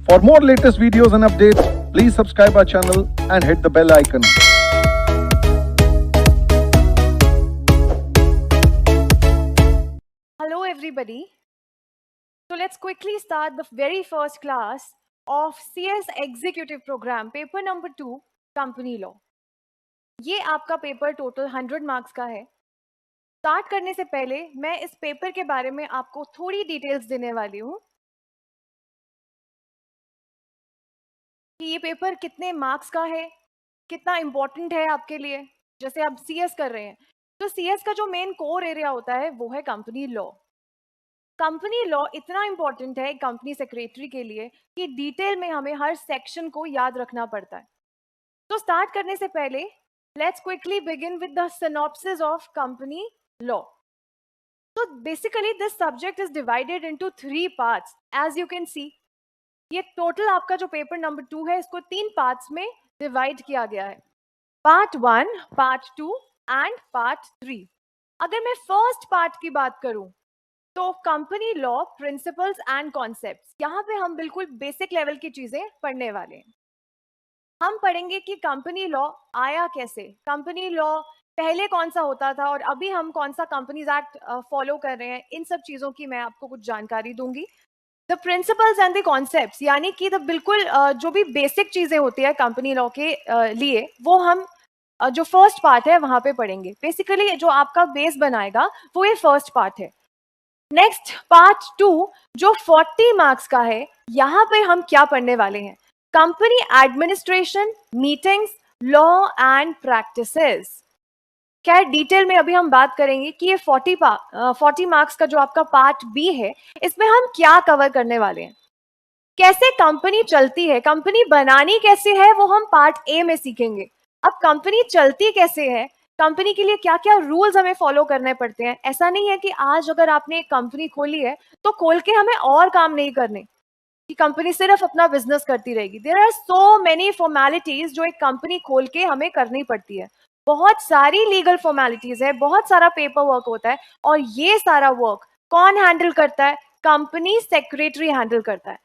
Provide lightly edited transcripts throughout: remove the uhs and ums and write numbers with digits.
For more latest videos and updates, please subscribe our channel and hit the bell icon. Hello everybody. So let's quickly start the very first class of CS Executive Program, paper number 2, Company Law. ये आपका paper total 100 marks का है. Start करने से पहले मैं इस paper के बारे में आपको थोड़ी डिटेल्स देने वाली हूँ कि ये पेपर कितने मार्क्स का है, कितना इम्पोर्टेंट है आपके लिए. जैसे आप CS कर रहे हैं तो CS का जो मेन कोर एरिया होता है वो है कंपनी लॉ. कंपनी लॉ इतना इम्पोर्टेंट है कंपनी सेक्रेटरी के लिए कि डिटेल में हमें हर सेक्शन को याद रखना पड़ता है. तो स्टार्ट करने से पहले let's quickly begin with the synopsis of company law. तो basically this subject is divided into 3 parts. As you can see ये टोटल आपका जो पेपर नंबर 2 है इसको 3 पार्ट्स में डिवाइड किया गया है. Part 1, part 2 and part 3. अगर मैं फर्स्ट पार्ट की बात करूं तो company law principles and concepts, यहाँ पे हम बिल्कुल बेसिक लेवल की चीजें पढ़ने वाले हैं. हम पढ़ेंगे कि कंपनी लॉ आया कैसे, कंपनी लॉ पहले कौन सा होता था और अभी हम कौन सा कंपनीज एक्ट फॉलो कर रहे हैं. इन सब चीजों की मैं आपको कुछ जानकारी दूंगी. The principles and the concepts, यानी कि द बिल्कुल जो भी बेसिक चीजें होती है कंपनी लॉ के लिए वो हम जो फर्स्ट पार्ट है वहां पे पढ़ेंगे. बेसिकली जो आपका बेस बनाएगा वो ये फर्स्ट पार्ट है. नेक्स्ट पार्ट 2 जो 40 मार्क्स का है, यहाँ पे हम क्या पढ़ने वाले हैं, company administration, meetings, law and practices. क्या डिटेल में अभी हम बात करेंगे कि ये 40 मार्क्स का जो आपका पार्ट बी है इसमें हम क्या कवर करने वाले हैं. कैसे कंपनी चलती है, कंपनी बनानी कैसे है वो हम पार्ट ए में सीखेंगे. अब कंपनी चलती कैसे है, कंपनी के लिए क्या क्या रूल्स हमें फॉलो करने पड़ते हैं. ऐसा नहीं है कि आज अगर आपने एक कंपनी खोली है तो खोल के हमें और काम नहीं करने कि कंपनी सिर्फ अपना बिजनेस करती रहेगी. There are so many formalities जो एक कंपनी खोल के हमें करनी पड़ती है. बहुत सारी लीगल फॉर्मेलिटीज है, बहुत सारा पेपर वर्क होता है और ये सारा वर्क कौन हैंडल करता है, कंपनी सेक्रेटरी हैंडल करता है.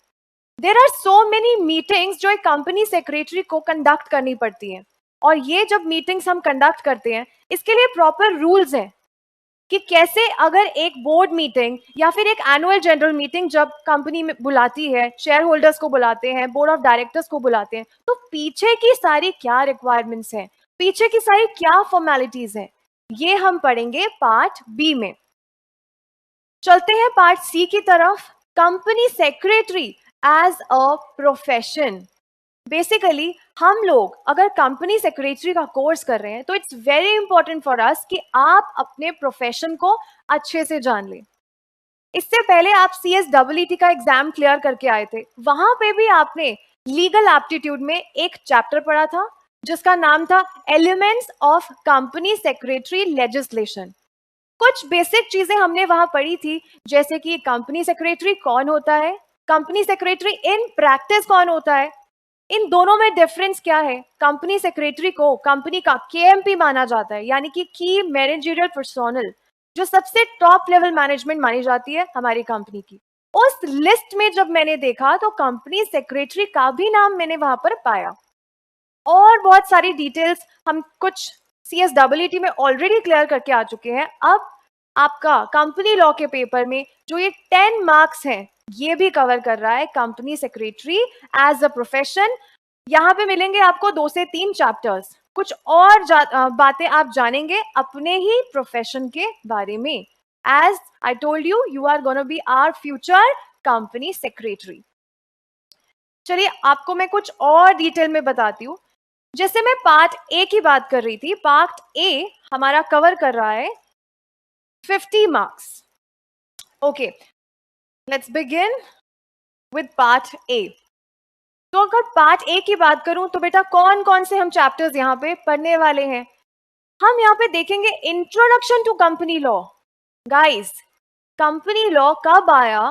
There are so many meetings जो एक कंपनी सेक्रेटरी को कंडक्ट करनी पड़ती हैं और ये जब मीटिंग्स हम कंडक्ट करते हैं इसके लिए प्रॉपर रूल्स हैं कि कैसे अगर एक बोर्ड मीटिंग या फिर एक एनुअल जनरल मीटिंग जब कंपनी में बुलाती है, शेयर होल्डर्स को बुलाते हैं, बोर्ड ऑफ डायरेक्टर्स को बुलाते हैं, तो पीछे की सारी क्या रिक्वायरमेंट्स हैं, पीछे की सारी क्या फॉर्मेलिटीज हैं, ये हम पढ़ेंगे पार्ट बी में. चलते हैं पार्ट सी की तरफ. Company secretary as a profession. Basically हम लोग अगर कंपनी सेक्रेटरी का कोर्स कर रहे हैं तो it's very important for us कि आप अपने प्रोफेशन को अच्छे से जान लें. इससे पहले आप CSEET का एग्जाम क्लियर करके आए थे, वहां पे भी आपने लीगल एप्टीट्यूड में एक चैप्टर पढ़ा था जिसका नाम था elements of company secretary legislation. कुछ बेसिक चीजें हमने वहां पढ़ी थी, जैसे कि कंपनी सेक्रेटरी कौन होता है, कंपनी सेक्रेटरी इन प्रैक्टिस कौन होता है, इन दोनों में डिफरेंस क्या है. कंपनी सेक्रेटरी को कंपनी का KMP माना जाता है, यानी कि की मैनेजरियल पर्सोनल, जो सबसे टॉप लेवल मैनेजमेंट मानी जाती है हमारी कंपनी की. उस लिस्ट में जब मैंने देखा तो कंपनी सेक्रेटरी का भी नाम मैंने वहां पर पाया. और बहुत सारी डिटेल्स हम कुछ CSEET में ऑलरेडी क्लियर करके आ चुके हैं. अब आपका कंपनी लॉ के पेपर में जो ये 10 मार्क्स हैं ये भी कवर कर रहा है company secretary as a profession. यहाँ पे मिलेंगे आपको 2 से 3 चैप्टर्स, कुछ और बातें आप जानेंगे अपने ही प्रोफेशन के बारे में. As I told you, you are gonna be our future company secretary. चलिए आपको मैं कुछ और डिटेल में बताती हूँ. जैसे मैं पार्ट ए की बात कर रही थी, पार्ट ए हमारा कवर कर रहा है 50 marks. Okay, let's begin with part A. तो अगर पार्ट ए की बात करूं तो बेटा कौन कौन से हम चैप्टर्स यहाँ पे पढ़ने वाले हैं. हम यहाँ पे देखेंगे introduction to company law. Guys, company law कब आया,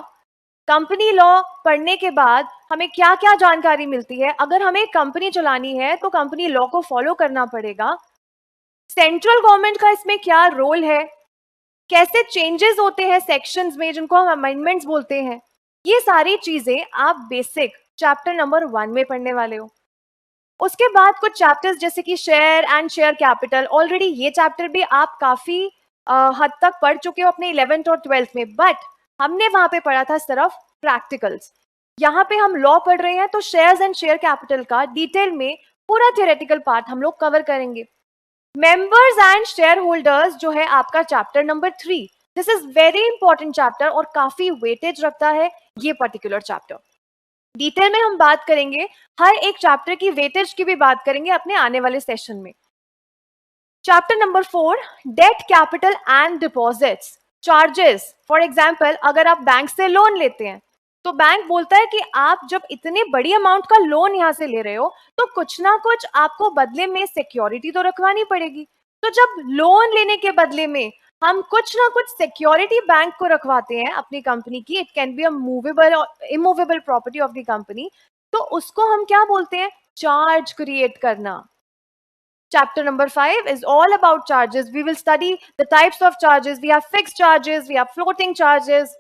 कंपनी लॉ पढ़ने के बाद हमें क्या क्या जानकारी मिलती है, अगर हमें कंपनी चलानी है तो कंपनी लॉ को फॉलो करना पड़ेगा, सेंट्रल गवर्नमेंट का इसमें क्या रोल है, कैसे चेंजेस होते हैं सेक्शंस में जिनको हम अमेंडमेंट्स बोलते हैं. ये सारी चीजें आप बेसिक चैप्टर नंबर 1 में पढ़ने वाले हो। उसके बाद कुछ चैप्टर्स जैसे कि share and share capital, already ये चैप्टर भी आप काफी हद तक पढ़ चुके हो अपने 11th और 12th में, बट हमने वहां पे पढ़ा था सिर्फ प्रैक्टिकल्स। यहाँ पे हम लॉ पढ़ रहे हैं तो शेयर्स एंड शेयर कैपिटल का डिटेल में पूरा थियोरेटिकल पार्ट हम लोग कवर करेंगे। मेंबर्स एंड शेयर होल्डर्स जो है आपका chapter number 3, this is very important chapter और काफी वेटेज रखता है ये पर्टिकुलर चैप्टर। डिटेल में हम बात करेंगे, हर एक चैप्टर की वेटेज की भी बात करेंगे अपने आने वाले सेशन में। Chapter number 4, debt capital and deposits, charges. For example अगर आप बैंक से लोन लेते हैं तो बैंक बोलता है कि आप जब इतने बड़ी अमाउंट का लोन यहाँ से ले रहे हो तो कुछ ना कुछ आपको बदले में सिक्योरिटी तो रखवानी पड़ेगी। तो जब लोन लेने के बदले में हम कुछ ना कुछ सिक्योरिटी बैंक को रखवाते हैं अपनी कंपनी की, it can be a movable और immovable property of the company, तो उसको हम क्या बोलते हैं? चार्ज क्रिएट करना। Chapter number 5 is all about charges. We will study the types of charges. We have fixed charges, we have floating charges.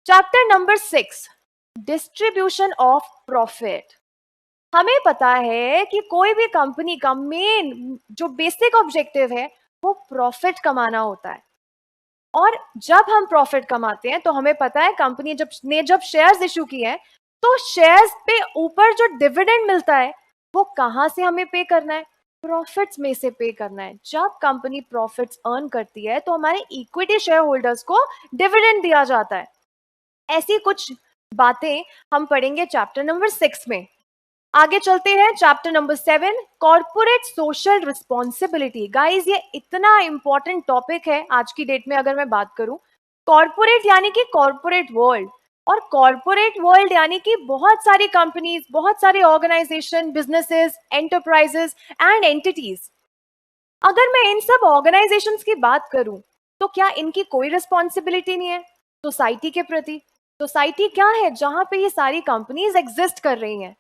Chapter number 6, distribution of profit. हमें पता है कि कोई भी कंपनी का मेन जो बेसिक ऑब्जेक्टिव है वो प्रॉफिट कमाना होता है, और जब हम प्रॉफिट कमाते हैं तो हमें पता है कंपनी जब शेयर्स इशू किए हैं तो शेयर्स पे ऊपर जो डिविडेंड मिलता है वो कहाँ से हमें पे करना है? प्रॉफिट्स में से पे करना है। जब कंपनी प्रॉफिट्स अर्न करती है तो हमारे इक्विटी शेयर होल्डर्स को डिविडेंड दिया जाता है। ऐसी कुछ बातें हम पढ़ेंगे चैप्टर नंबर 6 में। आगे चलते हैं chapter number 7, corporate social responsibility. Guys ये इतना इंपॉर्टेंट टॉपिक है आज की डेट में। अगर मैं बात करूं, कॉर्पोरेट यानी कि कॉर्पोरेट वर्ल्ड, और कॉर्पोरेट वर्ल्ड यानी कि बहुत सारी कंपनीज, बहुत सारे organisation, businesses, enterprises and entities. अगर मैं इन सब ऑर्गेनाइजेशंस की बात करूं तो क्या इनकी कोई रिस्पॉन्सिबिलिटी नहीं है सोसाइटी के प्रति? सोसाइटी क्या है जहां पे ये सारी कंपनीज एग्जिस्ट कर रही हैं।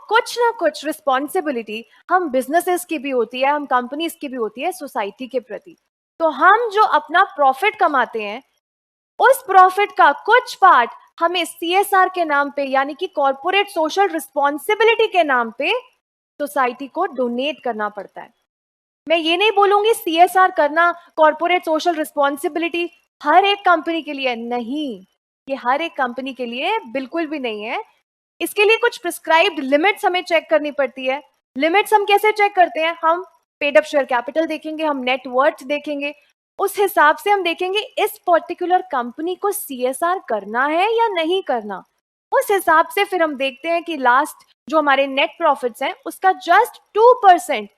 कुछ ना कुछ रिस्पॉन्सिबिलिटी हम बिजनेसेस की भी होती है, हम कंपनीज की भी होती है सोसाइटी के प्रति। तो हम जो अपना प्रॉफिट कमाते हैं उस प्रॉफिट का कुछ पार्ट हमें सीएसआर के नाम पे यानी कि कॉर्पोरेट सोशल रिस्पॉन्सिबिलिटी के नाम पे सोसाइटी को डोनेट करना पड़ता है। मैं ये नहीं बोलूंगी सीएसआर करना, कॉर्पोरेट सोशल रिस्पॉन्सिबिलिटी हर एक कंपनी के लिए नहीं, ये हर एक कंपनी के लिए बिल्कुल भी नहीं है। इसके लिए कुछ प्रिस्क्राइब्ड लिमिट्स हमें चेक करनी पड़ती है। लिमिट्स हम कैसे चेक करते हैं? हम पेड अप शेयर कैपिटल देखेंगे, हम नेट वर्थ देखेंगे, उस हिसाब से हम देखेंगे इस पर्टिकुलर कंपनी को सीएसआर करना है या नहीं करना। उस हिसाब से फिर हम देखते हैं कि लास्ट जो हमारे नेट प्रॉफिट्स हैं उसका जस्ट 2%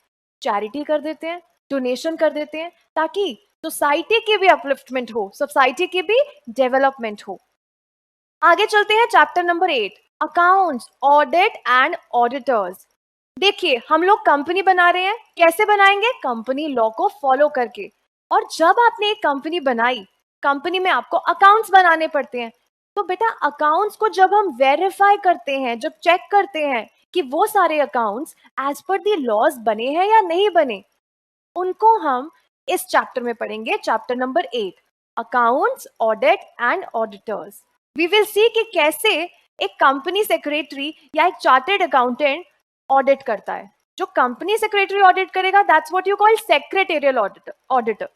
चैरिटी कर देते हैं, डोनेशन कर देते हैं, ताकि सोसाइटी की भी अपलिफ्टमेंट हो, सोसाइटी की भी डेवलपमेंट हो। आगे चलते हैं chapter number 8, accounts, audit and auditors. देखिए हम लोग कंपनी बना रहे हैं, कैसे बनाएंगे? कंपनी लॉ को फॉलो करके। और जब आपने एक कंपनी बनाई, कंपनी में आपको अकाउंट्स बनाने पड़ते हैं। तो बेटा अकाउंट्स को जब हम वेरीफाई करते हैं, जब चेक करते हैं कि वो सारे अकाउंट्स एज पर दी लॉज बने हैं या नहीं बने, उनको हम इस चैप्टर में पढ़ेंगे, chapter number 8, accounts, audit and auditors. We will see कि कैसे एक कंपनी सेक्रेटरी या एक चार्टर्ड अकाउंटेंट ऑडिट करता है। जो कंपनी सेक्रेटरी ऑडिट करेगा that's what you call secretarial auditor.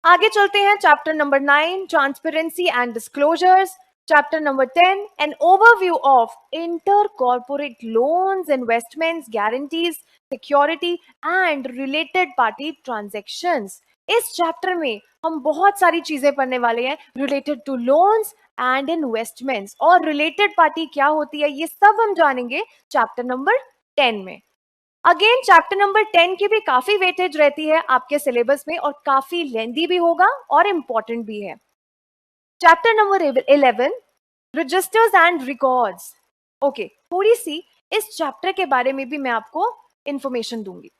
आगे चलते हैं chapter number 9, transparency and disclosures. Chapter number 10, an overview of inter corporate loans, investments, guarantees, security and related party transactions. इस chapter में हम बहुत सारी चीजें पढ़ने वाले हैं related to loans and investments, और रिलेटेड पार्टी क्या होती है ये सब हम जानेंगे चैप्टर नंबर 10 में। अगेन चैप्टर नंबर 10 की भी काफी वेटेज रहती है आपके सिलेबस में, और काफी लेंदी भी होगा और इंपॉर्टेंट भी है। Chapter number 11, registers and records. Okay, थोड़ी सी इस चैप्टर के बारे में भी मैं आपको इंफॉर्मेशन दूंगी।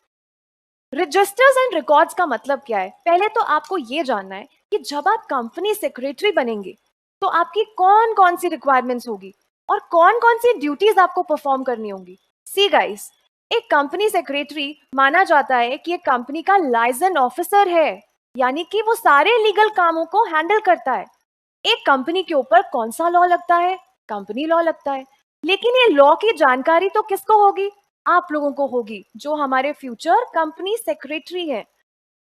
रजिस्टर्स एंड रिकॉर्ड्स का मतलब क्या है? पहले तो आपको ये जानना है कि जब आप कंपनी सेक्रेटरी बनेंगे तो आपकी कौन कौन सी रिक्वायरमेंट्स होगी और कौन कौन सी ड्यूटीज आपको परफॉर्म करनी होंगी। सी गाइस, एक कंपनी सेक्रेटरी माना जाता है कि एक कंपनी का लाइसेंस ऑफिसर है, यानी कि वो सारे लीगल कामों को हैंडल करता है। एक कंपनी के ऊपर कौन सा लॉ लगता है? कंपनी लॉ लगता है। लेकिन ये लॉ की जानकारी तो किसको होगी? आप लोगों को होगी, जो हमारे फ्यूचर कंपनी सेक्रेटरी है।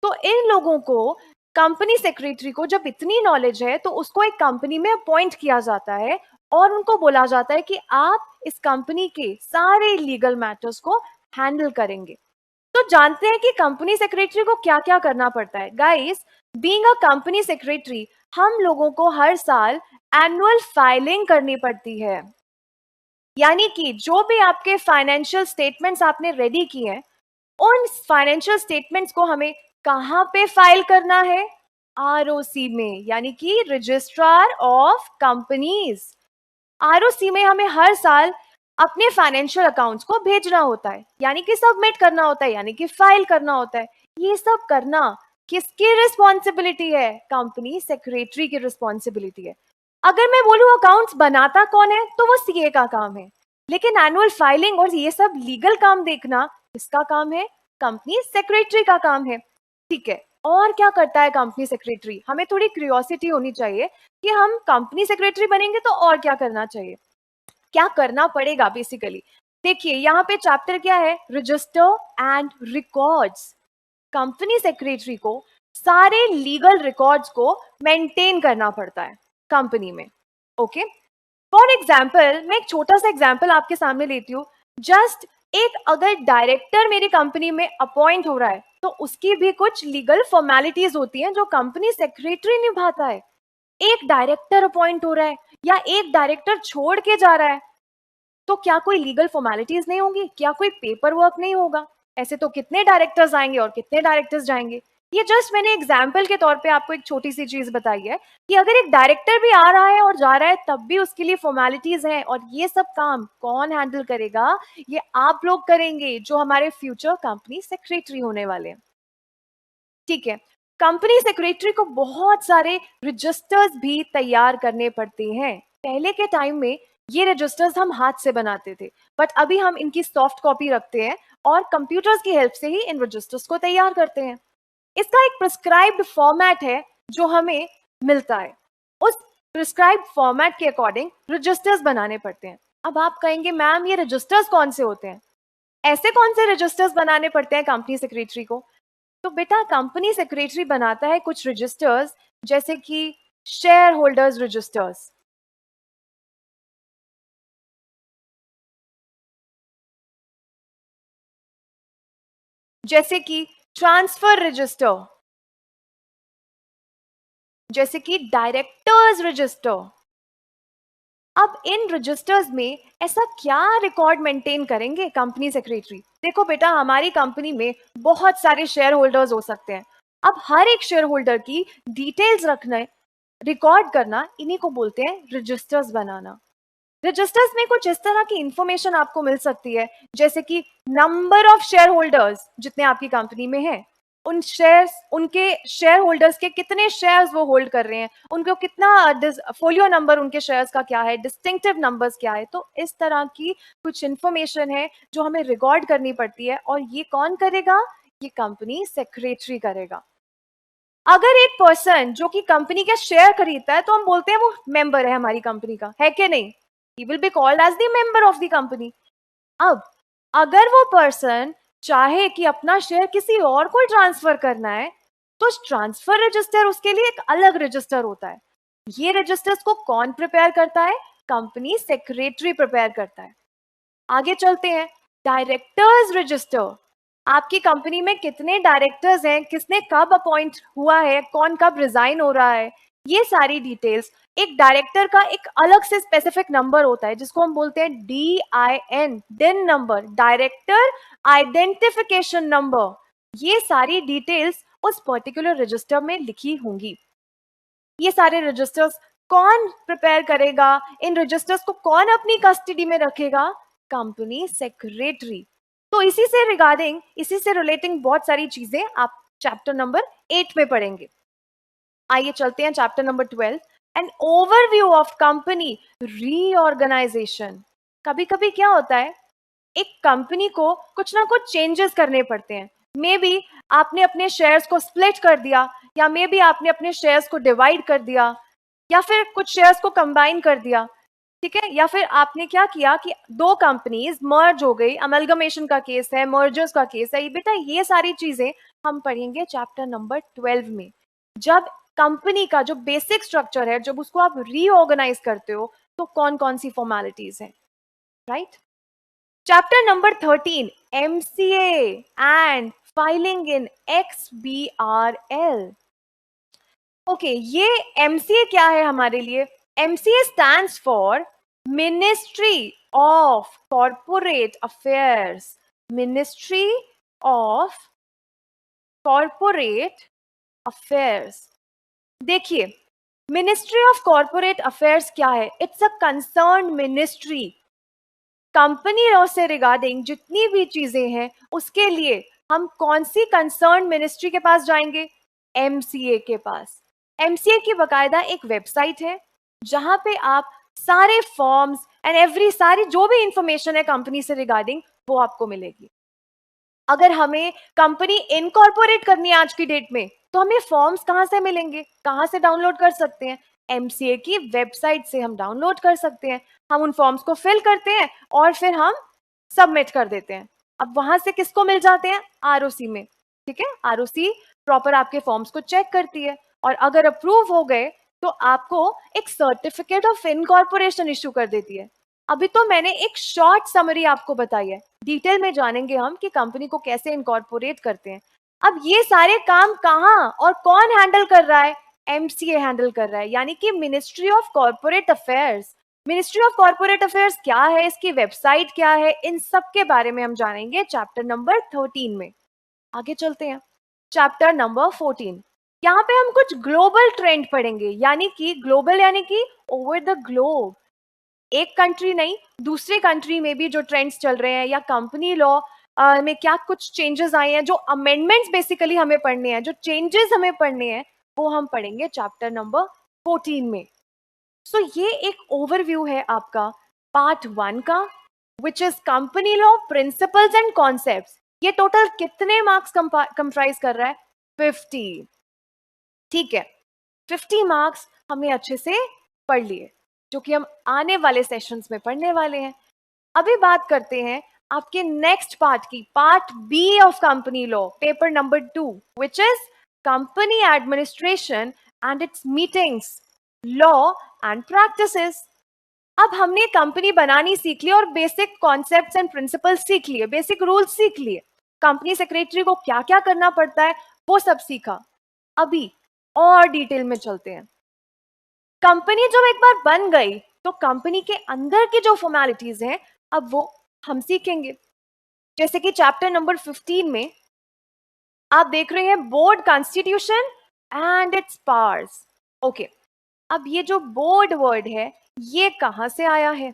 तो इन लोगों को, कंपनी सेक्रेटरी को जब इतनी नॉलेज है तो उसको एक कंपनी में अपॉइंट किया जाता है और उनको बोला जाता है कि आप इस कंपनी के सारे लीगल मैटर्स को हैंडल करेंगे। तो जानते हैं कि कंपनी सेक्रेटरी को क्या क्या करना पड़ता है। Guys, being a company secretary, हम लोगों को हर साल एनुअल फाइलिंग करनी पड़ती है। यानी कि जो भी आपके फाइनेंशियल स्टेटमेंट्स आपने रेडी किए हैं, उन फाइनेंशियल स्टेटमेंट्स को हमें कहां पे फाइल करना है? आरओसी में, यानी कि रजिस्ट्रार ऑफ कंपनीज। आरओसी में हमें हर साल अपने फाइनेंशियल अकाउंट्स को भेजना होता है, यानी कि सबमिट करना होता है, यानी कि फाइल करना होता है। ये सब करना किसकी रिस्पॉन्सिबिलिटी है? कंपनी सेक्रेटरी की रिस्पॉन्सिबिलिटी है। अगर मैं बोलूं अकाउंट्स बनाता कौन है, तो वो सीए का काम है। लेकिन एनुअल फाइलिंग और ये सब लीगल काम देखना किसका काम है? कंपनी सेक्रेटरी का काम है। ठीक है, और क्या करता है कंपनी सेक्रेटरी? हमें थोड़ी क्यूरियोसिटी होनी चाहिए कि हम कंपनी सेक्रेटरी बनेंगे तो और क्या करना चाहिए, क्या करना पड़ेगा बेसिकली। देखिए यहाँ पे चैप्टर क्या है? Register and records. Company secretary को सारे लीगल रिकॉर्ड्स को मेंटेन करना पड़ता है कंपनी में। ओके, फॉर एग्जाम्पल, मैं एक छोटा सा एग्जाम्पल आपके सामने लेती हूँ। जस्ट एक अगर डायरेक्टर मेरी कंपनी में अपॉइंट हो रहा है तो उसकी भी कुछ लीगल फॉर्मेलिटीज होती हैं जो कंपनी सेक्रेटरी निभाता है। एक डायरेक्टर अपॉइंट हो रहा है या एक डायरेक्टर छोड़ के जा रहा है, तो क्या कोई लीगल फॉर्मेलिटीज नहीं होंगी? क्या कोई पेपर वर्क नहीं होगा? ऐसे तो कितने डायरेक्टर्स आएंगे और कितने डायरेक्टर्स जाएंगे। ये जस्ट मैंने एग्जाम्पल के तौर पे आपको एक छोटी सी चीज बताई है कि अगर एक डायरेक्टर भी आ रहा है और जा रहा है तब भी उसके लिए फॉर्मेलिटीज हैं, और ये सब काम कौन हैंडल करेगा? ये आप लोग करेंगे, जो हमारे फ्यूचर कंपनी सेक्रेटरी होने वाले हैं। ठीक है, कंपनी सेक्रेटरी को बहुत सारे रजिस्टर्स भी तैयार करने पड़ते हैं। पहले के टाइम में ये रजिस्टर्स हम हाथ से बनाते थे, बट अभी हम इनकी सॉफ्ट कॉपी रखते हैं और कंप्यूटर्स की हेल्प से ही इन रजिस्टर्स को तैयार करते हैं। इसका एक प्रिस्क्राइब्ड फॉर्मेट है जो हमें मिलता है। उस प्रिस्क्राइब्ड फॉर्मेट के अकॉर्डिंग रजिस्टर्स बनाने पड़ते हैं। अब आप कहेंगे मैम ये रजिस्टर्स कौन से होते हैं? ऐसे कौन से रजिस्टर्स बनाने पड़ते हैं कंपनी सेक्रेटरी को? तो बेटा कंपनी सेक्रेटरी बनाता है कुछ रजिस्टर्स, जैसे कि शेयर होल्डर्स रजिस्टर्स, जैसे कि ट्रांसफर रजिस्टर, जैसे कि डायरेक्टर्स रजिस्टर। अब इन रजिस्टर्स में ऐसा क्या रिकॉर्ड मेंटेन करेंगे कंपनी सेक्रेटरी? देखो बेटा, हमारी कंपनी में बहुत सारे शेयर होल्डर्स हो सकते हैं। अब हर एक शेयर होल्डर की डिटेल्स रखना, रिकॉर्ड करना, इन्हीं को बोलते हैं रजिस्टर्स बनाना। रजिस्टर्स में कुछ इस तरह की इंफॉर्मेशन आपको मिल सकती है, जैसे कि नंबर ऑफ शेयर होल्डर्स जितने आपकी कंपनी में हैं, उन शेयर्स, उनके शेयर होल्डर्स के कितने शेयर्स वो होल्ड कर रहे हैं, उनको कितना फोलियो नंबर उनके शेयर्स का क्या है, डिस्टिंक्टिव नंबर्स क्या है। तो इस तरह की कुछ इंफॉर्मेशन है जो हमें रिकॉर्ड करनी पड़ती है, और ये कौन करेगा? ये कंपनी सेक्रेटरी करेगा। अगर एक पर्सन जो कि कंपनी के शेयर खरीदता है तो हम बोलते हैं वो मेंबर है हमारी कंपनी का, है कि नहीं? He will be called as the member of the company. अब अगर वो पर्सन चाहे कि अपना शेयर किसी और को ट्रांसफर करना है, तो ट्रांसफर रजिस्टर उसके लिए एक अलग रजिस्टर होता है। ये रजिस्टर्स को कौन प्रिपेयर करता है? कंपनी सेक्रेटरी प्रिपेयर करता है। आगे चलते हैं, डायरेक्टर्स रजिस्टर। आपकी कंपनी में कितने डायरेक्टर्स हैं, किसने कब अपॉइंट हुआ है, कौन कब रिजाइन हो रहा है, ये सारी डिटेल्स। एक डायरेक्टर का एक अलग से स्पेसिफिक नंबर होता है जिसको हम बोलते हैं DIN, डिन नंबर, डायरेक्टर आइडेंटिफिकेशन नंबर। ये सारी डिटेल्स उस पर्टिकुलर रजिस्टर में लिखी होंगी। ये सारे रजिस्टर्स कौन प्रिपेयर करेगा? इन रजिस्टर्स को कौन अपनी कस्टडी में रखेगा? Company secretary. तो इसी से रिगार्डिंग, इसी से रिलेटिंग बहुत सारी चीजें आप चैप्टर नंबर 8 में पढ़ेंगे। आइए चलते हैं chapter number 12, an overview of company reorganisation. कभी कभी क्या होता है, एक कंपनी को कुछ ना कुछ चेंजेस करने पड़ते हैं। मे बी आपने अपने शेयर्स को स्प्लिट कर दिया, या मे बी आपने अपने शेयर्स को डिवाइड कर दिया, या फिर कुछ शेयर्स को कंबाइन कर दिया। ठीक है, या फिर आपने क्या किया कि दो कंपनीज मर्ज हो गई, अमलगमेशन का केस है, मर्जर्स का केस है, बेटा ये सारी चीजें हम पढ़ेंगे चैप्टर नंबर 12 में। जब कंपनी का जो बेसिक स्ट्रक्चर है, जब उसको आप रीऑर्गेनाइज करते हो तो कौन कौन सी फॉर्मेलिटीज है, right. Chapter number 13, MCA and filing in XBRL। Okay, ये एमसीए क्या है हमारे लिए? MCA stands for ministry of corporate affairs. Ministry of corporate affairs. देखिए, मिनिस्ट्री ऑफ कॉर्पोरेट अफेयर्स क्या है? It's a concern ministry. Company law से regarding जितनी भी चीजें हैं उसके लिए हम कौन सी कंसर्न मिनिस्ट्री के पास जाएंगे? एमसीए के पास। एमसीए की बकायदा एक वेबसाइट है जहां पे आप सारे फॉर्म्स एंड एवरी सारी जो भी इंफॉर्मेशन है कंपनी से रिगार्डिंग वो आपको मिलेगी। अगर हमें कंपनी इनकॉर्पोरेट करनी है आज की डेट में तो हमें फॉर्म्स कहां से मिलेंगे, कहां से डाउनलोड कर सकते हैं? एमसीए की वेबसाइट से हम डाउनलोड कर सकते हैं। हम उन फॉर्म्स को फिल करते हैं और फिर हम सबमिट कर देते हैं। अब वहां से किसको मिल जाते हैं? आरओसी में। ठीक है, आरओसी प्रॉपर आपके फॉर्म्स को चेक करती है और अगर अप्रूव हो गए तो आपको एक सर्टिफिकेट ऑफ इनकॉर्पोरेशन इश्यू कर देती है। अभी तो मैंने एक शॉर्ट समरी आपको बताई है, डिटेल में जानेंगे हम कि कंपनी को कैसे इनकॉर्पोरेट करते हैं। अब ये सारे काम कहाँ और कौन हैंडल कर रहा है? एमसीए हैंडल कर रहा है, यानी कि ministry of corporate affairs. Ministry of corporate affairs क्या है, इसकी वेबसाइट क्या है, इन सब के बारे में हम जानेंगे चैप्टर नंबर 13 में। आगे चलते हैं, चैप्टर नंबर 14। यहाँ पे हम कुछ ग्लोबल ट्रेंड पढ़ेंगे, यानी कि ग्लोबल यानी कि ओवर द ग्लोब। एक कंट्री नहीं, दूसरे कंट्री में भी जो ट्रेंड्स चल रहे हैं या कंपनी लॉ में क्या कुछ चेंजेस आए हैं, जो अमेंडमेंट्स बेसिकली हमें पढ़ने हैं, जो चेंजेस हमें पढ़ने हैं, वो हम पढ़ेंगे चैप्टर नंबर 14 में। सो ये एक ओवरव्यू है आपका पार्ट 1 का, विच is company law principles and concepts. ये टोटल कितने मार्क्स कंप्राइज कर रहा है? 50। ठीक है, 50 मार्क्स हमने अच्छे से पढ़ लिए, जो कि हम आने वाले सेशंस में पढ़ने वाले हैं। अभी बात करते हैं आपके नेक्स्ट पार्ट की, part B of company law, paper number 2, which is company administration and its meetings, law and practices. अब हमने कंपनी बनानी सीख ली और बेसिक कॉन्सेप्ट्स एंड प्रिंसिपल्स सीख लिए, बेसिक रूल्स सीख लिए, कंपनी सेक्रेटरी को क्या क्या करना पड़ता है वो सब सीखा। अभी और डिटेल में चलते हैं। कंपनी जब एक बार बन गई तो कंपनी के अंदर की जो फॉर्मेलिटीज हैं अब वो हम सीखेंगे। जैसे कि चैप्टर नंबर 15 में आप देख रहे हैं board constitution and its powers. Okay, अब ये जो बोर्ड वर्ड है ये कहां से आया है?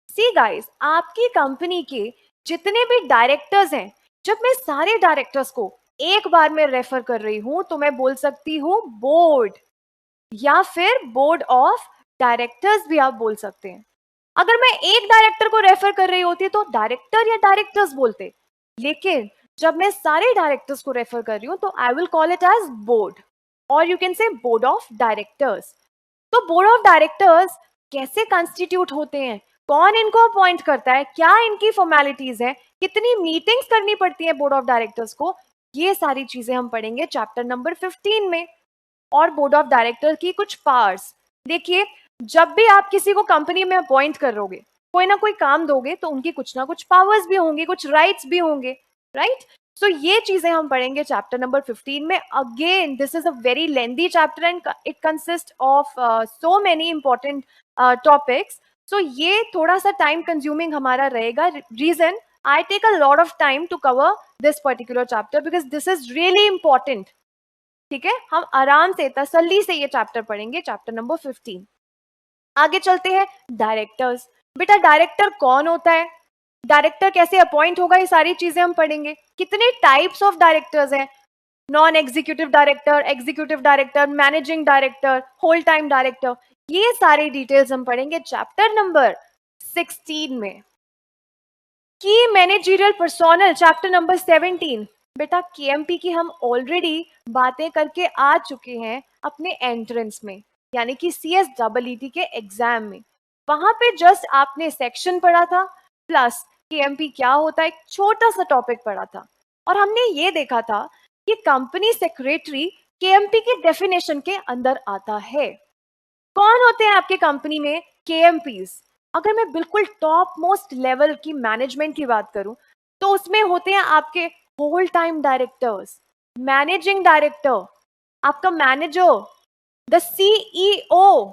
सी गाइस, आपकी कंपनी के जितने भी डायरेक्टर्स हैं, जब मैं सारे डायरेक्टर्स को एक बार में रेफर कर रही हूं तो मैं बोल सकती हूं बोर्ड, या फिर बोर्ड ऑफ डायरेक्टर्स भी आप बोल सकते हैं। अगर मैं एक डायरेक्टर को रेफर कर रही होती तो डायरेक्टर या डायरेक्टर्स बोलते, लेकिन जब मैं सारे डायरेक्टर्स को रेफर कर रही हूं तो I will call it as board, और you can say board of directors. तो बोर्ड ऑफ डायरेक्टर्स कैसे कॉन्स्टिट्यूट होते हैं, कौन इनको अपॉइंट करता है, क्या इनकी फॉर्मेलिटीज है, कितनी मीटिंग्स करनी पड़ती है बोर्ड ऑफ डायरेक्टर्स को, ये सारी चीजें हम पढ़ेंगे चैप्टर नंबर 15 में। और बोर्ड ऑफ डायरेक्टर की कुछ पावर्स। देखिए, जब भी आप किसी को कंपनी में अपॉइंट करोगे, कोई ना कोई काम दोगे तो उनकी कुछ ना कुछ पावर्स भी होंगे, कुछ राइट्स भी होंगे, राइट। सो ये चीजें हम पढ़ेंगे चैप्टर नंबर 15 में। Again this is a very lengthy chapter and it consist of so many important topics. So ये थोड़ा सा टाइम कंज्यूमिंग हमारा रहेगा। Reason, I take a lot of time to cover this particular chapter because this is really important. ठीक है, हम आराम से तसल्ली से ये चैप्टर पढ़ेंगे, चैप्टर नंबर 15। आगे चलते हैं, डायरेक्टर्स। बेटा डायरेक्टर कौन होता है, डायरेक्टर कैसे अपॉइंट होगा, ये सारी चीजें हम पढ़ेंगे। कितने टाइप्स ऑफ डायरेक्टर्स हैं, non executive director, executive director, managing director, whole time director, ये सारी डिटेल्स हम पढ़ेंगे चैप्टर नंबर 16 में। की मैनेजरियल पर्सोनल, चैप्टर नंबर 17। बेटा केएमपी की हम ऑलरेडी बातें करके आ चुके हैं अपने एंट्रेंस में, यानी कि CSEET के एग्जाम में। वहां पे जस्ट आपने सेक्शन पढ़ा था प्लस केएमपी क्या होता है, एक छोटा सा टॉपिक पढ़ा था। और हमने ये देखा था कि कंपनी सेक्रेटरी केएमपी की डेफिनेशन के अंदर आता है। कौन होते हैं आपके कंपनी में केएमपीज? अगर मैं बिल्कुल टॉप मोस्ट लेवल की मैनेजमेंट की बात करूं तो उसमें होते हैं आपके whole time directors, managing director, आपका manager, the CEO,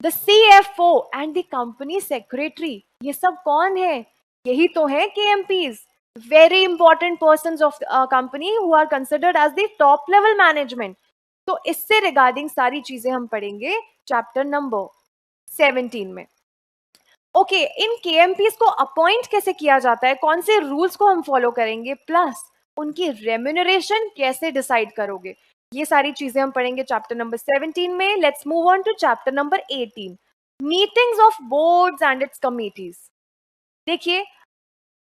the CFO and the company secretary. ये सब कौन है? यही तो है KMPs, very important persons of company who are considered as the top level management. तो इससे रिगार्डिंग सारी चीजें हम पढ़ेंगे चैप्टर नंबर 17 में। ओके, इन केएमपीज को अपॉइंट कैसे किया जाता है, कौन से रूल्स को हम फॉलो करेंगे, प्लस उनकी रेम्यूनरेशन कैसे डिसाइड करोगे, ये सारी चीजें हम पढ़ेंगे चैप्टर नंबर 17 में। Let's move on to chapter number 18, meetings of boards and its committees. देखिए,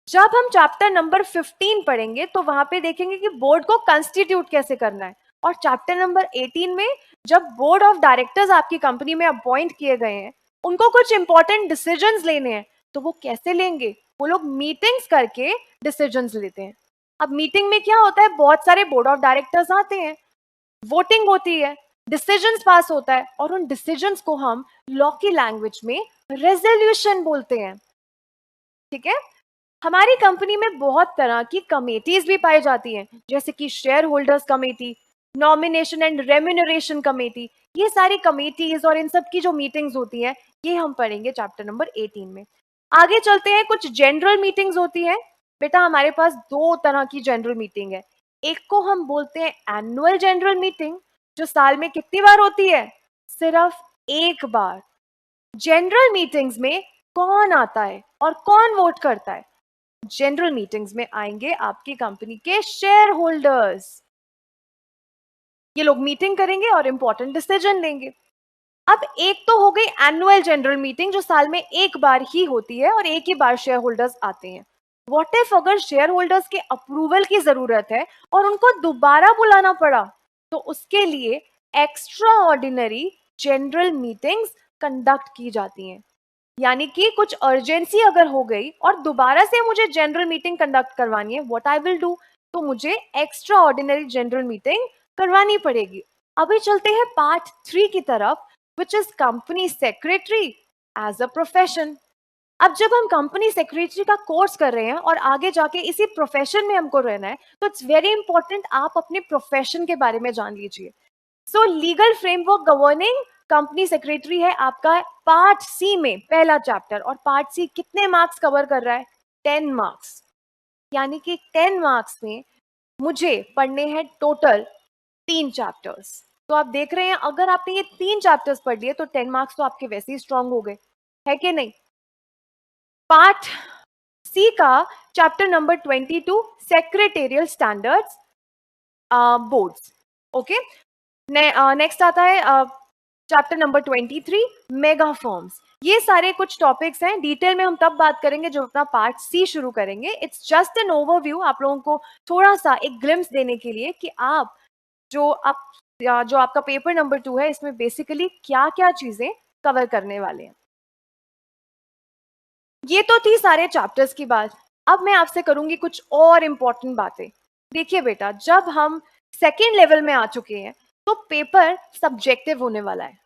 जब हम चैप्टर नंबर 15 पढ़ेंगे तो वहां पे देखेंगे कि बोर्ड को कंस्टिट्यूट कैसे करना है, और चैप्टर नंबर 18 में जब बोर्ड ऑफ डायरेक्टर्स आपकी कंपनी में अपॉइंट किए गए हैं, उनको कुछ इंपॉर्टेंट डिसीजंस लेने हैं, तो वो कैसे लेंगे? वो लोग मीटिंग्स करके डिसीजंस लेते हैं। अब मीटिंग में क्या होता है, बहुत सारे बोर्ड ऑफ डायरेक्टर्स आते हैं, वोटिंग होती है, डिसीजंस पास होता है, और उन डिसीजंस को हम लॉ की लैंग्वेज में रेजोल्यूशन बोलते हैं। ठीक है, हमारी कंपनी में बहुत तरह की कमेटीज भी पाई जाती हैं, जैसे कि share holders committee, nomination and remuneration committee. ये सारी कमेटीज और इन सब की जो मीटिंग्स होती हैं, ये हम पढ़ेंगे चैप्टर नंबर 18 में। आगे चलते हैं, कुछ जनरल मीटिंग्स होती हैं। बेटा, हमारे पास दो तरह की जनरल मीटिंग है। एक को हम बोलते हैं एनुअल जनरल मीटिंग, जो साल में कितनी बार होती है? सिर्फ एक बार। जनरल मीटिंग्स में कौन आता है और कौन वोट करता है? जनरल मीटिंग्स में आएंगे आपकी कंपनी के शेयर होल्डर्स। ये लोग मीटिंग करेंगे और इंपॉर्टेंट डिसीजन लेंगे। अब एक तो हो गई एनुअल जनरल मीटिंग, जो साल में एक बार ही होती है और एक ही बार शेयर होल्डर्स आते हैं। व्हाट इफ अगर शेयर होल्डर्स के अप्रूवल की जरूरत है और उनको दोबारा बुलाना पड़ा, तो उसके लिए extra ordinary general meetings conduct की जाती हैं। यानी कि कुछ अर्जेंसी अगर हो गई और दोबारा से मुझे जनरल मीटिंग कंडक्ट करवानी है, व्हाट आई विल डू, तो मुझे एक्स्ट्रा ऑर्डिनरी जनरल मीटिंग करवानी पड़ेगी। अभी चलते हैं पार्ट 3 की तरफ, which is company secretary as a profession. अब जब हम कंपनी सेक्रेटरी का कोर्स कर रहे हैं और आगे जाके इसी प्रोफेशन में हमको रहना है, तो इट्स वेरी इंपॉर्टेंट आप अपने प्रोफेशन के बारे में जान लीजिए। सो legal framework governing company secretary है आपका पार्ट सी में पहला चैप्टर। और पार्ट सी कितने मार्क्स कवर कर रहा है? 10 मार्क्स। यानी कि 10 मार्क्स में मुझे पढ़ने हैं टोटल 3 चैप्टर्स। तो आप देख रहे हैं, अगर आपने ये 3 चैप्टर्स पढ़ लिए तो 10 मार्क्स तो आपके वैसे ही स्ट्रांग हो गए, है कि नहीं? पार्ट सी का chapter number 22 secretarial standards boards. Okay, next आता है चैप्टर नंबर 23 मेगा फर्म्स। ये सारे कुछ टॉपिक्स हैं, डिटेल में हम तब बात करेंगे जब अपना पार्ट सी शुरू करेंगे। इट्स जस्ट एन ओवरव्यू, आप लोगों को थोड़ा सा एक ग्लिम्स देने के लिए कि आप जो आपका पेपर नंबर 2 है, इसमें बेसिकली क्या क्या चीजें कवर करने वाले हैं। ये तो थी सारे चैप्टर्स की बात। अब मैं आपसे करूंगी कुछ और इंपॉर्टेंट बातें। देखिए बेटा, जब हम सेकेंड लेवल में आ चुके हैं तो पेपर सब्जेक्टिव होने वाला है।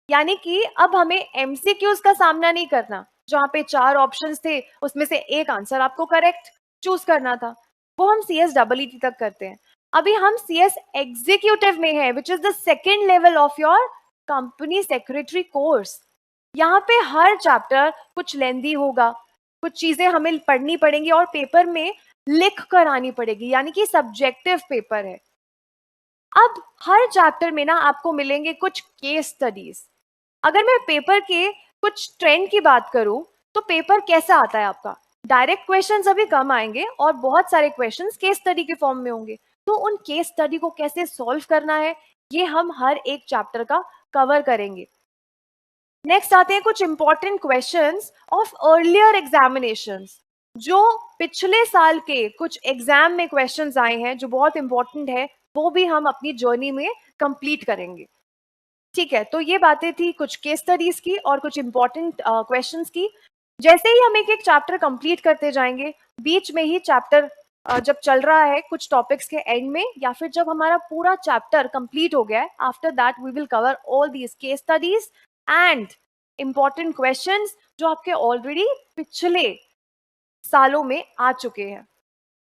यानी कि अब हमें एमसीक्यूज का सामना नहीं करना, जहां पे 4 ऑप्शंस थे उसमें से एक आंसर आपको करेक्ट चूज करना था। वो हम CSEET तक करते हैं। अभी हम CS एग्जीक्यूटिव में है, which is the second level of your company secretary course. यहाँ पे हर चैप्टर कुछ लेंदी होगा, कुछ चीजें हमें पढ़नी पड़ेंगी और पेपर में लिख कर आनी पड़ेगी, यानी कि सब्जेक्टिव पेपर है। अब हर चैप्टर में ना आपको मिलेंगे कुछ केस स्टडीज। अगर मैं पेपर के कुछ ट्रेंड की बात करूं तो पेपर कैसा आता है आपका? डायरेक्ट क्वेश्चंस अभी कम आएंगे और बहुत सारे क्वेश्चंस केस स्टडी के फॉर्म में होंगे। तो उन केस स्टडी को कैसे सॉल्व करना है, ये हम हर एक चैप्टर का कवर करेंगे। नेक्स्ट आते हैं कुछ important questions of earlier examinations, जो पिछले साल के कुछ एग्जाम में क्वेश्चंस आए हैं जो बहुत इंपॉर्टेंट है, वो भी हम अपनी जर्नी में कंप्लीट करेंगे। ठीक है, तो ये बातें थी कुछ केस स्टडीज की और कुछ इंपॉर्टेंट क्वेश्चंस की। जैसे ही हम एक एक चैप्टर कंप्लीट करते जाएंगे, बीच में ही चैप्टर जब चल रहा है कुछ टॉपिक्स के एंड में, या फिर जब हमारा पूरा चैप्टर कंप्लीट हो गया है, after that we will cover all these case studies and important questions जो आपके ऑलरेडी पिछले सालों में आ चुके हैं।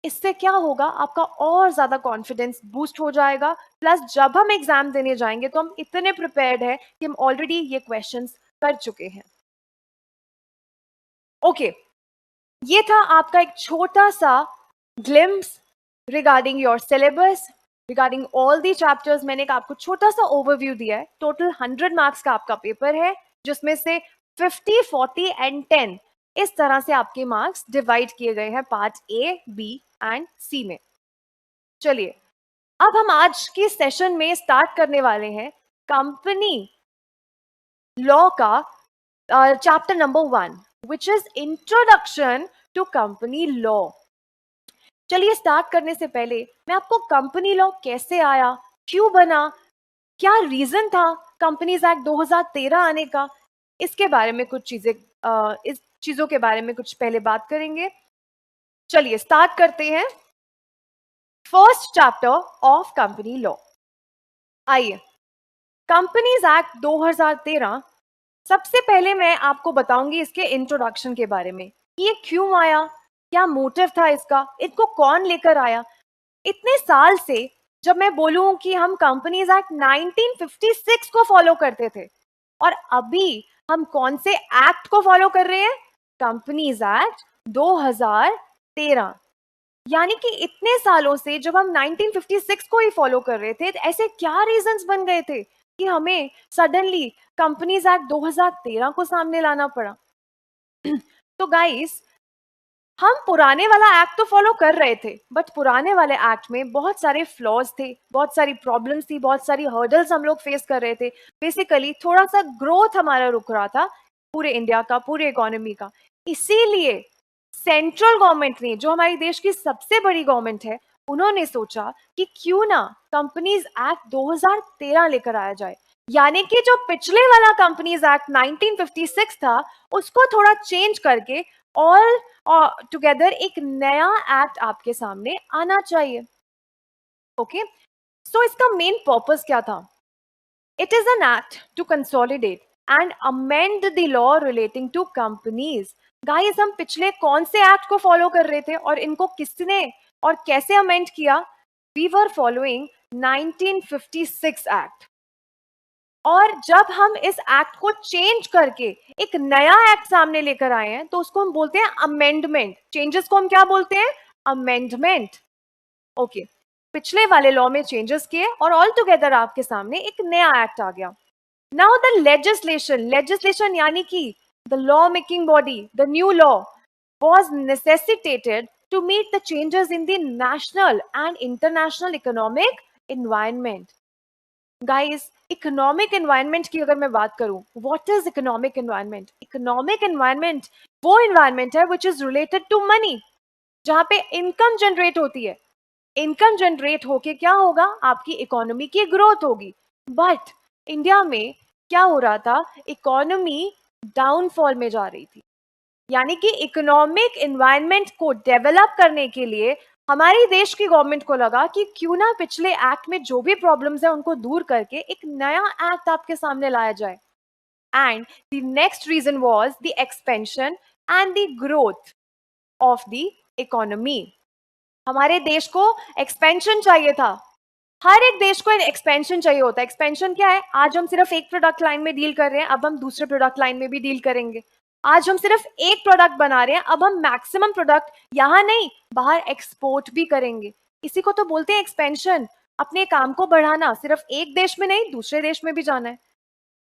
इससे क्या होगा, आपका और ज्यादा कॉन्फिडेंस बूस्ट हो जाएगा। प्लस जब हम एग्जाम देने जाएंगे तो हम इतने प्रिपेयर्ड है कि हम ऑलरेडी ये क्वेश्चंस कर चुके हैं। ओके, ये था आपका एक छोटा सा glimpse regarding your syllabus, regarding all the chapters. मैंने एक आपको छोटा सा ओवरव्यू दिया है। टोटल 100 मार्क्स का आपका पेपर है, जिसमें से 50, 40 एंड 10 इस तरह से आपके मार्क्स डिवाइड किए गए हैं पार्ट ए, बी एंड सी में। चलिए, अब हम आज के सेशन में स्टार्ट करने वाले हैं कंपनी लॉ का chapter number 1, which is introduction to company law. चलिए, स्टार्ट करने से पहले मैं आपको कंपनी लॉ कैसे आया, क्यों बना, क्या रीजन था कंपनीज एक्ट 2013 आने का, इसके बारे में कुछ चीजें, इस चीजों के बारे में कुछ पहले बात करेंगे। चलिए स्टार्ट करते हैं first chapter of company law. आइए, कंपनीज एक्ट 2013, सबसे पहले मैं आपको बताऊंगी इसके इंट्रोडक्शन के बारे में, कि ये क्यों आया, क्या मोटिव था इसका, इनको कौन लेकर आया। इतने साल से जब मैं बोलूं कि हम कंपनीज एक्ट 1956 को फॉलो करते थे, और अभी हम कौन से एक्ट को फॉलो कर रहे हैं, कंपनीज एक्ट 2013। यानी कि इतने सालों से जब हम 1956 को ही फॉलो कर रहे थे, तो ऐसे क्या रीजंस बन गए थे कि हमें सडनली कंपनीज एक्ट 2013 को सामने लाना पड़ा। तो गाइस, हम पुराने वाला एक्ट तो फॉलो कर रहे थे, बट पुराने वाले एक्ट में बहुत सारे फ्लॉज थे, बहुत सारी प्रॉब्लम्स थी, बहुत सारी हर्डल्स हम लोग फेस कर रहे थे। बेसिकली थोड़ा सा ग्रोथ हमारा रुक रहा था, पूरे इंडिया का, पूरे इकोनॉमी का। इसीलिए सेंट्रल गवर्नमेंट ने, जो हमारी देश की सबसे बड़ी गवर्नमेंट है, उन्होंने सोचा कि क्यों ना कंपनीज एक्ट 2013 लेकर आया जाए। यानी कि जो पिछले वाला कंपनीज एक्ट 1956 था, उसको थोड़ा चेंज करके ऑल टुगेदर एक नया एक्ट आपके सामने आना चाहिए। ओके, सो इसका मेन पर्पस क्या था? It is an act to consolidate and amend the law relating to companies. Guys, हम पिछले कौन से एक्ट को फॉलो कर रहे थे और इनको किसने और कैसे अमेंड किया? We were following 1956 act. और जब हम इस एक्ट को चेंज करके एक नया एक्ट सामने लेकर आए हैं, तो उसको हम बोलते हैं अमेंडमेंट। चेंजेस को हम क्या बोलते हैं? अमेंडमेंट। ओके, पिछले वाले लॉ में चेंजेस किए और ऑल टुगेदर आपके सामने एक नया एक्ट आ गया। नाउ द लेजिस्लेशन यानी कि the law making body, the new law was necessitated to meet the changes in the national and international economic environment. Guys, economic environment की अगर मैं बात करूं, what is economic environment? Economic environment वो environment है which is related to money, जहां पे income generate होती है। इनकम जनरेट होके क्या होगा? आपकी इकोनॉमी की ग्रोथ होगी। बट इंडिया में क्या हो रहा था? इकोनॉमी डाउनफॉल में जा रही थी। यानी कि इकोनॉमिक एनवायरनमेंट को डेवलप करने के लिए हमारी देश की गवर्नमेंट को लगा कि क्यों ना पिछले एक्ट में जो भी प्रॉब्लम्स है उनको दूर करके एक नया एक्ट आपके सामने लाया जाए। And the next reason was the expansion and the growth of the economy. हमारे देश को एक्सपेंशन चाहिए था। हर एक देश को एक्सपेंशन चाहिए होता है। एक्सपेंशन क्या है? आज हम सिर्फ एक प्रोडक्ट लाइन में डील कर रहे हैं, अब हम दूसरे प्रोडक्ट लाइन में भी डील करेंगे। आज हम सिर्फ एक प्रोडक्ट बना रहे हैं, अब हम मैक्सिमम प्रोडक्ट यहाँ नहीं, बाहर एक्सपोर्ट भी करेंगे। इसी को तो बोलते हैं एक्सपेंशन। अपने काम को बढ़ाना, सिर्फ एक देश में नहीं, दूसरे देश में भी जाना है।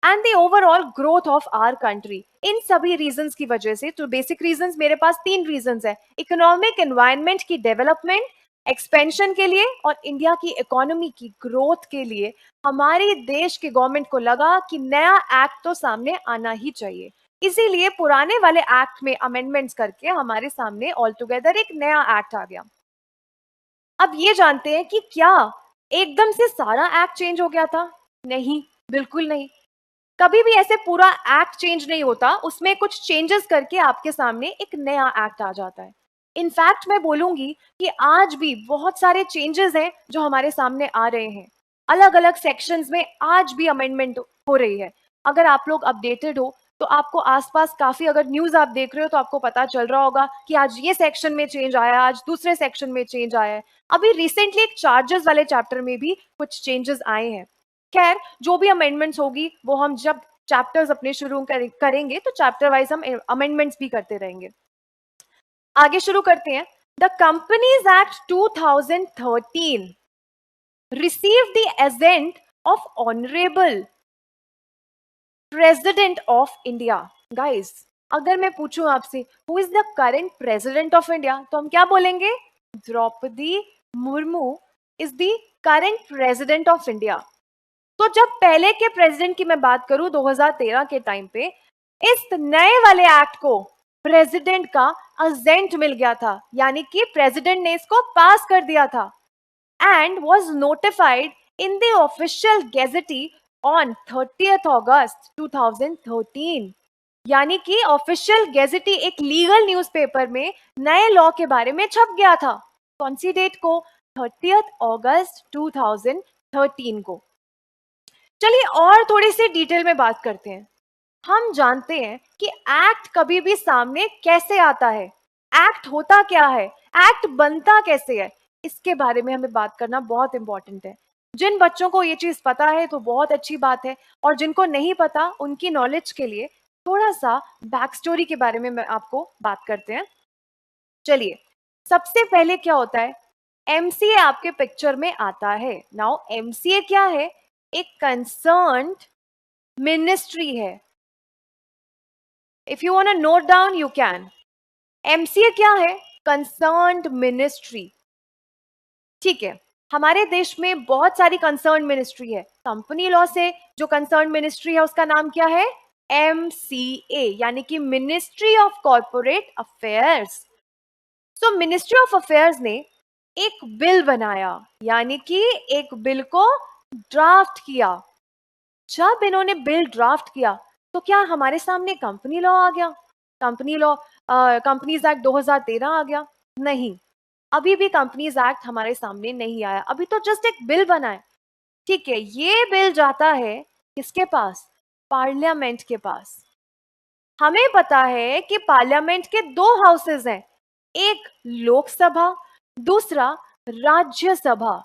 And the overall growth of our country. इन सभी रीजंस की वजह से, तो बेसिक रीजंस मेरे पास 3 रीजंस है: इकोनॉमिक एनवायरनमेंट की डेवलपमेंट, एक्सपेंशन के लिए, और इंडिया की इकोनॉमी की ग्रोथ के लिए हमारे देश के गवर्नमेंट को लगा कि नया एक्ट तो सामने आना ही चाहिए। इसीलिए पुराने वाले एक्ट में अमेंडमेंट्स करके हमारे सामने ऑल टुगेदर एक नया एक्ट आ गया। अब ये जानते हैं कि क्या एकदम से सारा एक्ट चेंज हो गया था? नहीं, बिल्कुल नहीं। कभी भी ऐसे पूरा एक्ट चेंज नहीं होता, उसमें कुछ चेंजेस करके आपके सामने एक नया एक्ट आ जाता है। इनफैक्ट मैं बोलूंगी कि आज भी बहुत सारे चेंजेस हैं जो हमारे सामने आ रहे हैं। अलग अलग सेक्शंस में आज भी अमेंडमेंट हो रही है। अगर आप लोग अपडेटेड हो तो आपको आसपास काफी, अगर न्यूज आप देख रहे हो तो आपको पता चल रहा होगा कि आज ये सेक्शन में चेंज आया, आज दूसरे सेक्शन में चेंज आया है। अभी रिसेंटली एक चार्जेस वाले चैप्टर में भी कुछ चेंजेस आए हैं। खैर, जो भी अमेंडमेंट्स होगी वो हम जब चैप्टर्स अपने शुरू करेंगे तो चैप्टर वाइज हम अमेंडमेंट्स भी करते रहेंगे। आगे शुरू करते हैं। The companies act 2013 received the assent of Honorable President of India. Guys, अगर मैं पूछूं आपसे who is the current president of India, तो हम क्या बोलेंगे? Draupadi Murmu is the current president of India. तो जब पहले के प्रेसिडेंट की मैं बात करूं 2013 के टाइम पे, इस नए वाले एक्ट को प्रेसिडेंट का अजेंट मिल गया था, यानी कि प्रेसिडेंट ने इसको पास कर दिया था and was notified in the official gazette on 30th August 2013। यानी कि ऑफिशियल गेजेटी एक लीगल न्यूज़पेपर में नए लॉ के बारे में छप गया था। कौन सी डेट को? 30th अगस्त 2013 को। चलिए और थोड़ी सी डिटेल में बात करते हैं। हम जानते हैं कि एक्ट कभी भी सामने कैसे आता है, एक्ट होता क्या है, एक्ट बनता कैसे है, इसके बारे में हमें बात करना बहुत इंपॉर्टेंट है। जिन बच्चों को ये चीज पता है तो बहुत अच्छी बात है, और जिनको नहीं पता उनकी नॉलेज के लिए थोड़ा सा बैक स्टोरी के बारे में मैं आपको बात करते हैं। चलिए, सबसे पहले क्या होता है, एमसीए आपके पिक्चर में आता है। नाउ एमसीए क्या है? एक कंसर्न्ड मिनिस्ट्री है। If you want to note down you can. MCA क्या है? Concerned ministry. ठीक है, हमारे देश में बहुत सारी कंसर्न मिनिस्ट्री है। कंपनी लॉ से जो कंसर्न मिनिस्ट्री है उसका नाम क्या है? एमसीए, यानी कि ministry of corporate affairs. So ministry of affairs ने एक बिल बनाया, यानी कि एक बिल को ड्राफ्ट किया। जब इन्होंने बिल ड्राफ्ट किया तो क्या हमारे सामने कंपनी लॉ आ गया? कंपनीज एक्ट 2013 आ गया? नहीं, अभी भी कंपनीज एक्ट हमारे सामने नहीं आया, अभी तो जस्ट एक बिल बना है। ठीक है, ये बिल जाता है किसके पास? पार्लियामेंट के पास। हमें पता है कि पार्लियामेंट के दो हाउसेस हैं, एक लोकसभा, दूसरा राज्यसभा।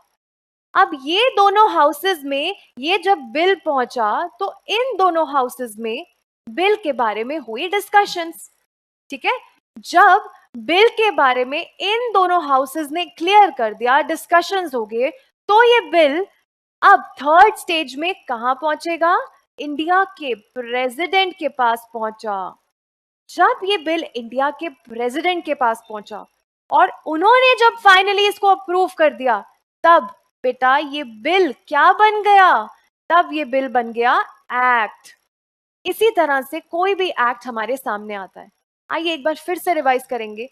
अब ये दोनों हाउसेस में ये जब बिल पहुंचा तो इन दोनों हाउसेस में बिल के बारे में हुई डिस्कशंस। ठीक है, जब बिल के बारे में इन दोनों हाउसेस ने क्लियर कर दिया, डिस्कशंस हो गए, तो ये बिल अब थर्ड स्टेज में कहां पहुंचेगा? इंडिया के प्रेसिडेंट के पास पहुंचा। जब ये बिल इंडिया के प्रेसिडेंट के पास पहुंचा और उन्होंने जब फाइनली इसको अप्रूव कर दिया, तब बेटा ये बिल क्या बन गया? तब ये बिल बन गया एक्ट। इसी तरह से कोई भी एक्ट हमारे सामने आता है। आइए एक बार फिर से रिवाइज करेंगे।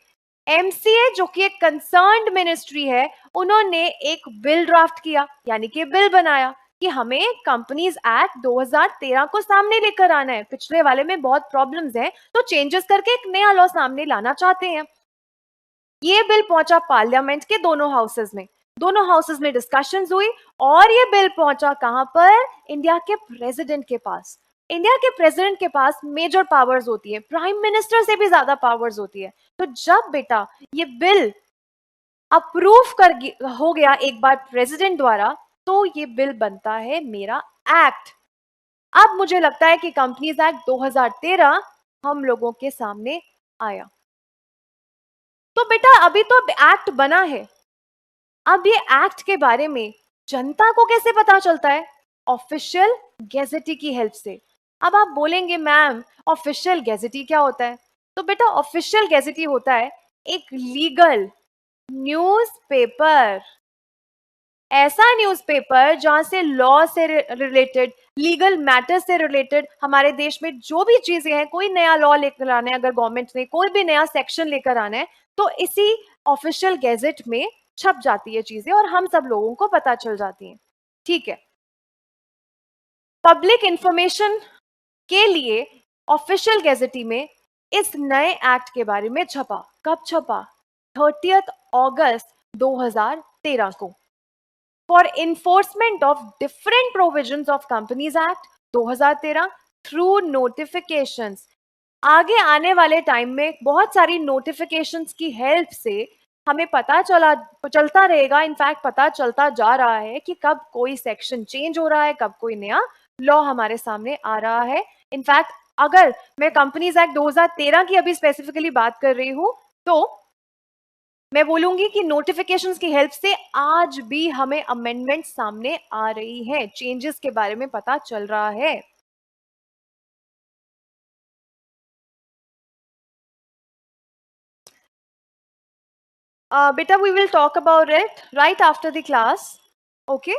एमसीए जो कि एक कंसर्न्ड मिनिस्ट्री है, उन्होंने एक बिल ड्राफ्ट किया, यानी कि बिल बनाया कि हमें कंपनीज एक्ट 2013 को सामने लेकर आना है। पिछले वाले में बहुत प्रॉब्लम्स हैं, तो चेंजेस करके एक नया लॉ सामने लाना चाहते हैं। ये बिल पहुंचा पार्लियामेंट के दोनों हाउसेस में, दोनों हाउसेस में डिस्कशंस हुई और ये बिल पहुंचा कहां पर? इंडिया के प्रेसिडेंट के पास। इंडिया के प्रेसिडेंट के पास मेजर पावर्स होती है, प्राइम मिनिस्टर से भी ज्यादा पावर्स होती है। तो जब बेटा ये बिल अप्रूव हो गया एक बार प्रेसिडेंट द्वारा, तो ये बिल बनता है मेरा एक्ट। अब मुझे लगता है कि कंपनीज एक्ट 2013 हम लोगों के सामने आया। तो बेटा अभी तो एक्ट बना है, अब ये एक्ट के बारे में जनता को कैसे पता चलता है? ऑफिशियल गेजेटी की हेल्प से। अब आप बोलेंगे मैम ऑफिशियल गेजेटी क्या होता है? तो बेटा ऑफिशियल गेजेटी होता है एक लीगल न्यूज़पेपर, ऐसा न्यूज़पेपर जहां से लॉ से रिलेटेड, लीगल मैटर से रिलेटेड, हमारे देश में जो भी चीजें हैं, कोई नया लॉ लेकर आना है, अगर गवर्नमेंट ने कोई भी नया सेक्शन लेकर आना है, तो इसी ऑफिशियल गैजेट में छप जाती है चीजें और हम सब लोगों को पता चल जाती हैं। ठीक है, पब्लिक इंफॉर्मेशन के लिए ऑफिशियल गैजेटी में इस नए एक्ट के बारे में छपा। कब छपा? 30 अगस्त 2013 को। For enforcement of different provisions of companies act 2013 through notifications. आगे आने वाले टाइम में बहुत सारी नोटिफिकेशंस की हेल्प से हमें पता चलता रहेगा, इनफैक्ट पता चलता जा रहा है कि कब कोई सेक्शन चेंज हो रहा है, कब कोई नया लॉ हमारे सामने आ रहा है। इनफैक्ट अगर मैं कंपनीज एक्ट 2013 की अभी स्पेसिफिकली बात कर रही हूं तो मैं बोलूंगी कि नोटिफिकेशंस की हेल्प से आज भी हमें अमेंडमेंट सामने आ रही है, चेंजेस के बारे में पता चल रहा है। Beta, we will talk about it right after the class. Okay?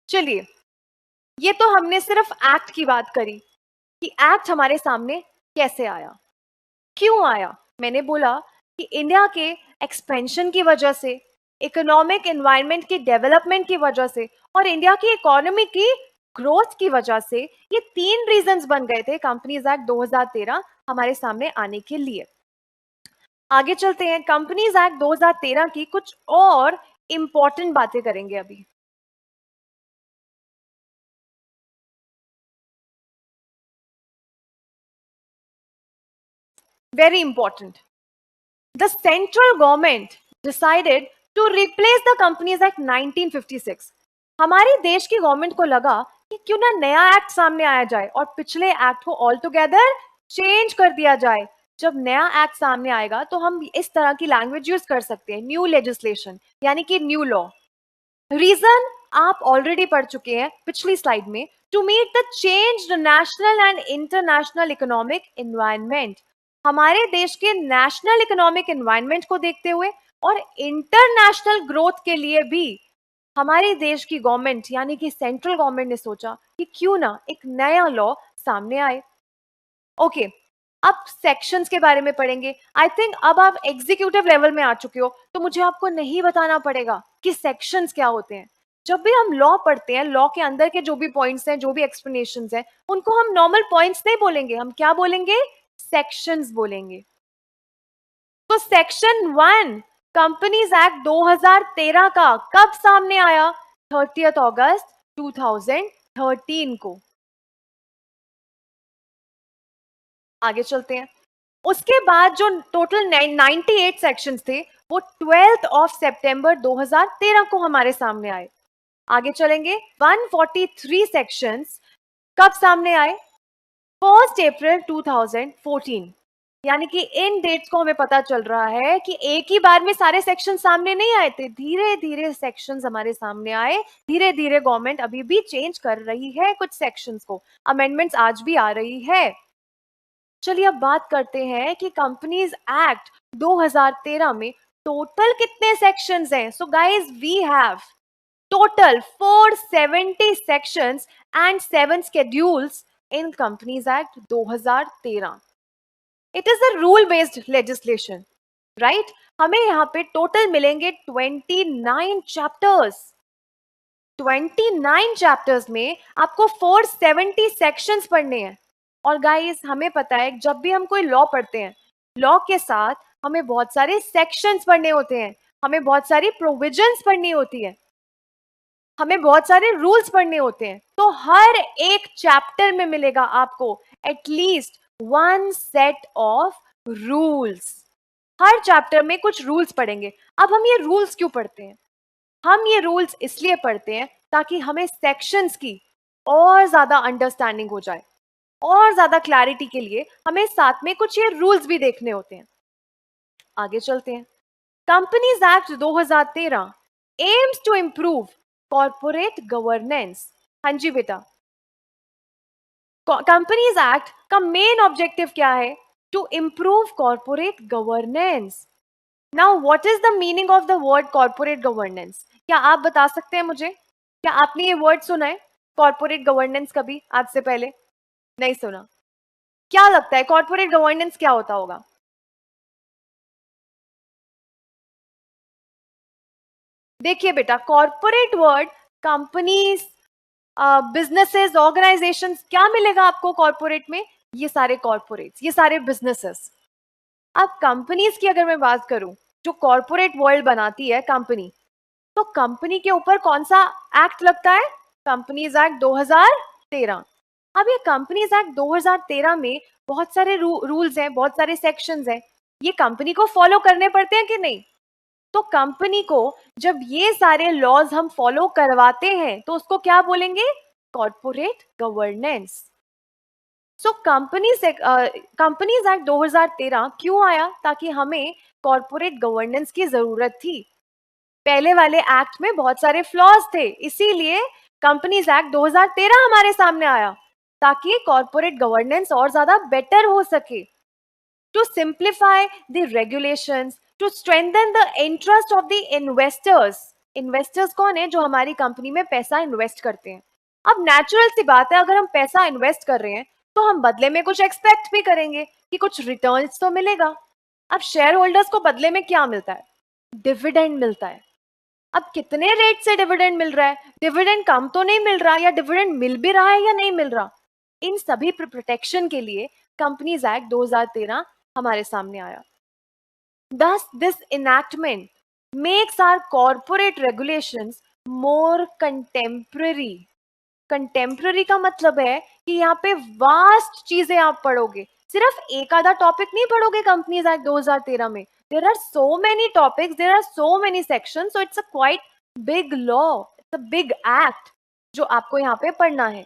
चलिए, ये तो हमने सिर्फ एक्ट की बात करी कि एक्ट हमारे सामने कैसे आया, क्यों आया। मैंने बोला कि इंडिया के एक्सपेंशन की वजह से, इकोनॉमिक एनवायरनमेंट की डेवलपमेंट की वजह से और इंडिया की इकोनॉमी की ग्रोथ की वजह से ये 3 रीजंस बन गए थे कंपनीज एक्ट 2013 हमारे सामने आने के लिए। आगे चलते हैं, कंपनीज एक्ट 2013 की कुछ और इंपॉर्टेंट बातें करेंगे अभी। Very important, the central government decided to replace the companies act 1956। हमारे देश की गवर्नमेंट को लगा कि क्यों ना नया एक्ट सामने आया जाए और पिछले एक्ट को ऑल टुगेदर चेंज कर दिया जाए। जब नया एक्ट सामने आएगा तो हम इस तरह की लैंग्वेज यूज कर सकते हैं, न्यू लेजिस्लेशन यानी कि न्यू लॉ। रीजन आप ऑलरेडी पढ़ चुके हैं पिछली स्लाइड में, to meet the changed national and international economic environment. हमारे देश के नेशनल इकोनॉमिक एनवायरनमेंट को देखते हुए और इंटरनेशनल ग्रोथ के लिए भी हमारे देश की गवर्नमेंट यानी कि सेंट्रल गवर्नमेंट ने सोचा कि क्यों ना एक नया लॉ सामने आए। ओके, अब सेक्शंस के बारे में पढ़ेंगे। आई थिंक अब आप एग्जीक्यूटिव लेवल में आ चुके हो तो मुझे आपको नहीं बताना पड़ेगा कि सेक्शंस क्या होते हैं। जब भी हम लॉ पढ़ते हैं, लॉ के अंदर के जो भी पॉइंट्स हैं, जो भी एक्सप्लेनेशंस हैं, उनको हम नॉर्मल पॉइंट्स नहीं बोलेंगे, हम क्या बोलेंगे? सेक्शंस बोलेंगे। तो सेक्शन 1 कंपनीज एक्ट 2013 का कब सामने आया? 30 अगस्त 2013 को। आगे चलते हैं। उसके बाद जो टोटल 98 सेक्शंस थे वो 12 ऑफ सितंबर 2013 को हमारे सामने आए। आगे चलेंगे, 143 सेक्शंस कब सामने आए? 1 अप्रैल 2014। यानी कि इन डेट्स को हमें पता चल रहा है कि एक ही बार में सारे सेक्शन सामने नहीं आए थे, धीरे धीरे सेक्शंस हमारे सामने आए। धीरे धीरे गवर्नमेंट अभी भी चेंज कर रही है कुछ सेक्शंस को, अमेंडमेंट्स आज भी आ रही है। चलिए अब बात करते हैं कि कंपनीज एक्ट 2013 में टोटल कितने सेक्शंस हैं। So guys, we have total 470 sections and 7 schedules in Companies Act 2013. It is a rule based legislation, right? हमें यहाँ पे टोटल मिलेंगे 29 चैप्टर्स। 29 चैप्टर्स में आपको 470 सेक्शंस पढ़ने हैं। और गाइस, हमें पता है जब भी हम कोई लॉ पढ़ते हैं, लॉ के साथ हमें बहुत सारे सेक्शंस पढ़ने होते हैं, हमें बहुत सारी प्रोविजंस पढ़नी होती है, हमें बहुत सारे रूल्स पढ़ने होते हैं। तो हर एक चैप्टर में मिलेगा आपको at least 1 set of rules. Her chapter में कुछ रूल्स पढ़ेंगे। अब हम ये रूल्स क्यों पढ़ते हैं? हम ये रूल्स इसलिए पढ़ते हैं ताकि हमें सेक्शंस की और ज्यादा अंडरस्टैंडिंग हो जाए, और ज्यादा क्लैरिटी के लिए हमें साथ में कुछ ये रूल्स भी देखने होते हैं। आगे चलते हैं। Companies act 2013 aims to improve corporate governance. हाँ जी बेटा, कंपनीज एक्ट का मेन ऑब्जेक्टिव क्या है? To improve corporate governance. Now what is the meaning of the word corporate governance? क्या आप बता सकते हैं मुझे? क्या आपने ये वर्ड सुना है कॉर्पोरेट गवर्नेंस कभी आज से पहले? नहीं सुना। क्या लगता है कॉर्पोरेट गवर्नेंस क्या होता होगा? देखिए बेटा, corporate word, companies, businesses, organisations, क्या मिलेगा आपको कॉर्पोरेट में? ये सारे कॉर्पोरेट्स, ये सारे बिजनेसेस। अब कंपनीज की अगर मैं बात करूं, जो कॉर्पोरेट वर्ल्ड बनाती है कंपनी, तो कंपनी के ऊपर कौन सा एक्ट लगता है? Companies act 2013। अब ये कंपनीज एक्ट 2013 में बहुत सारे रूल्स हैं, बहुत सारे सेक्शंस हैं, ये कंपनी को फॉलो करने पड़ते हैं कि नहीं? तो कंपनी को जब ये सारे लॉज हम फॉलो करवाते हैं तो उसको क्या बोलेंगे? Corporate governance. सो कंपनीज एक्ट 2013 क्यों आया? ताकि हमें कॉर्पोरेट गवर्नेंस की जरूरत थी। पहले वाले एक्ट में बहुत सारे फ्लॉज थे, इसीलिए कंपनीज एक्ट 2013 हमारे सामने आया, ताकि कॉर्पोरेट गवर्नेंस और ज्यादा बेटर हो सके। To simplify the regulations, to strengthen the interest of the investors. Investors कौन है? जो हमारी कंपनी में पैसा इन्वेस्ट करते हैं। अब नेचुरल सी बात है, अगर हम पैसा इन्वेस्ट कर रहे हैं तो हम बदले में कुछ एक्सपेक्ट भी करेंगे कि कुछ रिटर्न्स तो मिलेगा। अब शेयर होल्डर्स को बदले में क्या मिलता है? डिविडेंड मिलता है। अब कितने रेट से डिविडेंड मिल रहा है? डिविडेंड कम तो नहीं मिल रहा, या डिविडेंड मिल भी रहा है या नहीं मिल रहा? इन सभी प्रोटेक्शन के लिए कंपनीज एक्ट 2013 हमारे सामने आया। Thus, this enactment makes our corporate regulations more contemporary. Contemporary का मतलब है कि यहाँ पे वास्ट चीजें आप पढ़ोगे, सिर्फ एक आधा टॉपिक नहीं पढ़ोगे कंपनीज एक्ट 2013 में। There are so many topics, there are so many sections, so it's a quite big law, it's a big act जो आपको यहाँ पे पढ़ना है।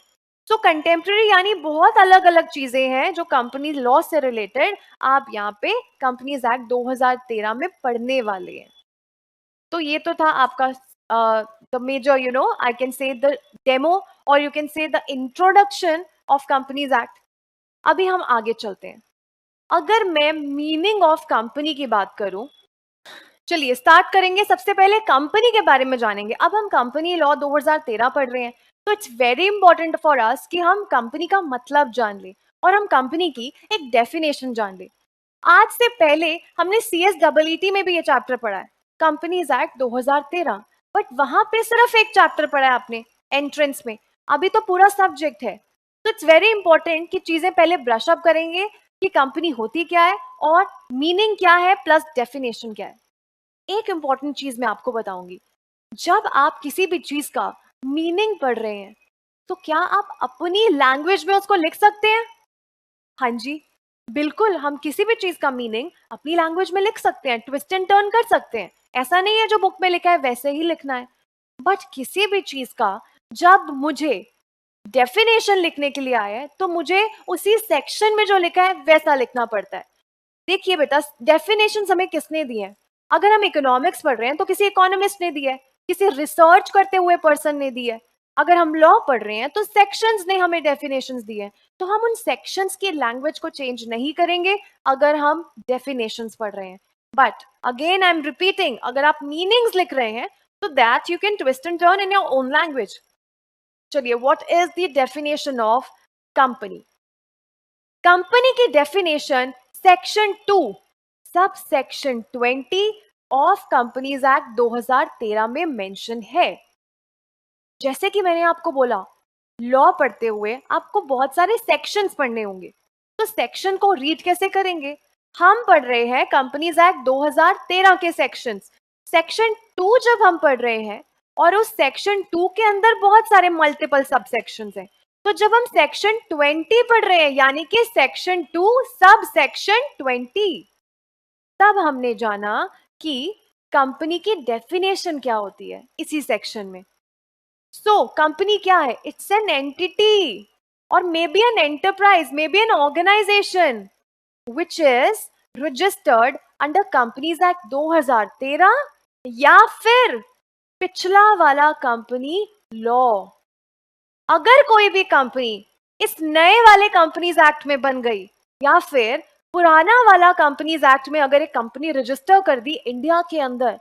सो कंटेम्प्ररी यानी बहुत अलग अलग चीजें हैं जो कंपनी लॉ से रिलेटेड आप यहाँ पे कंपनीज एक्ट 2013 में पढ़ने वाले हैं। तो ये तो था आपका the major, I can say the demo or you can say the introduction of Companies Act. अभी हम आगे चलते हैं। अगर मैं मीनिंग ऑफ कंपनी की बात करूं, चलिए स्टार्ट करेंगे। सबसे पहले कंपनी के बारे में जानेंगे। अब हम कंपनी लॉ 2013 पढ़ रहे हैं, तो it's very important for us कि हम कंपनी का मतलब जान लें और हम कंपनी की एक डेफिनेशन जान लें। आज से पहले हमने CSEET में भी ये चैप्टर पढ़ा है, कंपनीज एक्ट 2013, बट वहां पे सिर्फ एक चैप्टर पढ़ा है आपने एंट्रेंस में। अभी तो पूरा सब्जेक्ट है। तो इट्स वेरी इंपॉर्टेंट कि चीजें पहले ब्रश अप करेंगे कि कंपनी होती क्या है और मीनिंग क्या है प्लस डेफिनेशन क्या है। एक इंपॉर्टेंट चीज मैं आपको बताऊंगी, जब आप किसी भी चीज का मीनिंग पढ़ रहे हैं तो क्या आप अपनी लैंग्वेज में उसको लिख सकते हैं? हाँ जी, बिल्कुल, हम किसी भी चीज का मीनिंग अपनी लैंग्वेज में लिख सकते हैं, ट्विस्ट एंड टर्न कर सकते हैं। ऐसा नहीं है जो बुक में लिखा है वैसे ही लिखना है। बट किसी भी चीज का जब मुझे डेफिनेशन लिखने के लिए आया है तो मुझे उसी सेक्शन में जो लिखा है वैसा लिखना पड़ता है। देखिए बेटा, डेफिनेशन हमें किसने दी है? अगर हम इकोनॉमिक्स पढ़ रहे हैं तो किसी इकोनॉमिस्ट ने दी है, किसी रिसर्च करते हुए पर्सन ने दी है। अगर हम लॉ पढ़ रहे हैं तो सेक्शंस ने हमें डेफिनेशंस दी है, तो हम उन सेक्शंस की लैंग्वेज को चेंज नहीं करेंगे अगर हम डेफिनेशंस पढ़ रहे हैं। But again I am repeating, अगर आप मीनिंग्स लिख रहे हैं तो that you can twist and turn in your own language. चलिए, what is the definition of company? Company की definition section 2 sub section 20 of companies act 2013 में मेंशन है। जैसे कि मैंने आपको बोला, लॉ पढ़ते हुए आपको बहुत सारे सेक्शंस पढ़ने होंगे, तो सेक्शन को रीड कैसे करेंगे? हम पढ़ रहे हैं कंपनीज एक्ट 2013 के सेक्शंस। सेक्शन 2 जब हम पढ़ रहे हैं और उस सेक्शन 2 के अंदर बहुत सारे मल्टीपल सब सेक्शंस हैं, तो जब हम सेक्शन 20 पढ़ रहे हैं यानी कि सेक्शन 2 सब सेक्शन 20, तब हमने जाना कि कंपनी की डेफिनेशन क्या होती है इसी सेक्शन में। सो कंपनी क्या है? इट्स एन एंटिटी और may be an enterprise, may be an organisation which is registered under companies act 2013 या फिर पिछला वाला कंपनी लॉ। अगर कोई भी कंपनी इस नए वाले कंपनीज एक्ट में बन गई या फिर पुराना वाला कंपनीज एक्ट में अगर एक कंपनी रजिस्टर कर दी इंडिया के अंदर,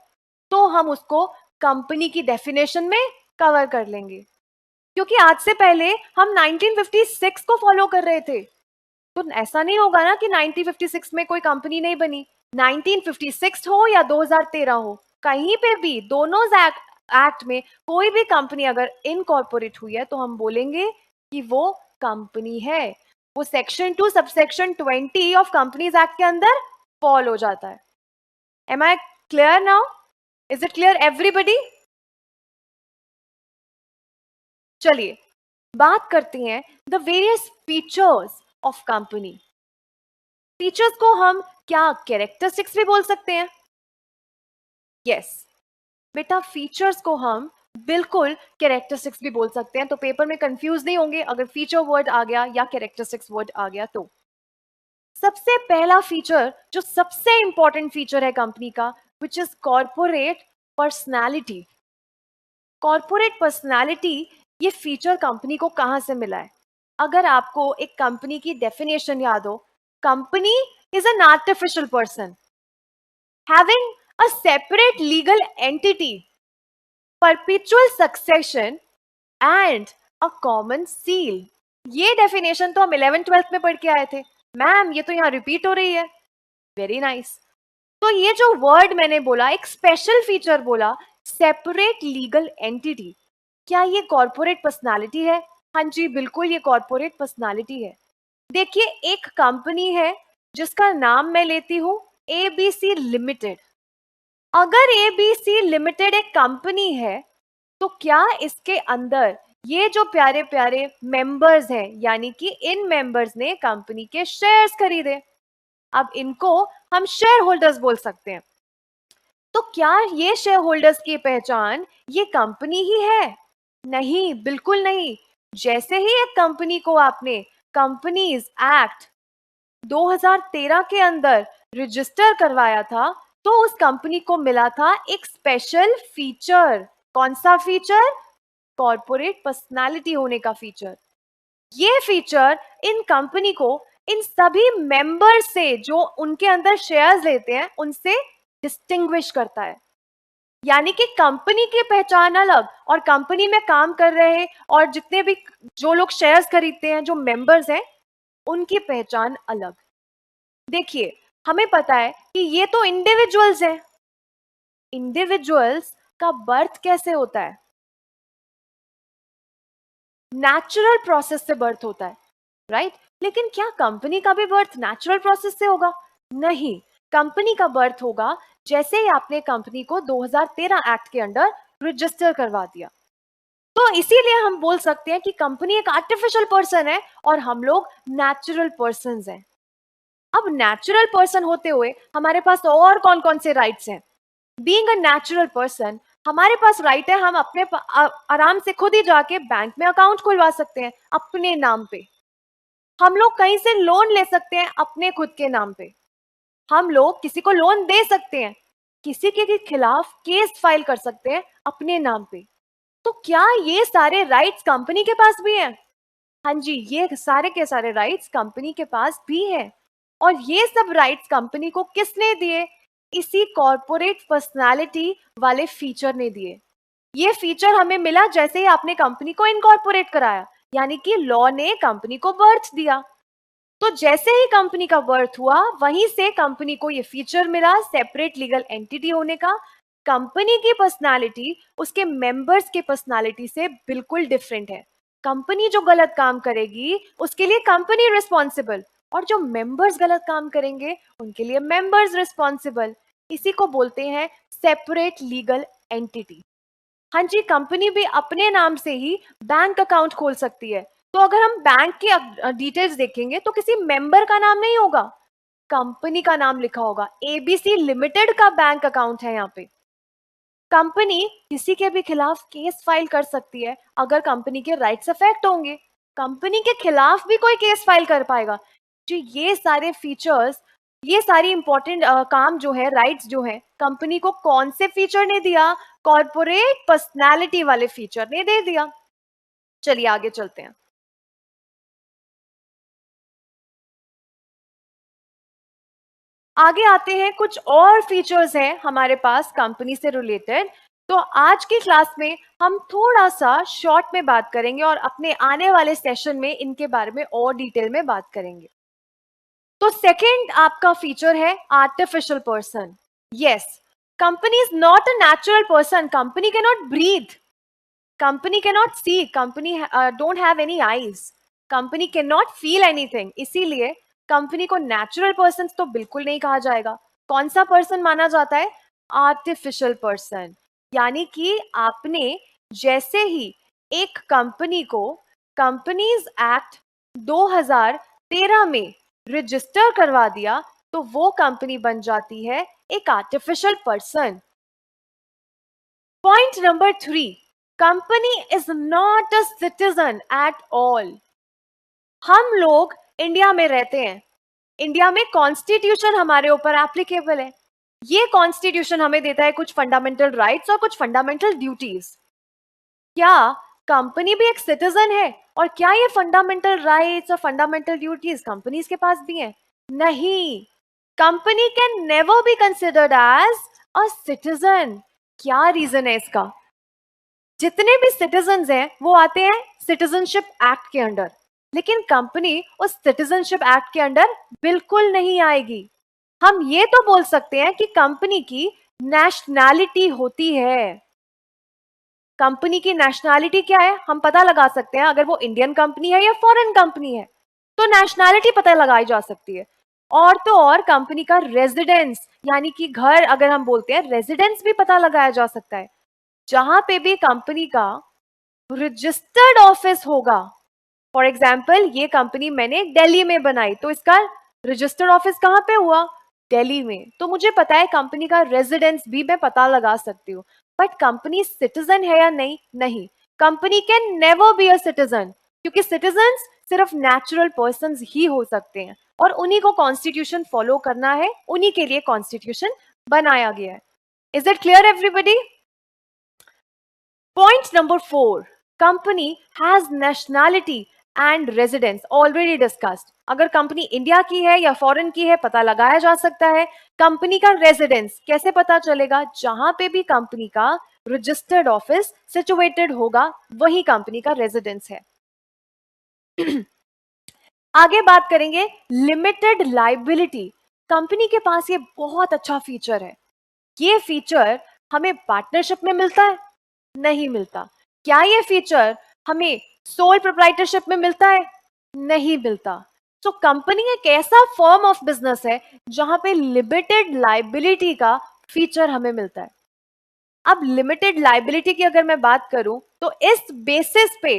तो हम उसको कंपनी की डेफिनेशन में कवर कर लेंगे। क्योंकि आज से पहले हम 1956 को फॉलो कर रहे थे, तो ऐसा नहीं होगा ना कि 1956 में कोई कंपनी नहीं बनी। 1956 हो या 2013 हो, कहीं पे भी दोनों एक्ट में कोई भी कंपनी अगर इनकॉर्पोरेट हुई है तो हम बोलेंगे कि वो कंपनी है, वो section 2 subsection 20 of companies act के अंदर फॉल हो जाता है। Am I clear now? Is it clear everybody? चलिए बात करते हैं the various features of company. Features को हम क्या कैरेक्टरिस्टिक्स भी बोल सकते हैं? यस बेटा, फीचर्स को हम बिल्कुल कैरेक्टरिस्टिक्स भी बोल सकते हैं, तो पेपर में कंफ्यूज नहीं होंगे अगर फीचर वर्ड आ गया या कैरेक्टरिस्टिक्स वर्ड आ गया तो। सबसे पहला फीचर जो सबसे इंपॉर्टेंट फीचर है कंपनी का, which is corporate personality. Corporate personality, ये फीचर कंपनी को कहां से मिला है? अगर आपको एक कंपनी की डेफिनेशन याद हो, company is an artificial person having a separate legal entity, perpetual succession and a common seal। ये डेफिनेशन तो हम 11th-12th में पढ़ के आए थे। मैम ये तो यहाँ रिपीट हो रही है। Very nice. तो ये जो वर्ड मैंने बोला, एक स्पेशल फीचर बोला, सेपरेट लीगल एंटिटी, क्या ये कॉर्पोरेट पर्सनालिटी है? हाँ जी बिल्कुल, ये कॉर्पोरेट पर्सनालिटी है। देखिए एक कंपनी है जिसका नाम मैं लेती हूं एबीसी लिमिटेड। अगर एबीसी लिमिटेड एक कंपनी है तो क्या इसके अंदर ये जो प्यारे प्यारे मेंबर्स हैं, यानी कि इन मेंबर्स ने कंपनी के शेयर्स खरीदे, अब इनको हम शेयर होल्डर्स बोल सकते हैं। तो क्या ये शेयर होल्डर्स की पहचान ये कंपनी ही है? नहीं, बिल्कुल नहीं। जैसे ही एक कंपनी को आपने कंपनीज एक्ट 2013 के अंदर रजिस्टर करवाया था, तो उस कंपनी को मिला था एक स्पेशल फीचर। कौन सा फीचर? कॉर्पोरेट पर्सनालिटी होने का फीचर। ये फीचर इन कंपनी को इन सभी मेंबर्स से जो उनके अंदर शेयर्स लेते हैं उनसे डिस्टिंग्विश करता है। यानी कि कंपनी की पहचान अलग और कंपनी में काम कर रहे और जितने भी जो लोग शेयर्स खरीदते हैं, जो मेंबर्स हैं, उनकी पहचान अलग। देखिए हमें पता है कि ये तो इंडिविजुअल्स हैं। इंडिविजुअल्स का बर्थ कैसे होता है? नेचुरल प्रोसेस से बर्थ होता है, राइट? लेकिन क्या कंपनी का भी बर्थ नेचुरल प्रोसेस से होगा? नहीं, कंपनी का बर्थ होगा जैसे ही आपने कंपनी को 2013 एक्ट के अंडर रजिस्टर करवा दिया। तो इसीलिए हम बोल सकते हैं कि कंपनी एक आर्टिफिशियल पर्सन है और हम लोग नेचुरल पर्संस हैं। अब नेचुरल पर्सन होते हुए हमारे पास और कौन कौन से राइट्स हैं? बीइंग अ नेचुरल पर्सन, हमारे पास राइट है, हम अपने आराम से खुद ही जाके बैंक में अकाउंट खुलवा सकते हैं अपने नाम पे। हम लोग कहीं से लोन ले सकते हैं अपने खुद के नाम पे। हम लोग किसी को लोन दे सकते हैं, किसी के खिलाफ केस फाइल कर सकते हैं अपने नाम पे। तो क्या ये सारे राइट्स कंपनी के पास भी हैं? हाँ जी, ये सारे के सारे राइट्स कंपनी के पास भी हैं। और ये सब राइट्स कंपनी को किसने दिए? इसी कॉर्पोरेट पर्सनालिटी वाले फीचर ने दिए। ये फीचर हमें मिला जैसे ही आपने कंपनी को इनकॉर्पोरेट कराया, यानी कि लॉ ने कंपनी को बर्थ दिया। तो जैसे ही कंपनी का बर्थ हुआ, वहीं से कंपनी को ये फीचर मिला सेपरेट लीगल एंटिटी होने का। कंपनी की पर्सनालिटी उसके मेंबर्स के पर्सनालिटी से बिल्कुल डिफरेंट है। कंपनी जो गलत काम करेगी उसके लिए कंपनी रिस्पॉन्सिबल, और जो मेंबर्स गलत काम करेंगे उनके लिए मेंबर्स रिस्पॉन्सिबल। इसी को बोलते हैं सेपरेट लीगल एंटिटी। हाँ जी, कंपनी भी अपने नाम से ही बैंक अकाउंट खोल सकती है। तो अगर हम बैंक की डिटेल्स देखेंगे तो किसी मेंबर का नाम नहीं होगा, कंपनी का नाम लिखा होगा। एबीसी लिमिटेड का बैंक अकाउंट है यहाँ पे। कंपनी किसी के भी खिलाफ केस फाइल कर सकती है अगर कंपनी के राइट्स अफेक्ट होंगे। कंपनी के खिलाफ भी कोई केस फाइल कर पाएगा। जो ये सारे फीचर्स, ये सारी इंपॉर्टेंट काम जो है, राइट्स जो है, कंपनी को कौन से फीचर ने दिया? कॉर्पोरेट पर्सनालिटी वाले फीचर ने दे दिया। चलिए आगे चलते हैं। आगे आते हैं, कुछ और फीचर्स हैं हमारे पास कंपनी से रिलेटेड। तो आज की क्लास में हम थोड़ा सा शॉर्ट में बात करेंगे और अपने आने वाले सेशन में इनके बारे में और डिटेल में बात करेंगे। तो सेकंड आपका फीचर है artificial person. Yes, Company is not a natural person. Company cannot breathe. Company cannot see. Company don't have any eyes. Company cannot feel anything. इसीलिए कंपनी को नेचुरल पर्सन तो बिल्कुल नहीं कहा जाएगा. कौन सा पर्सन माना जाता है? Artificial person. यानी कि आपने जैसे ही एक कंपनी को कंपनीज एक्ट 2013 में रजिस्टर करवा दिया तो वो कंपनी बन जाती है एक artificial person. Point number 3, company is not a citizen at all. हम लोग इंडिया में रहते हैं. इंडिया में कॉन्स्टिट्यूशन हमारे ऊपर एप्लीकेबल है. ये कॉन्स्टिट्यूशन हमें देता है कुछ फंडामेंटल राइट्स और कुछ फंडामेंटल ड्यूटीज. क्या कंपनी भी एक सिटीजन है? और क्या ये फंडामेंटल राइट्स और फंडामेंटल ड्यूटीज कंपनीज के पास भी हैं? नहीं. Company can never be considered as a citizen. क्या रीजन है इसका? जितने भी सिटीजन्स हैं वो आते हैं सिटीजनशिप एक्ट के अंडर, लेकिन कंपनी उस सिटीजनशिप एक्ट के अंडर बिल्कुल नहीं आएगी. हम ये तो बोल सकते हैं कि कंपनी की नेशनैलिटी होती है. कंपनी की नेशनैलिटी क्या है हम पता लगा सकते हैं. अगर वो इंडियन कंपनी है या फॉरेन कंपनी है तो नेशनैलिटी पता लगाई जा सकती है. और तो और कंपनी का रेजिडेंस यानी कि घर, अगर हम बोलते हैं रेजिडेंस भी पता लगाया जा सकता है. जहां पे भी कंपनी का रजिस्टर्ड ऑफिस होगा, फॉर एग्जाम्पल ये कंपनी मैंने दिल्ली में बनाई तो इसका रजिस्टर्ड ऑफिस कहाँ पे हुआ? दिल्ली में. तो मुझे पता है कंपनी का रेजिडेंस भी मैं पता लगा सकती हूँ. बट कंपनी सिटीजन है या नहीं? नहीं. Company can never be a citizen, क्योंकि सिटीजन्स सिर्फ नेचुरल पर्संस ही हो सकते हैं और उन्हीं को कॉन्स्टिट्यूशन फॉलो करना है. उन्हीं के लिए कॉन्स्टिट्यूशन बनाया गया है. Is it clear everybody? Point number 4, company has nationality and residence, already discussed. अगर कंपनी इंडिया की है या फॉरेन की है पता लगाया जा सकता है. कंपनी का रेजिडेंस कैसे पता चलेगा? जहां पे भी कंपनी का रजिस्टर्ड ऑफिस सिचुएटेड होगा वही कंपनी का रेजिडेंस है. आगे बात करेंगे लिमिटेड लाइबिलिटी. कंपनी के पास ये बहुत अच्छा फीचर है. ये फीचर हमें पार्टनरशिप में मिलता है? नहीं मिलता. क्या ये फीचर हमें सोल प्रोप्राइटरशिप में मिलता है? नहीं मिलता. तो कंपनी एक ऐसा फॉर्म ऑफ बिजनेस है जहां पे लिमिटेड लाइबिलिटी का फीचर हमें मिलता है. अब लिमिटेड लाइबिलिटी की अगर मैं बात करूं तो इस बेसिस पे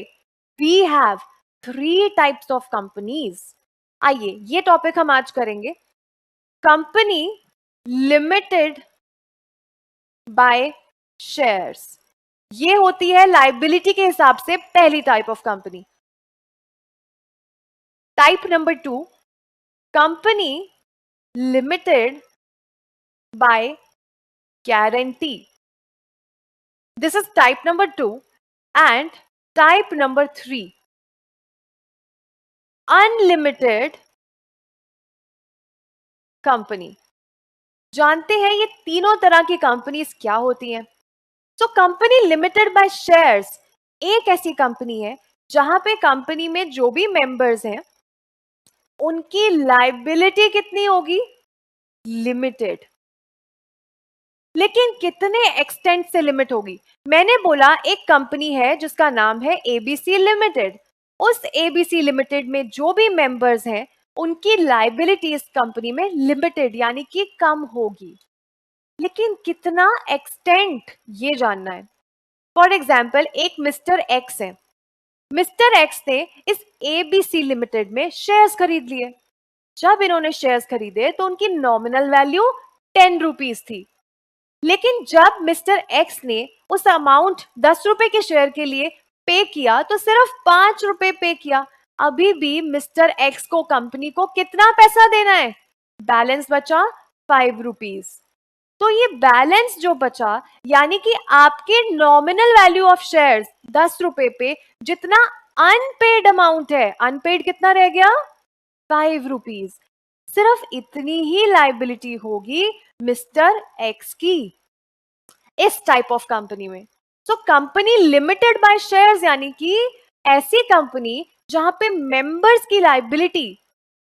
we have 3 types of companies. आइए ये टॉपिक हम आज करेंगे. कंपनी लिमिटेड बाय शेयर्स, ये होती है लाइबिलिटी के हिसाब से पहली type of company. Type number 2, company limited by guarantee. This is type number 2. And type number 3, unlimited company. जानते हैं ये तीनों तरह की कंपनीज क्या होती हैं? तो कंपनी लिमिटेड बाय शेयर्स एक ऐसी कंपनी है जहां पे कंपनी में जो भी मेंबर्स हैं उनकी लाइबिलिटी कितनी होगी? लिमिटेड. लेकिन कितने एक्सटेंट से लिमिट होगी? मैंने बोला एक कंपनी है जिसका नाम है एबीसी लिमिटेड. उस एबीसी लिमिटेड में जो भी मेंबर्स हैं उनकी लाइबिलिटी इस कंपनी में लिमिटेड यानी कि कम होगी. लेकिन कितना एक्सटेंट ये जानना है. फॉर एग्जाम्पल एक मिस्टर एक्स है. मिस्टर एक्स ने इस एबीसी लिमिटेड में शेयर्स खरीद लिए. जब इन्होंने शेयर्स खरीदे तो उनकी नॉमिनल वैल्यू 10 रुपीज थी. लेकिन जब मिस्टर एक्स ने उस अमाउंट 10 रुपए के शेयर के लिए पे किया तो सिर्फ 5 रुपए पे किया. अभी भी मिस्टर एक्स को कंपनी को कितना पैसा देना है? बैलेंस बचा 5 रुपीज. तो ये बैलेंस जो बचा यानी कि आपके नॉमिनल वैल्यू ऑफ शेयर्स 10 रुपए पे जितना अनपेड अमाउंट है, अनपेड कितना रह गया? 5 रुपीज. सिर्फ इतनी ही लाइबिलिटी होगी मिस्टर एक्स की इस टाइप ऑफ कंपनी में. So company limited by shares यानी कि ऐसी कंपनी जहां पे मेंबर्स की लाइबिलिटी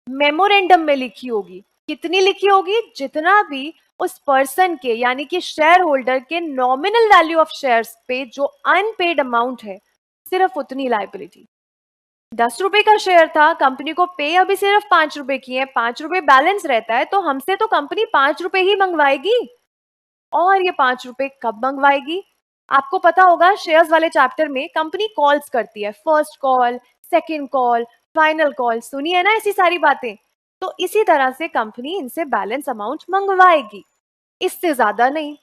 मेमोरेंडम में लिखी होगी. कितनी लिखी होगी? जितना भी उस पर्सन के यानी कि शेयर होल्डर के नॉमिनल वैल्यू ऑफ शेयर्स पे जो अनपेड अमाउंट है, सिर्फ उतनी लाइबिलिटी। 10 रुपए का शेयर था, कंपनी को पे अभी सिर्फ 5 रुपए की है, 5 रुपए बैलेंस रहता है, तो हमसे तो कंपनी 5 रुपए ही मंगवाएगी। और ये 5 रुपए कब मंगवाएगी? आपको पता होगा शेयर्स वाले चैप्टर में कंपनी कॉल्स करती है, first call, second call, final call, सुनी है ना ऐसी सारी बातें। तो इसी तरह से कंपनी इनसे बैलेंस अमाउंट मंगवाएगी, इससे ज्यादा नहीं।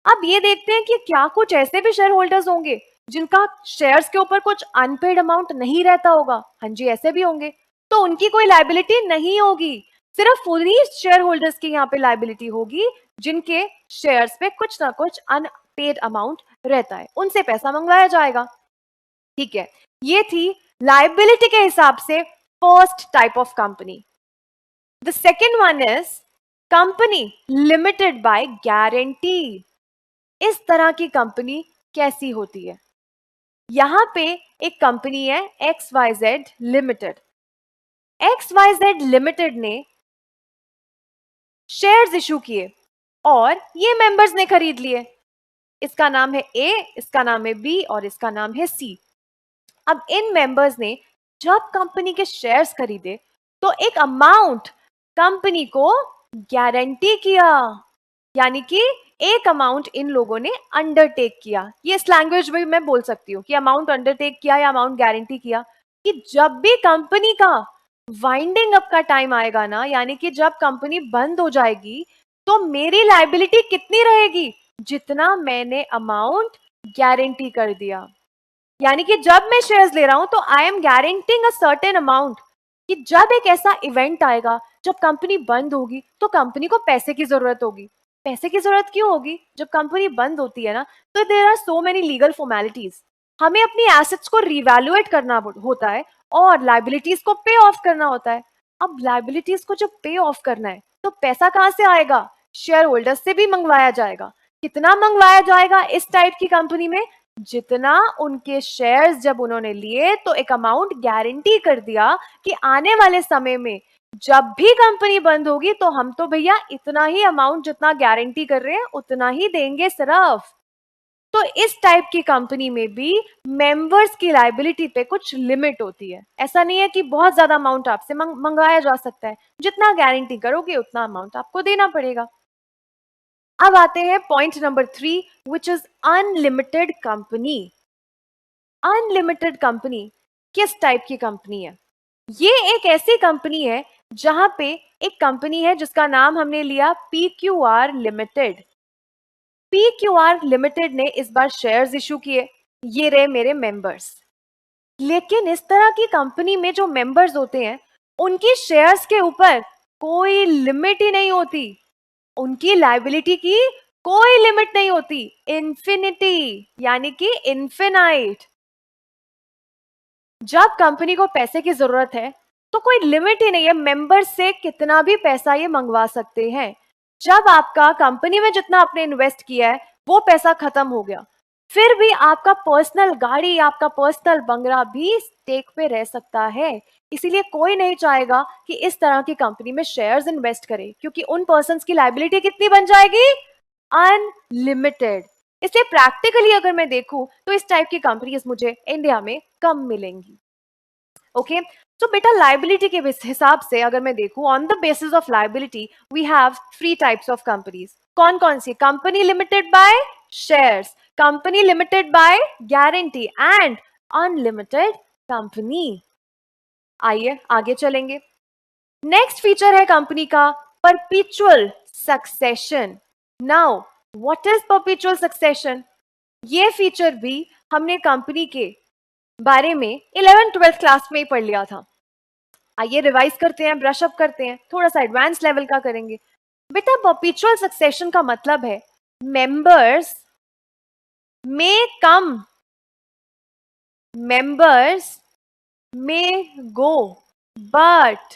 अब ये देखते हैं कि क्या कुछ ऐसे भी शेयर होल्डर्स होंगे जिनका शेयर्स के ऊपर कुछ अनपेड अमाउंट नहीं रहता होगा। हाँ जी, ऐसे भी होंगे। तो उनकी कोई लाइबिलिटी नहीं होगी, सिर्फ उन्हीं शेयर होल्डर्स की यहाँ पे लाइबिलिटी होगी जिनके शेयर्स पे कुछ ना कुछ अनपेड अमाउंट रहता है, उनसे पैसा मंगवाया जाएगा। ठीक है, ये थी लाइबिलिटी के हिसाब से first type of company. The second one is company limited by guarantee. इस तरह की कंपनी कैसी होती है? यहां पे एक कंपनी है XYZ लिमिटेड। XYZ लिमिटेड ने शेयर्स इशू किए और ये मेंबर्स ने खरीद लिए। इसका नाम है A, इसका नाम है B और इसका नाम है C। अब इन मेंबर्स ने जब कंपनी के शेयर्स खरीदे तो एक अमाउंट कंपनी को गारंटी किया, यानी कि एक अमाउंट इन लोगों ने अंडरटेक किया। ये इस लैंग्वेज में मैं बोल सकती हूँ कि अमाउंट अंडरटेक किया या अमाउंट गारंटी किया कि जब भी कंपनी का वाइंडिंग अप का टाइम आएगा ना, यानी कि जब कंपनी बंद हो जाएगी, तो मेरी लाइबिलिटी कितनी रहेगी? जितना मैंने अमाउंट गारंटी कर दिया। यानी कि जब मैं शेयर्स ले रहा हूं तो I am guaranteeing a certain amount कि जब एक ऐसा इवेंट आएगा जब कंपनी बंद होगी तो कंपनी को पैसे की जरूरत होगी। पैसे की जरूरत क्यों होगी? जब कंपनी बंद होती है ना, तो there are so many legal formalities. हमें अपनी एसेट्स को रिवैल्यूएट करना होता है और लाइबिलिटीज को पे ऑफ करना होता है। अब लाइबिलिटीज को जब पे ऑफ करना है तो पैसा कहां से आएगा? शेयर होल्डर्स से भी मंगवाया जाएगा। कितना मंगवाया जाएगा इस टाइप की कंपनी में? जितना उनके शेयर्स जब उन्होंने लिए तो एक अमाउंट गारंटी कर दिया कि आने वाले समय में जब भी कंपनी बंद होगी तो हम तो भैया इतना ही अमाउंट जितना गारंटी कर रहे हैं उतना ही देंगे सिर्फ। तो इस टाइप की कंपनी में भी मेंबर्स की लाइबिलिटी पे कुछ लिमिट होती है। ऐसा नहीं है कि बहुत ज्यादा अमाउंट आपसे मंगवाया जा सकता है, जितना गारंटी करोगे उतना अमाउंट आपको देना पड़ेगा। अब आते हैं point number 3, which is unlimited company. Unlimited company किस टाइप की कंपनी है? ये एक ऐसी कंपनी है जहां पे एक कंपनी है जिसका नाम हमने लिया PQR लिमिटेड। PQR लिमिटेड ने इस बार शेयर्स इशू किए, ये रहे मेरे मेंबर्स। लेकिन इस तरह की कंपनी में जो मेंबर्स होते हैं उनकी शेयर्स के ऊपर कोई लिमिट ही नहीं होती, उनकी लाइबिलिटी की कोई लिमिट नहीं होती, इन्फिनिटी यानी कि इन्फिनाइट। जब कंपनी को पैसे की जरूरत है तो कोई लिमिट ही नहीं है, मेंबर से कितना भी पैसा ये मंगवा सकते हैं। जब आपका कंपनी में जितना आपने इन्वेस्ट किया है वो पैसा खत्म हो गया, फिर भी आपका पर्सनल गाड़ी, आपका पर्सनल बंगला भी स्टेक पे रह सकता है। इसीलिए कोई नहीं चाहेगा कि इस तरह की कंपनी में शेयर्स इन्वेस्ट करे, क्योंकि उन पर्सन्स की लाइबिलिटी कितनी बन जाएगी? अनलिमिटेड। इसलिए प्रैक्टिकली अगर मैं देखूं तो इस टाइप की कंपनीज मुझे इंडिया में कम मिलेंगी। ओके, तो बेटा लाइबिलिटी के हिसाब से अगर मैं देखूं, on the basis of liability we have 3 types of companies. कौन कौन सी? Company limited by shares, company limited by guarantee and unlimited company. आइए आगे चलेंगे। नेक्स्ट फीचर है कंपनी का perpetual succession. Now what is perpetual succession? ये feature भी हमने कंपनी के बारे में 11th-12th क्लास में ही पढ़ लिया था। आइए रिवाइज करते हैं, ब्रश अप करते हैं, थोड़ा सा एडवांस लेवल का करेंगे। बेटा परपेचुअल सक्सेशन का मतलब है मेंबर्स में कम, मेंबर्स में go, but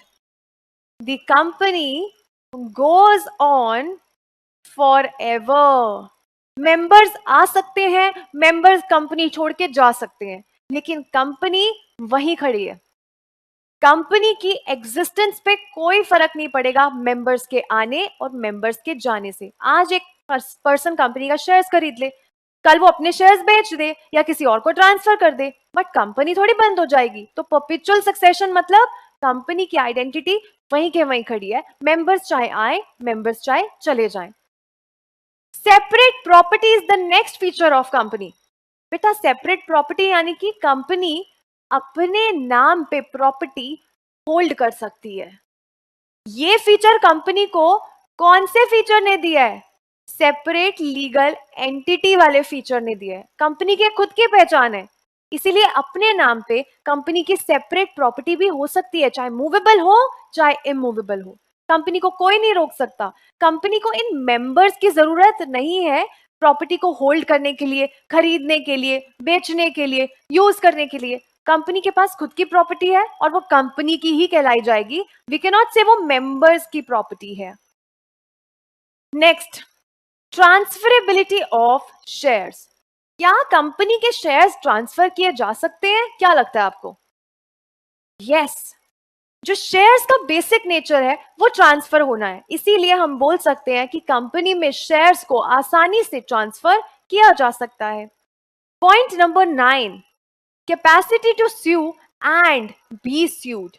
the company goes on forever. Members आ सकते हैं, मेंबर्स कंपनी छोड़ के जा सकते हैं, लेकिन कंपनी वहीं खड़ी है। कंपनी की एग्जिस्टेंस पे कोई फर्क नहीं पड़ेगा मेंबर्स के आने और मेंबर्स के जाने से। आज एक पर्सन कंपनी का शेयर्स खरीद ले, कल वो अपने शेयर्स बेच दे या किसी और को ट्रांसफर कर दे, बट कंपनी थोड़ी बंद हो जाएगी। तो परपेचुअल सक्सेशन मतलब कंपनी की आइडेंटिटी वहीं के वहीं खड़ी है, मेंबर्स चाहे आए, मेंबर्स चाहे चले जाएं। Separate property is the next feature of company. बेटा सेपरेट प्रॉपर्टी यानी कि कंपनी अपने नाम पे प्रॉपर्टी होल्ड कर सकती है। ये फीचर कंपनी को कौन से फीचर ने दिया है? सेपरेट लीगल एंटिटी वाले फीचर ने दिया है। कंपनी की खुद की पहचान है, इसीलिए अपने नाम पे कंपनी की सेपरेट प्रॉपर्टी भी हो सकती है, चाहे मूवेबल हो चाहे इमूवेबल हो। कंपनी को कोई नहीं रोक सकता। कंपनी को इन मेंबर्स की जरूरत नहीं है प्रॉपर्टी को होल्ड करने के लिए, खरीदने के लिए, बेचने के लिए, यूज करने के लिए। कंपनी के पास खुद की प्रॉपर्टी है और वो कंपनी की ही कहलाई जाएगी। वी कैन नॉट से वो मेंबर्स की प्रॉपर्टी है। Next, transferability of shares. क्या कंपनी के शेयर्स ट्रांसफर किए जा सकते हैं? क्या लगता है आपको? यस, जो शेयर्स का बेसिक नेचर है वो ट्रांसफर होना है, इसीलिए हम बोल सकते हैं कि कंपनी में शेयर्स को आसानी से ट्रांसफर किया जा सकता है। Point number 9, capacity to sue and be sued.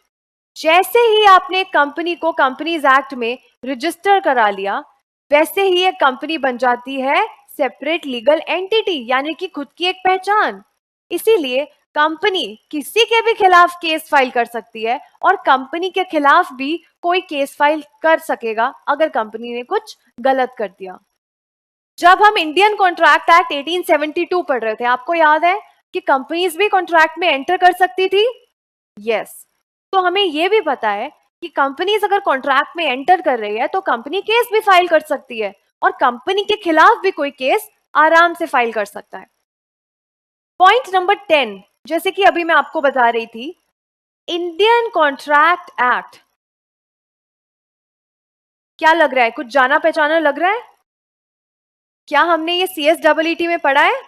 जैसे ही आपने कंपनी को कंपनीज एक्ट में रजिस्टर करा लिया, वैसे ही एक कंपनी बन जाती है सेपरेट लीगल एंटिटी, यानी कि खुद की एक पहचान। इसीलिए कंपनी किसी के भी खिलाफ केस फाइल कर सकती है और कंपनी के खिलाफ भी कोई केस फाइल कर सकेगा अगर कंपनी ने कुछ गलत कर दिया। जब हम इंडियन कॉन्ट्रैक्ट एक्ट 1872 पढ़ रहे थे, आपको याद है कि कंपनीज भी कॉन्ट्रैक्ट में एंटर कर सकती थी? यस। तो हमें यह भी पता है कि कंपनीज अगर कॉन्ट्रैक्ट में एंटर कर रही है तो कंपनी केस भी फाइल कर सकती है और कंपनी के खिलाफ भी कोई केस आराम से फाइल कर सकता है। पॉइंट नंबर 10, जैसे कि अभी मैं आपको बता रही थी, इंडियन कॉन्ट्रैक्ट एक्ट। क्या लग रहा है? कुछ जाना पहचाना लग रहा है? क्या हमने ये CSEET में पढ़ा है,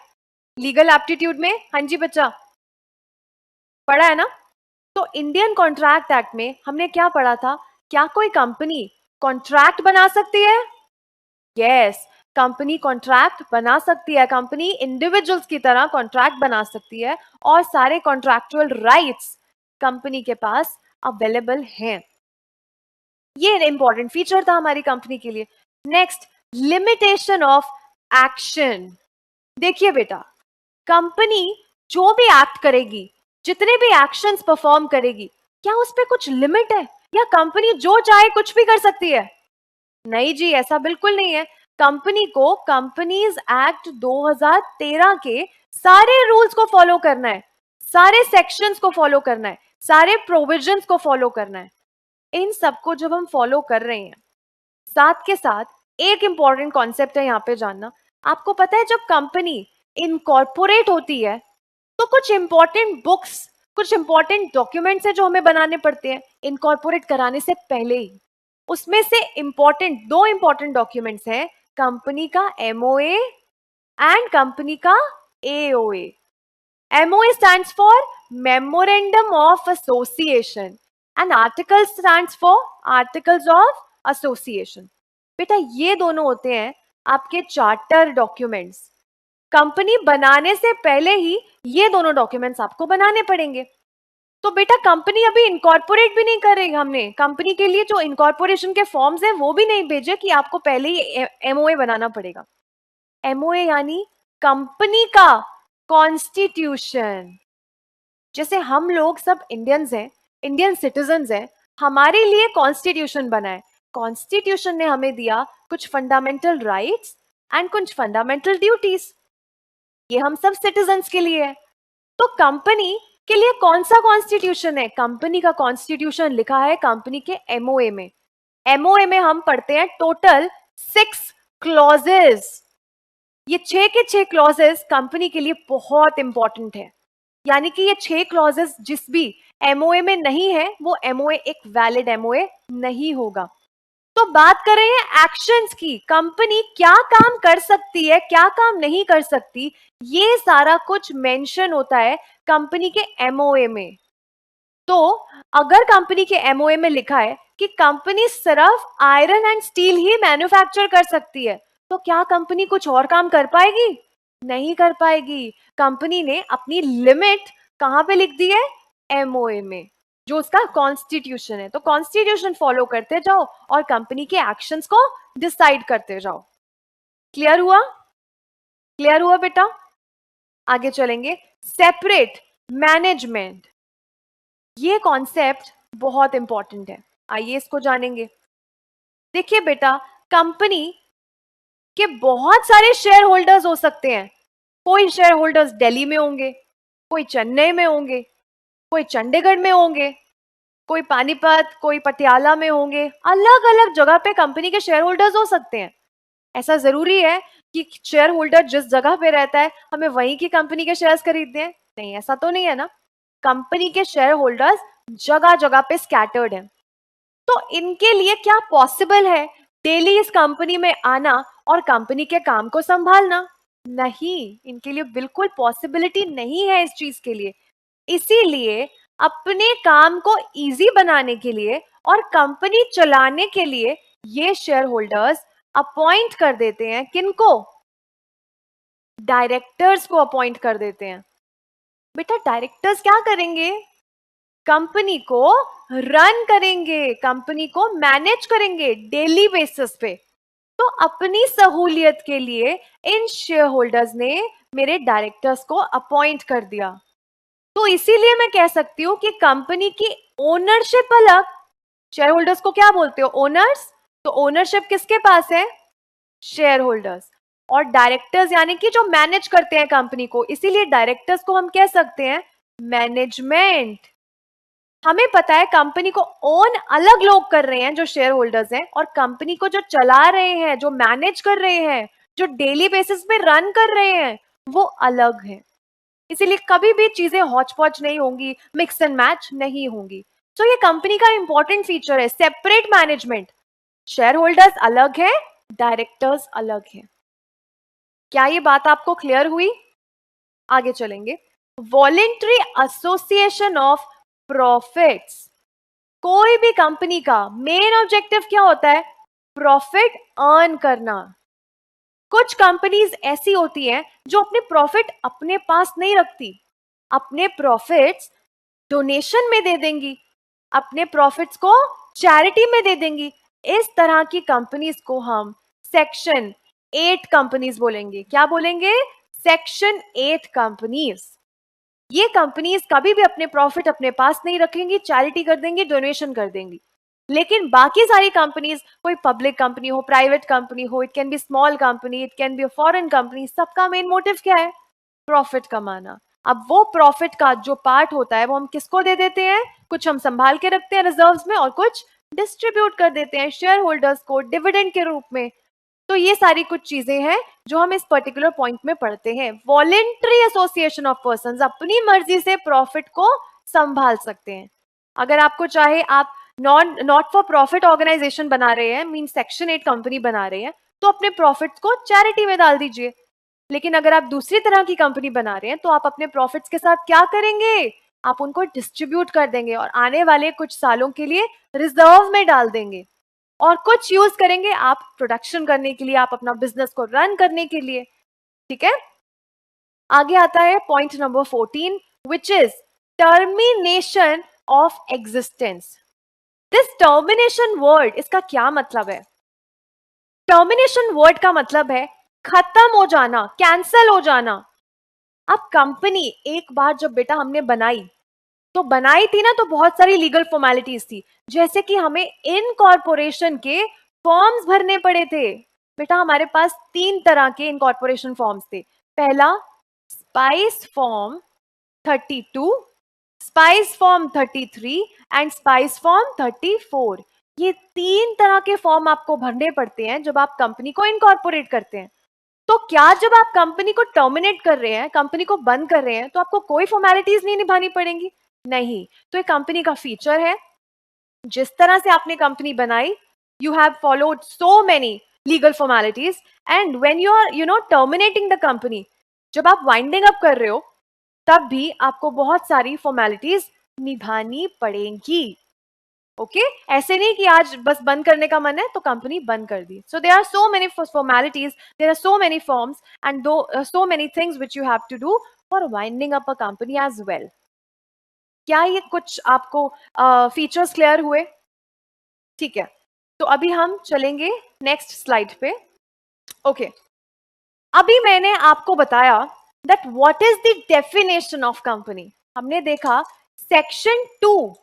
लीगल एप्टीट्यूड में? हाँ जी बच्चा, पढ़ा है ना? तो इंडियन कॉन्ट्रैक्ट एक्ट में हमने क्या पढ़ा था? क्या कोई कंपनी कॉन्ट्रैक्ट बना सकती है? यस, कंपनी कॉन्ट्रैक्ट बना सकती है। कंपनी इंडिविजुअल्स की तरह कॉन्ट्रैक्ट बना सकती है और सारे कॉन्ट्रैक्चुअल राइट्स कंपनी के पास अवेलेबल हैं। ये इंपॉर्टेंट फीचर था हमारी कंपनी के लिए। Next, limitation of action. देखिए बेटा, कंपनी जो भी एक्ट करेगी, जितने भी एक्शंस परफॉर्म करेगी, क्या उस पर कुछ लिमिट है या कंपनी जो चाहे कुछ भी कर सकती है? नहीं जी, ऐसा बिल्कुल नहीं है। कंपनी को कंपनीज एक्ट 2013 के सारे रूल्स को फॉलो करना है, सारे सेक्शंस को फॉलो करना है, सारे प्रोविजंस को फॉलो करना है। इन सबको जब हम फॉलो कर रहे हैं, साथ के साथ एक इंपॉर्टेंट कॉन्सेप्ट है यहाँ पे जानना। आपको पता है जब कंपनी इनकॉर्पोरेट होती है तो कुछ इंपॉर्टेंट बुक्स, कुछ इंपॉर्टेंट डॉक्यूमेंट्स है जो हमें बनाने पड़ते हैं इनकॉर्पोरेट कराने से पहले ही। उसमें से दो इंपॉर्टेंट डॉक्यूमेंट्स हैं, कंपनी का MOA एंड कंपनी का AOA। MOA stands for Memorandum of Association and Article stands for Articles of Association। बेटा ये दोनों होते हैं आपके चार्टर डॉक्यूमेंट्स। कंपनी बनाने से पहले ही ये दोनों डॉक्यूमेंट्स आपको बनाने पड़ेंगे। तो बेटा कंपनी अभी इनकॉर्पोरेट भी नहीं कर रही, हमने कंपनी के लिए जो इनकॉर्पोरेशन के फॉर्म्स हैं वो भी नहीं भेजे कि आपको पहले ही MOA बनाना पड़ेगा। MOA यानी कंपनी का कॉन्स्टिट्यूशन। जैसे हम लोग सब इंडियंस हैं, इंडियन सिटीजन्स हैं, हमारे लिए कॉन्स्टिट्यूशन बना है। कॉन्स्टिट्यूशन ने हमें दिया कुछ फंडामेंटल राइट्स एंड कुछ फंडामेंटल ड्यूटीज। ये हम सब सिटीजन्स के लिए है। तो कंपनी के लिए कौन सा कॉन्स्टिट्यूशन है? कंपनी का कॉन्स्टिट्यूशन लिखा है कंपनी के MOA में। MOA में हम पढ़ते हैं टोटल 6 क्लॉजेस। ये 6 के 6 क्लॉजेस कंपनी के लिए बहुत इंपॉर्टेंट है। यानी कि ये 6 क्लॉजेस जिस भी MOA में नहीं है वो MOA एक वैलिड MOA नहीं होगा। तो बात कर रहे हैं एक्शंस की, कंपनी क्या काम कर सकती है, क्या काम नहीं कर सकती, ये सारा कुछ मेंशन होता है कंपनी के MOA में। तो अगर कंपनी के एमओए में लिखा है कि कंपनी सिर्फ iron and steel he manufacture कर सकती है, तो क्या कंपनी कुछ और काम कर पाएगी? नहीं कर पाएगी। कंपनी ने अपनी लिमिट कहां पे लिख दी है? एमओए में, जो उसका कॉन्स्टिट्यूशन है। तो कॉन्स्टिट्यूशन फॉलो करते जाओ और कंपनी के एक्शंस को डिसाइड करते जाओ। क्लियर हुआ? क्लियर हुआ बेटा? आगे चलेंगे। सेपरेट मैनेजमेंट, ये कॉन्सेप्ट बहुत इंपॉर्टेंट है, आइए इसको जानेंगे। देखिए बेटा, कंपनी के बहुत सारे शेयर होल्डर्स हो सकते हैं। कोई शेयर होल्डर्स दिल्ली में होंगे, कोई चेन्नई में होंगे, कोई चंडीगढ़ में होंगे, कोई पानीपत, कोई पटियाला में होंगे। अलग अलग जगह पे कंपनी के शेयर होल्डर्स हो सकते हैं। ऐसा जरूरी है कि शेयर होल्डर जिस जगह पे रहता है हमें वहीं की कंपनी के शेयर्स खरीदने हैं? नहीं, ऐसा तो नहीं है ना। कंपनी के शेयर होल्डर्स जगह जगह पे स्कैटर्ड हैं। तो इनके लिए क्या पॉसिबल है डेली इस कंपनी में आना और कंपनी के काम को संभालना? नहीं, इनके लिए बिल्कुल पॉसिबिलिटी नहीं है इस चीज के लिए। इसीलिए अपने काम को इजी बनाने के लिए और कंपनी चलाने के लिए ये शेयर होल्डर्स अपॉइंट कर देते हैं। किनको? डायरेक्टर्स को अपॉइंट कर देते हैं। बेटा, डायरेक्टर्स क्या करेंगे? कंपनी को रन करेंगे, कंपनी को मैनेज करेंगे डेली बेसिस पे। तो अपनी सहूलियत के लिए इन शेयर होल्डर्स ने मेरे डायरेक्टर्स को अपॉइंट कर दिया। तो इसीलिए मैं कह सकती हूं कि कंपनी की ओनरशिप अलग। शेयर होल्डर्स को क्या बोलते हो? ओनर्स। तो ओनरशिप किसके पास है? Share holders. और डायरेक्टर्स यानी कि जो मैनेज करते हैं कंपनी को, इसीलिए डायरेक्टर्स को हम कह सकते हैं मैनेजमेंट। हमें पता है कंपनी को ओन अलग लोग कर रहे हैं जो शेयर होल्डर्स हैं, और कंपनी को जो चला रहे हैं, जो मैनेज कर रहे हैं, जो डेली बेसिस पे रन कर रहे हैं, वो अलग है। इसीलिए कभी भी चीजें हौच पौच नहीं होंगी, मिक्स एंड मैच नहीं होंगी। तो ये कंपनी का इंपॉर्टेंट फीचर है, सेपरेट मैनेजमेंट। शेयर होल्डर्स अलग है, डायरेक्टर्स अलग है। क्या ये बात आपको क्लियर हुई? आगे चलेंगे। Voluntary association of profits. कोई भी कंपनी का मेन ऑब्जेक्टिव क्या होता है? प्रॉफिट अर्न करना। कुछ कंपनीज ऐसी होती हैं जो अपने प्रॉफिट अपने पास नहीं रखती, अपने प्रॉफिट्स डोनेशन में दे देंगी, अपने प्रॉफिट्स को चैरिटी में दे देंगी। इस तरह की कंपनीज को हम सेक्शन 8 कंपनीज बोलेंगे। क्या बोलेंगे? Section 8 companies. ये कंपनीज कभी भी अपने प्रॉफिट अपने पास नहीं रखेंगी, चैरिटी कर देंगी, डोनेशन कर देंगी। लेकिन बाकी सारी कंपनीज, कोई पब्लिक कंपनी हो, प्राइवेट कंपनी हो, it can B small company, it can be a foreign company, सबका मेन मोटिव क्या है? प्रॉफिट कमाना। अब वो प्रॉफिट का जो पार्ट होता है वो हम किसको दे देते हैं? कुछ हम संभाल के रखते हैं रिजर्व्स में और कुछ डिस्ट्रीब्यूट कर देते हैं शेयर होल्डर्स को डिविडेंड के रूप में। तो ये सारी कुछ चीजें हैं जो हम इस पर्टिकुलर पॉइंट में पढ़ते हैं। वॉलेंट्री एसोसिएशन ऑफ पर्संस अपनी मर्जी से प्रॉफिट को संभाल सकते हैं। अगर आपको चाहे, आप नॉट फॉर प्रॉफिट ऑर्गेनाइजेशन बना रहे हैं, मीन सेक्शन 8 कंपनी बना रहे हैं, तो अपने प्रॉफिट्स को चैरिटी में डाल दीजिए। लेकिन अगर आप दूसरी तरह की कंपनी बना रहे हैं तो आप अपने प्रॉफिट्स के साथ क्या करेंगे? आप उनको डिस्ट्रीब्यूट कर देंगे और आने वाले कुछ सालों के लिए रिजर्व में डाल देंगे, और कुछ यूज करेंगे आप प्रोडक्शन करने के लिए, आप अपना बिजनेस को रन करने के लिए। ठीक है, आगे आता है point number 14, which is termination of existence. This termination word, इसका क्या मतलब है? टर्मिनेशन वर्ड का मतलब है खत्म हो जाना, कैंसल हो जाना। अब कंपनी एक बार जब बेटा हमने बनाई, तो बनाई थी ना, तो बहुत सारी लीगल फॉर्मेलिटीज थी, जैसे कि हमें इनकॉर्पोरेशन के फॉर्म्स भरने पड़े थे। बेटा, हमारे पास 3 तरह के इनकॉर्पोरेशन फॉर्म्स थे। पहला spice form 32, spice form 33 and spice form 34। ये 3 तरह के फॉर्म आपको भरने पड़ते हैं जब आप कंपनी को इनकॉर्पोरेट करते हैं। तो क्या जब आप कंपनी को टर्मिनेट कर रहे हैं, कंपनी को बंद कर रहे हैं, तो आपको कोई फॉर्मेलिटीज नहीं निभानी पड़ेंगी? नहीं। तो ये कंपनी का फीचर है। जिस तरह से आपने कंपनी बनाई, you have followed so many legal formalities, and when you are terminating the company, जब आप वाइंडिंग अप कर रहे हो, तब भी आपको बहुत सारी फॉर्मेलिटीज निभानी पड़ेंगी। ओके ऐसे नहीं कि आज बस बंद करने का मन है तो कंपनी बंद कर दी। So there are so many formalities, there are so many forms and though so many things which you have to do for winding up a company as well. क्या ये कुछ आपको फीचर्स क्लियर हुए? ठीक है, तो अभी हम चलेंगे नेक्स्ट स्लाइड पे। ओके अभी मैंने आपको बताया that what is the definition of company. हमने देखा सेक्शन 2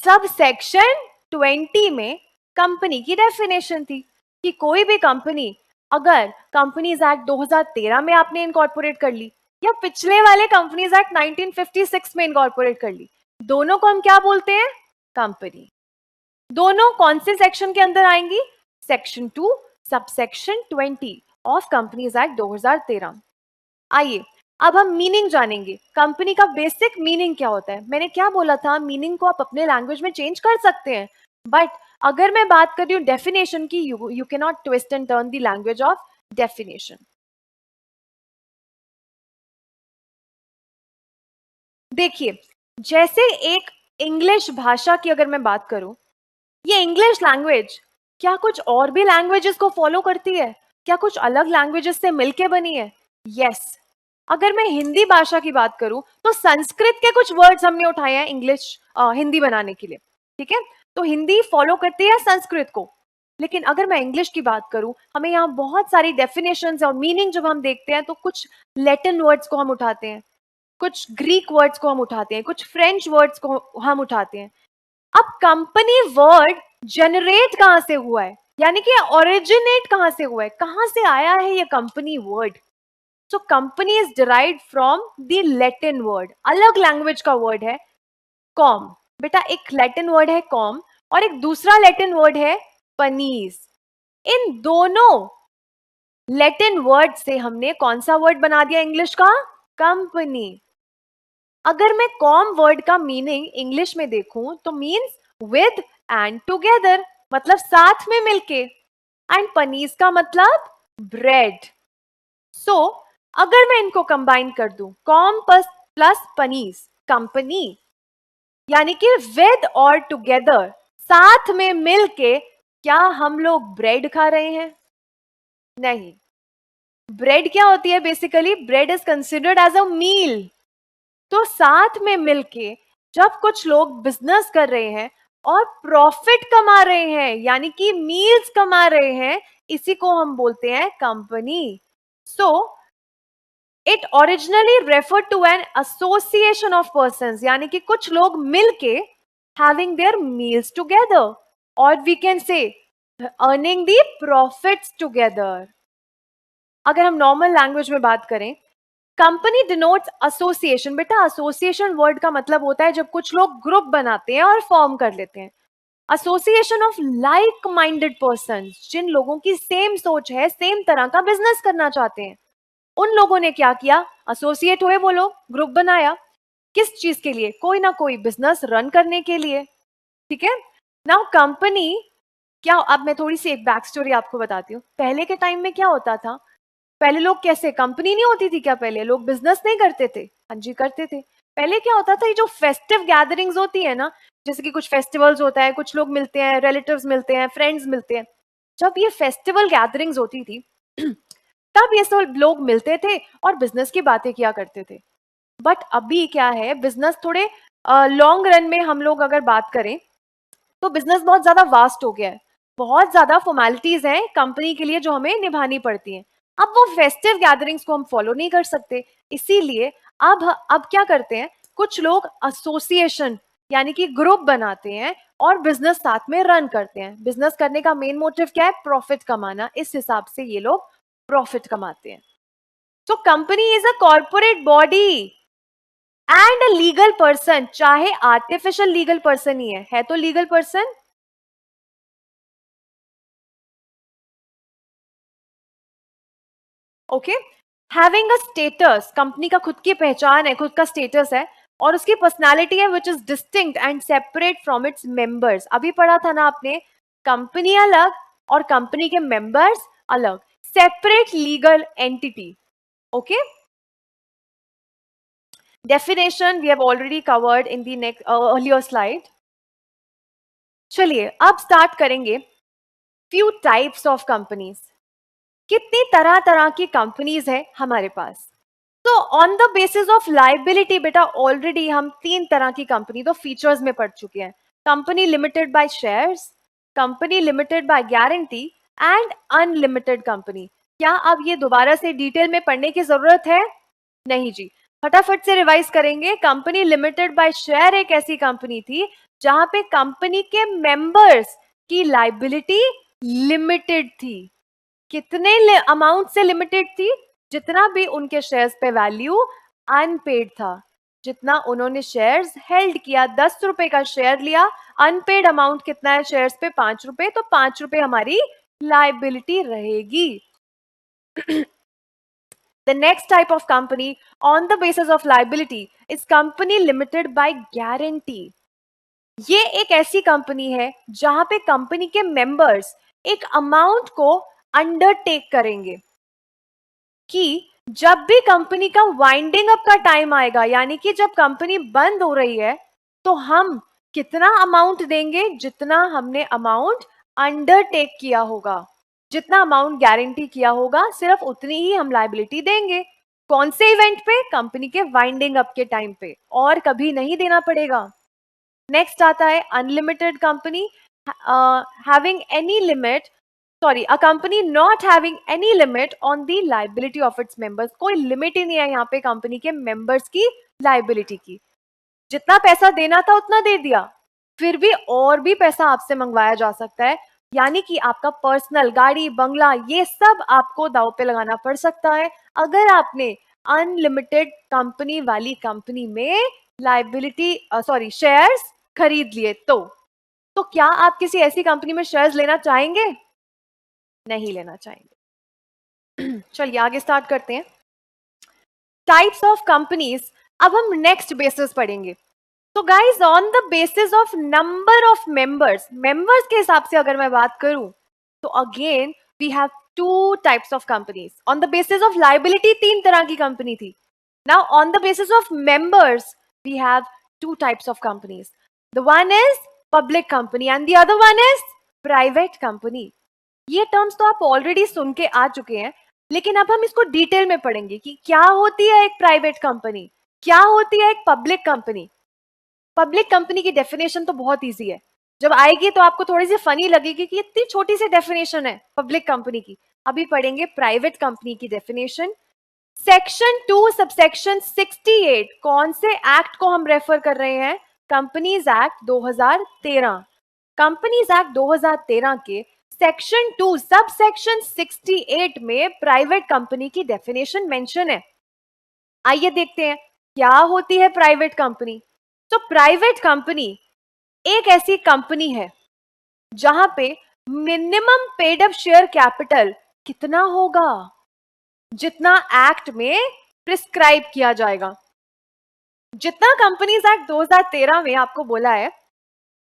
सब सेक्शन 20 में कंपनी की डेफिनेशन थी कि कोई भी कंपनी अगर कंपनीज एक्ट 2013 में आपने इनकॉर्पोरेट कर ली या पिछले वाले कंपनीज एक्ट 1956 में इनकॉर्पोरेट कर ली, दोनों को हम क्या बोलते हैं? कंपनी। दोनों कौन से सेक्शन के अंदर आएंगी? Section 2 sub section 20 of companies act 2013। आइए अब हम मीनिंग जानेंगे। कंपनी का बेसिक मीनिंग क्या होता है? मैंने क्या बोला था, मीनिंग को आप अपने लैंग्वेज में चेंज कर सकते हैं, बट अगर मैं बात कर रही हूँ डेफिनेशन की, you can not twist and turn the language of definition. देखिए जैसे एक इंग्लिश भाषा की अगर मैं बात करूं, ये इंग्लिश लैंग्वेज क्या कुछ और भी लैंग्वेजेस को फॉलो करती है? क्या कुछ अलग लैंग्वेजेस से मिलके बनी है? यस। अगर मैं हिंदी भाषा की बात करूं तो संस्कृत के कुछ वर्ड्स हमने उठाए हैं इंग्लिश हिंदी बनाने के लिए, ठीक है? तो हिंदी फॉलो करती है संस्कृत को। लेकिन अगर मैं इंग्लिश की बात करूं, हमें यहाँ बहुत सारी डेफिनेशंस और मीनिंग जब हम देखते हैं तो कुछ लैटिन वर्ड्स को हम उठाते हैं, कुछ ग्रीक वर्ड्स को हम उठाते हैं, कुछ फ्रेंच वर्ड्स को हम उठाते हैं। अब कंपनी वर्ड जनरेट कहां से हुआ है, यानी कि ओरिजिनेट कहां से हुआ है, कहां से आया है ये company word? So company is derived from the Latin word, अलग लैंग्वेज का वर्ड है कॉम। बेटा एक लैटिन वर्ड है कॉम और एक दूसरा लैटिन वर्ड है पनीस। इन दोनों लैटिन वर्ड से हमने कौन सा वर्ड बना दिया इंग्लिश का? कंपनी। अगर मैं कॉम वर्ड का मीनिंग इंग्लिश में देखूं तो मीन्स विद एंड टुगेदर, मतलब साथ में मिलके, एंड पनीस का मतलब ब्रेड। सो अगर मैं इनको कंबाइन कर दूं, कॉम प्लस पनीस, कंपनी, यानी कि विद और टुगेदर, साथ में मिलके। क्या हम लोग ब्रेड खा रहे हैं? नहीं। ब्रेड क्या होती है? Basically bread is considered as a meal. तो साथ में मिलके जब कुछ लोग बिजनेस कर रहे हैं और प्रॉफिट कमा रहे हैं, यानी कि मील्स कमा रहे हैं, इसी को हम बोलते हैं company. So it originally referred to an association of persons, यानी कि कुछ लोग मिलके हैविंग देयर मील्स टुगेदर, और we can say earning the profits together. अगर हम नॉर्मल लैंग्वेज में बात करें, कंपनी डिनोट्स एसोसिएशन। बेटा एसोसिएशन वर्ड का मतलब होता है जब कुछ लोग ग्रुप बनाते हैं और फॉर्म कर लेते हैं। Association of like minded person, जिन लोगों की सेम सोच है, सेम तरह का बिजनेस करना चाहते हैं, उन लोगों ने क्या किया? एसोसिएट हुए, वो लोग ग्रुप बनाया। किस चीज के लिए? कोई ना कोई बिजनेस रन करने के लिए, ठीक है? नाउ कंपनी क्या, अब मैं थोड़ी सी एक बैक स्टोरी आपको बताती हूँ। पहले के टाइम में क्या होता था, पहले लोग कैसे, कंपनी नहीं होती थी क्या? पहले लोग बिजनेस नहीं करते थे? हाँ जी करते थे। पहले क्या होता था, ये जो फेस्टिव गैदरिंग्स होती है ना, जैसे कि कुछ फेस्टिवल्स होता है, कुछ लोग मिलते हैं, रिलेटिव्स मिलते हैं, फ्रेंड्स मिलते हैं, जब ये फेस्टिवल गैदरिंग्स होती थी तब ये सब लोग मिलते थे और बिजनेस की बातें किया करते थे। बट अभी क्या है, बिजनेस थोड़े लॉन्ग रन में हम लोग अगर बात करें तो बिजनेस बहुत ज्यादा वास्ट हो गया है, बहुत ज्यादा फॉर्मेलिटीज हैं कंपनी के लिए जो हमें निभानी पड़ती हैं। अब वो फेस्टिव गैदरिंग्स को हम फॉलो नहीं कर सकते, इसीलिए अब क्या करते हैं, कुछ लोग एसोसिएशन यानी कि ग्रुप बनाते हैं और बिजनेस साथ में रन करते हैं। बिजनेस करने का मेन मोटिव क्या है? प्रॉफिट कमाना। इस हिसाब से ये लोग प्रॉफिट कमाते हैं। So company is a corporate body and a legal person, चाहे आर्टिफिशियल लीगल पर्सन ही है तो legal person. Okay having a status, company का खुद की पहचान है, खुद का स्टेटस है, और उसकी पर्सनालिटी है which is distinct and separate from its members. अभी पढ़ा था ना आपने, कंपनी अलग और कंपनी के मेंबर्स अलग, separate legal entity. Okay Definition we have already covered in the next earlier slide. चलिए अब स्टार्ट करेंगे few types of companies. कितनी तरह तरह की कंपनीज है हमारे पास. तो on the basis of liability बेटा ऑलरेडी हम 3 तरह की कंपनी तो फीचर्स में पढ़ चुके हैं. Company limited by shares, company limited by guarantee and unlimited company. क्या अब ये दोबारा से डिटेल में पढ़ने की जरूरत है? नहीं जी, फटाफट से रिवाइज करेंगे. कंपनी लिमिटेड बाय शेयर एक ऐसी कंपनी थी जहां पे कंपनी के मेंबर्स की लाइबिलिटी लिमिटेड थी. कितने अमाउंट से लिमिटेड थी? जितना भी उनके शेयर्स पे वैल्यू अनपेड था. जितना उन्होंने शेयर्स हेल्ड किया, 10 रुपए का शेयर लिया, अनपेड अमाउंट कितना है शेयर्स पे? 5 रुपए. तो 5 रुपए हमारी लाइबिलिटी रहेगी. The next type of company on the basis of liability is company limited by guarantee. ये एक ऐसी कंपनी है जहां पे कंपनी के मेंबर्स एक अमाउंट को अंडरटेक करेंगे कि जब भी कंपनी का वाइंडिंग अप का टाइम आएगा, यानी कि जब कंपनी बंद हो रही है, तो हम कितना अमाउंट देंगे? जितना हमने अमाउंट अंडरटेक किया होगा, जितना अमाउंट गारंटी किया होगा, सिर्फ उतनी ही हम लायबिलिटी देंगे. कौन से इवेंट पे? कंपनी के वाइंडिंग अप के टाइम पे, और कभी नहीं देना पड़ेगा. नेक्स्ट आता है unlimited company. Having any limit, sorry, a company not having any limit on the liability of its members. कोई लिमिट ही नहीं है यहाँ पे कंपनी के मेंबर्स की लाइबिलिटी की. जितना पैसा देना था उतना दे दिया, फिर भी और भी पैसा आपसे मंगवाया जा सकता है. यानी कि आपका पर्सनल गाड़ी, बंगला, ये सब आपको दांव पे लगाना पड़ सकता है अगर आपने अनलिमिटेड कंपनी वाली कंपनी में लाइबिलिटी सॉरी शेयर्स खरीद लिए. तो क्या आप किसी ऐसी कंपनी में शेयर्स लेना चाहेंगे? नहीं लेना चाहेंगे. चलिए आगे स्टार्ट करते हैं. टाइप्स ऑफ कंपनीज अब हम नेक्स्ट बेसिस पढ़ेंगे. तो guys on the basis of number of members के हिसाब से अगर मैं बात करूं, तो again we have 2 types of companies. On the basis of liability 3 तरह की कंपनी थी. Now on the basis of members we have 2 types of companies. The one is public company and the other one is private company. ये terms तो आप already सुन के आ चुके हैं, लेकिन अब हम इसको डिटेल में पढ़ेंगे कि क्या होती है एक प्राइवेट कंपनी, क्या होती है एक पब्लिक कंपनी. पब्लिक कंपनी की डेफिनेशन तो बहुत इजी है. जब आएगी तो आपको थोड़ी सी फनी लगेगी कि इतनी छोटी सी डेफिनेशन है पब्लिक कंपनी की. अभी पढ़ेंगे प्राइवेट कंपनी की डेफिनेशन. Section 2 subsection 68. कौन से एक्ट को हम रेफर कर रहे हैं? Companies act 2013. कंपनीज एक्ट 2013 के सेक्शन 2 सबसेक्शन 68 में प्राइवेट कंपनी की डेफिनेशन मेंशन है. आइए देखते हैं क्या होती है प्राइवेट कंपनी. तो प्राइवेट कंपनी एक ऐसी कंपनी है जहां पे minimum paid up share capital कितना होगा? जितना एक्ट में प्रिस्क्राइब किया जाएगा. जितना कंपनीज एक्ट 2013 में आपको बोला है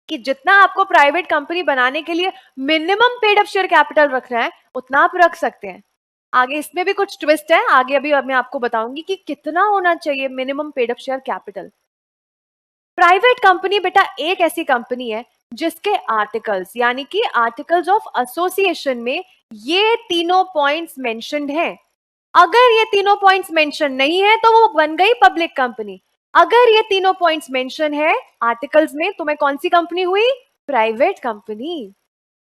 कि जितना आपको प्राइवेट कंपनी बनाने के लिए minimum paid up share capital रखना है, उतना आप रख सकते हैं. आगे इसमें भी कुछ ट्विस्ट है, आगे अभी मैं आपको बताऊंगी कि कितना होना चाहिए minimum paid up share capital. Private company बेटा एक ऐसी कंपनी है जिसके आर्टिकल्स, यानी कि आर्टिकल्स ऑफ एसोसिएशन में ये तीनों पॉइंट्स मेंशन्ड हैं. अगर ये तीनों पॉइंट्स मेंशन नहीं है तो वो बन गई पब्लिक कंपनी. अगर ये तीनों पॉइंट्स मेंशन है आर्टिकल्स में, तो मैं कौन सी कंपनी हुई? Private company.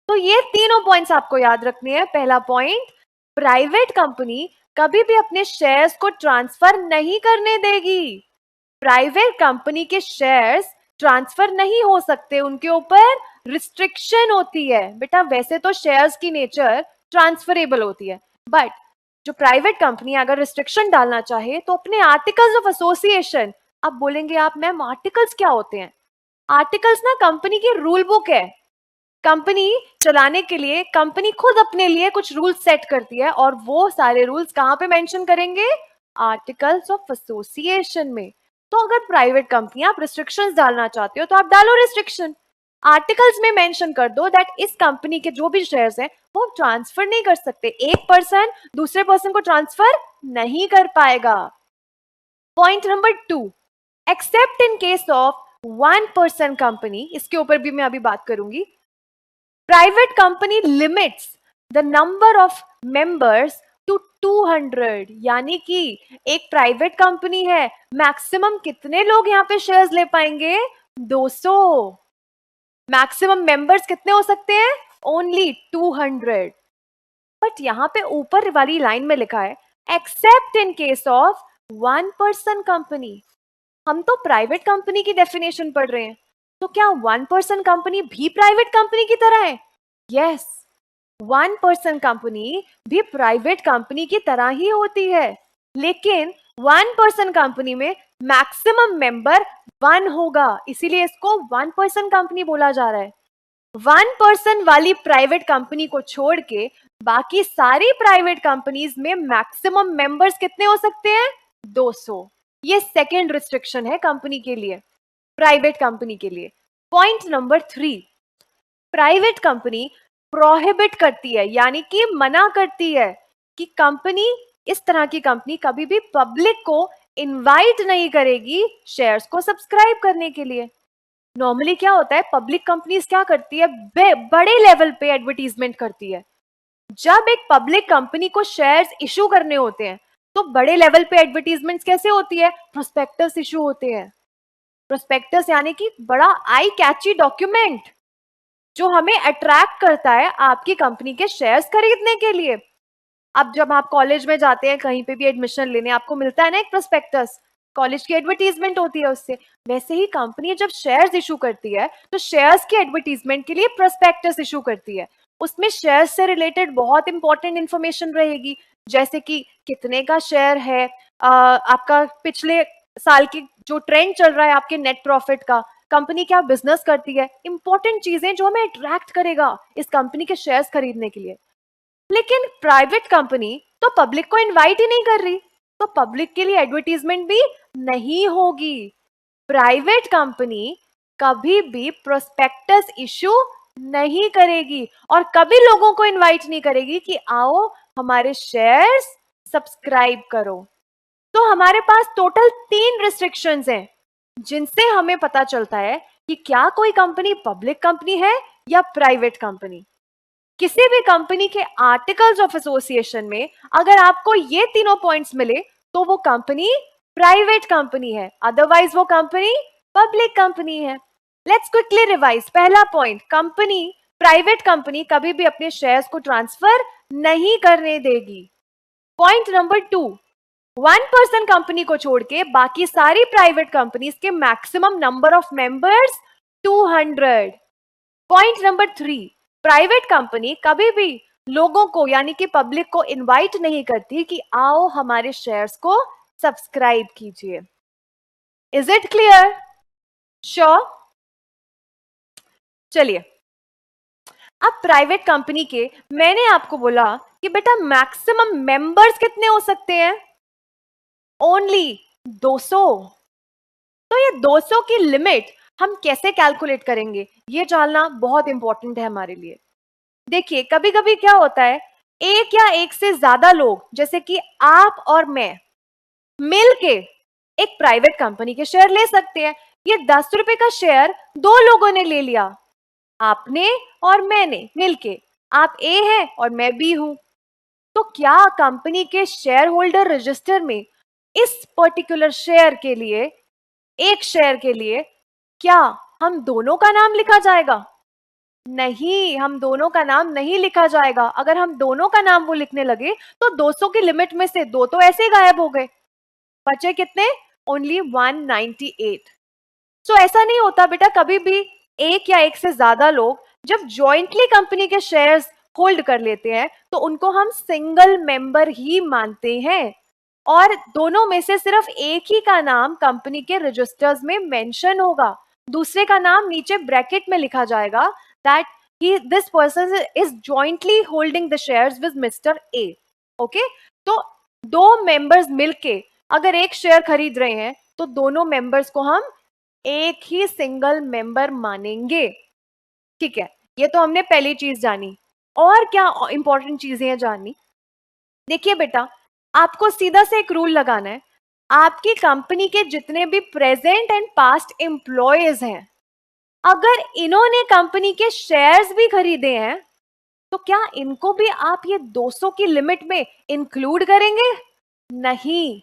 तो ये तीनों पॉइंट्स आपको याद रखने हैं. पहला पॉइंट, प्राइवेट कंपनी कभी भी अपने शेयर्स को ट्रांसफर नहीं करने देगी. प्राइवेट कंपनी के शेयर्स ट्रांसफर नहीं हो सकते, उनके ऊपर रिस्ट्रिक्शन होती है. बेटा वैसे तो शेयर्स की नेचर ट्रांसफरेबल होती है, बट जो प्राइवेट कंपनी अगर रिस्ट्रिक्शन डालना चाहे तो अपने आर्टिकल्स ऑफ एसोसिएशन. अब बोलेंगे आप मैम आर्टिकल्स क्या होते हैं? आर्टिकल्स ना कंपनी की रूल बुक है. कंपनी चलाने के लिए कंपनी खुद अपने लिए कुछ रूल्स सेट करती है, और वो सारे रूल्स कहाँ पे मेंशन करेंगे? आर्टिकल्स ऑफ एसोसिएशन में. तो अगर प्राइवेट कंपनी आप रिस्ट्रिक्शंस डालना चाहते हो तो आप डालो रिस्ट्रिक्शन. आर्टिकल्स में मेंशन कर दो दैट इस कंपनी के जो भी शेयर्स हैं वो ट्रांसफर नहीं कर सकते. एक पर्सन दूसरे पर्सन को ट्रांसफर नहीं कर पाएगा. Point number 2, except in case of 1% company, इसके ऊपर भी मैं अभी बात करूंगी. Private company limits the number of members to 200, यानी कि एक प्राइवेट कंपनी है, मैक्सिमम कितने लोग यहाँ पे शेयर्स ले पाएंगे? 200. मैक्सिमम मेंबर्स कितने हो सकते हैं? ओनली 200. बट यहाँ पे ऊपर वाली लाइन में लिखा है accept in case of 1% company. हम तो प्राइवेट कंपनी की डेफिनेशन पढ़ रहे हैं, तो क्या 1% कंपनी भी प्राइवेट कंपनी की तरह है? यस, 1% कंपनी भी प्राइवेट कंपनी की तरह ही होती है, लेकिन 1% कंपनी में मैक्सिमम मेंबर 1 होगा, इसीलिए इसको 1% कंपनी बोला जा रहा है. 1% वाली प्राइवेट कंपनी को छोड़ के बाकी सारी प्राइवेट कंपनीज में मैक्सिमम मेंबर्स कितने हो सकते हैं? 200. ये सेकेंड रिस्ट्रिक्शन है कंपनी के लिए, प्राइवेट कंपनी के लिए. Point number 3, private company prohibit करती है, यानी कि मना करती है कि कंपनी, इस तरह की कंपनी कभी भी पब्लिक को इनवाइट नहीं करेगी शेयर्स को सब्सक्राइब करने के लिए. नॉर्मली क्या होता है, पब्लिक कंपनीज क्या करती है, बड़े लेवल पे एडवर्टीजमेंट करती है. जब एक पब्लिक कंपनी को शेयर्स इशू करने होते हैं तो बड़े लेवल पे एडवर्टीजमेंट्स कैसे होती है? प्रोस्पेक्टस इशू होते हैं. प्रोस्पेक्टस यानी कि बड़ा आई कैची डॉक्यूमेंट जो हमें अट्रैक्ट करता है आपकी कंपनी के शेयर्स खरीदने के लिए. अब जब आप कॉलेज में जाते हैं, कहीं पे भी एडमिशन लेने, आपको मिलता है ना एक प्रोस्पेक्टस, कॉलेज की एडवर्टीजमेंट होती है उससे. वैसे ही कंपनी जब शेयर्स इशू करती है तो शेयर्स की एडवर्टीजमेंट के लिए प्रोस्पेक्टस इशू करती है. उसमें शेयर्स से रिलेटेड बहुत इंपॉर्टेंट इंफॉर्मेशन रहेगी, जैसे कि कितने का शेयर है, आपका पिछले साल की जो ट्रेंड चल रहा है आपके नेट प्रॉफिट का, कंपनी क्या बिजनेस करती है, इंपॉर्टेंट चीजें जो हमें अट्रैक्ट करेगा इस कंपनी के शेयर्स खरीदने के लिए. लेकिन प्राइवेट कंपनी तो पब्लिक को इनवाइट ही नहीं कर रही, तो पब्लिक के लिए एडवर्टीजमेंट भी नहीं होगी. प्राइवेट कंपनी कभी भी प्रोस्पेक्टस इशू नहीं करेगी और कभी लोगों को इनवाइट नहीं करेगी कि आओ हमारे शेयर्स सब्सक्राइब करो. तो हमारे पास टोटल 3 रिस्ट्रिक्शंस हैं जिनसे हमें पता चलता है कि क्या कोई कंपनी पब्लिक कंपनी है या प्राइवेट कंपनी. किसी भी कंपनी के आर्टिकल्स ऑफ एसोसिएशन में अगर आपको ये तीनों पॉइंट्स मिले तो वो कंपनी प्राइवेट कंपनी है, अदरवाइज वो कंपनी पब्लिक कंपनी है. Let's quickly revise. पहला पॉइंट, कंपनी, प्राइवेट कंपनी कभी भी अपने शेयर्स को ट्रांसफर नहीं करने देगी. पॉइंट नंबर 2, 1% कंपनी को छोड़ के बाकी सारी प्राइवेट कंपनीज के maximum number of members 200. Point number 3, private company कभी भी लोगों को यानी कि पब्लिक को इनवाइट नहीं करती कि आओ हमारे शेयर्स को सब्सक्राइब कीजिए. Is it clear? श्योर? चलिए, अब प्राइवेट कंपनी के, मैंने आपको बोला कि बेटा मैक्सिमम मेंबर्स कितने हो सकते हैं? ओनली 200. तो ये 200 की लिमिट हम कैसे कैलकुलेट करेंगे, ये जानना बहुत इंपॉर्टेंट है हमारे लिए. देखिए, कभी कभी क्या होता है, एक या एक से ज्यादा लोग, जैसे कि आप और मैं, मिलके एक प्राइवेट कंपनी के शेयर ले सकते हैं. ये 10 रुपए का शेयर 2 लोगों ने ले लिया, आपने और मैंने मिलके. आप ए हैं और मैं बी हूं, तो क्या कंपनी के शेयर होल्डर रजिस्टर में इस पर्टिकुलर शेयर के लिए, एक शेयर के लिए, क्या हम दोनों का नाम लिखा जाएगा? नहीं, हम दोनों का नाम नहीं लिखा जाएगा. अगर हम दोनों का नाम वो लिखने लगे तो 200 की लिमिट में से 2 तो ऐसे ही गायब हो गए, बचे कितने? ओनली 198. सो ऐसा नहीं होता बेटा, कभी भी एक या एक से ज्यादा लोग जब जॉइंटली कंपनी के शेयर्स होल्ड कर लेते हैं तो उनको हम सिंगल मेंबर ही मानते हैं, और दोनों में से सिर्फ एक ही का नाम कंपनी के रजिस्टर्स में मेंशन होगा, दूसरे का नाम नीचे ब्रैकेट में लिखा जाएगा that this person is jointly holding the shares with mister A. Okay, तो 2 मेंबर्स मिलके अगर एक शेयर खरीद रहे हैं तो दोनों मेंबर्स को हम एक ही सिंगल मेंबर मानेंगे. ठीक है, ये तो हमने पहली चीज जानी. और क्या इंपॉर्टेंट चीजें हैं जाननी? देखिए बेटा, आपको सीधा से एक रूल लगाना है. आपकी कंपनी के जितने भी प्रेजेंट एंड पास्ट एम्प्लॉयज हैं, अगर इन्होंने कंपनी के शेयर्स भी खरीदे हैं तो क्या इनको भी आप ये 200 की लिमिट में इंक्लूड करेंगे? नहीं।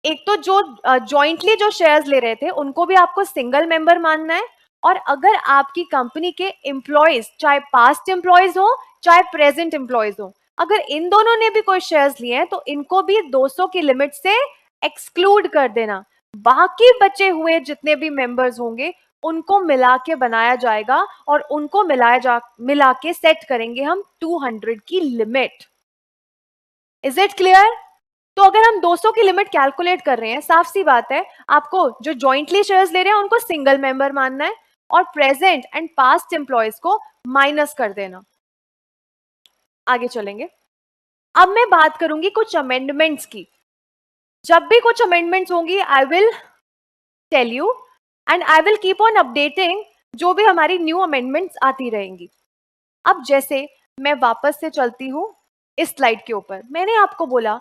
एक तो जो जॉइंटली जो शेयर्स ले रहे थे उनको भी आपको सिंगल मेंबर मानना है, और अगर आपकी कंपनी के एम्प्लॉयज, चाहे पास्ट एम्प्लॉयज हो चाहे प्रेजेंट एम्प्लॉयज हो, अगर इन दोनों ने भी कोई शेयर्स लिए हैं तो इनको भी 200 की लिमिट से एक्सक्लूड कर देना। बाकी बचे हुए जितने भी मेंबर्स होंगे उनको मिला के बनाया जाएगा और उनको मिला के सेट करेंगे हम 200 की लिमिट। Is it clear? तो अगर हम 200 की लिमिट कैलकुलेट कर रहे हैं, साफ सी बात है, आपको जो जॉइंटली शेयर्स ले रहे हैं उनको सिंगल मेंबर मानना है और प्रेजेंट एंड पास्ट एम्प्लॉयज को माइनस कर देना। आगे चलेंगे। अब मैं बात करूंगी कुछ अमेंडमेंट्स की। जब भी कुछ अमेंडमेंट्स होंगी I will tell you and I will keep on updating जो भी हमारी न्यू अमेंडमेंट्स आती रहेंगी। अब जैसे मैं वापस से चलती हूं इस स्लाइड के ऊपर, मैंने आपको बोला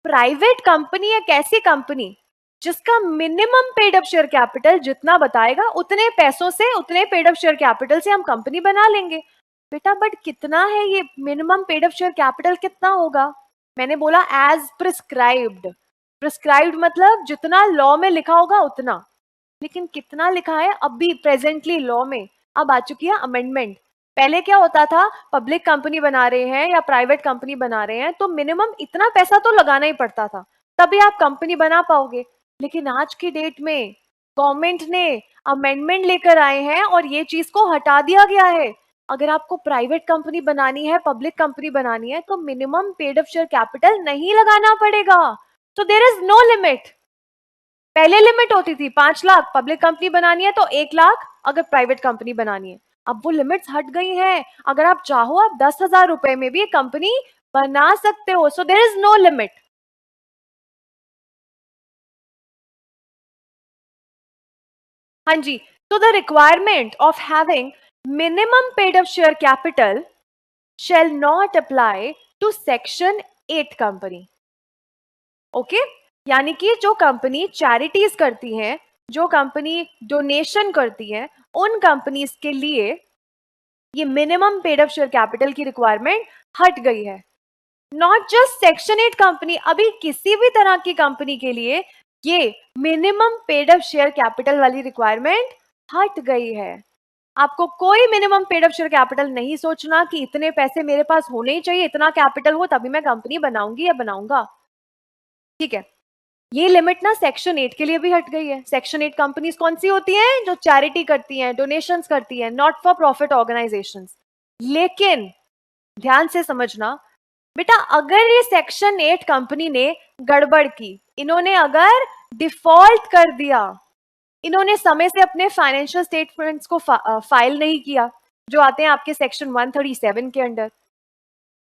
प्राइवेट कंपनी एक ऐसी कंपनी जिसका minimum paid up share capital जितना बताएगा उतने पैसों से, उतने पेड अप शेयर कैपिटल से हम कंपनी बना लेंगे। बेटा बट कितना है ये minimum paid up share capital, कितना होगा? मैंने बोला एज प्रिस्क्राइब्ड। प्रिस्क्राइब्ड मतलब जितना लॉ में लिखा होगा उतना, लेकिन कितना लिखा है अभी प्रेजेंटली लॉ में? अब आ चुकी है अमेंडमेंट। पहले क्या होता था, पब्लिक कंपनी बना रहे हैं या प्राइवेट कंपनी बना रहे हैं तो मिनिमम इतना पैसा तो लगाना ही पड़ता था, तभी आप कंपनी बना पाओगे। लेकिन आज की डेट में गवर्नमेंट ने अमेंडमेंट लेकर आए हैं और ये चीज को हटा दिया गया है। अगर आपको प्राइवेट कंपनी बनानी है, पब्लिक कंपनी बनानी है, तो minimum paid up share capital नहीं लगाना पड़ेगा। तो देयर इज नो लिमिट। पहले लिमिट होती थी 5 लाख, पब्लिक कंपनी बनानी है तो 1 लाख अगर प्राइवेट कंपनी बनानी है। अब वो लिमिट्स हट गई हैं। अगर आप चाहो आप 10,000 रुपए में भी एक कंपनी बना सकते हो। So there is no limit. हाँ जी, तो the requirement of having minimum paid up share capital shall not apply to section 8 company. Okay, यानी कि जो कंपनी चैरिटीज करती हैं, जो कंपनी डोनेशन करती है, उन कंपनीज के लिए ये minimum paid up share capital की रिक्वायरमेंट हट गई है। नॉट जस्ट सेक्शन 8 कंपनी, अभी किसी भी तरह की कंपनी के लिए ये minimum paid up share capital वाली रिक्वायरमेंट हट गई है। आपको कोई minimum paid up share capital नहीं सोचना कि इतने पैसे मेरे पास होने ही चाहिए, इतना कैपिटल हो तभी मैं कंपनी बनाऊंगी या बनाऊंगा। ठीक है, ये लिमिट ना सेक्शन 8 के लिए भी हट गई है। सेक्शन 8 कंपनीज कौन सी होती हैं? जो चैरिटी करती हैं, डोनेशंस करती हैं, नॉट फॉर प्रॉफिट ऑर्गेनाइजेशंस। लेकिन ध्यान से समझना बेटा, अगर ये सेक्शन 8 कंपनी ने गड़बड़ की, इन्होंने अगर डिफॉल्ट कर दिया, इन्होंने समय से अपने फाइनेंशियल स्टेटमेंट्स को फाइल नहीं किया जो आते हैं आपके सेक्शन 137 के अंडर,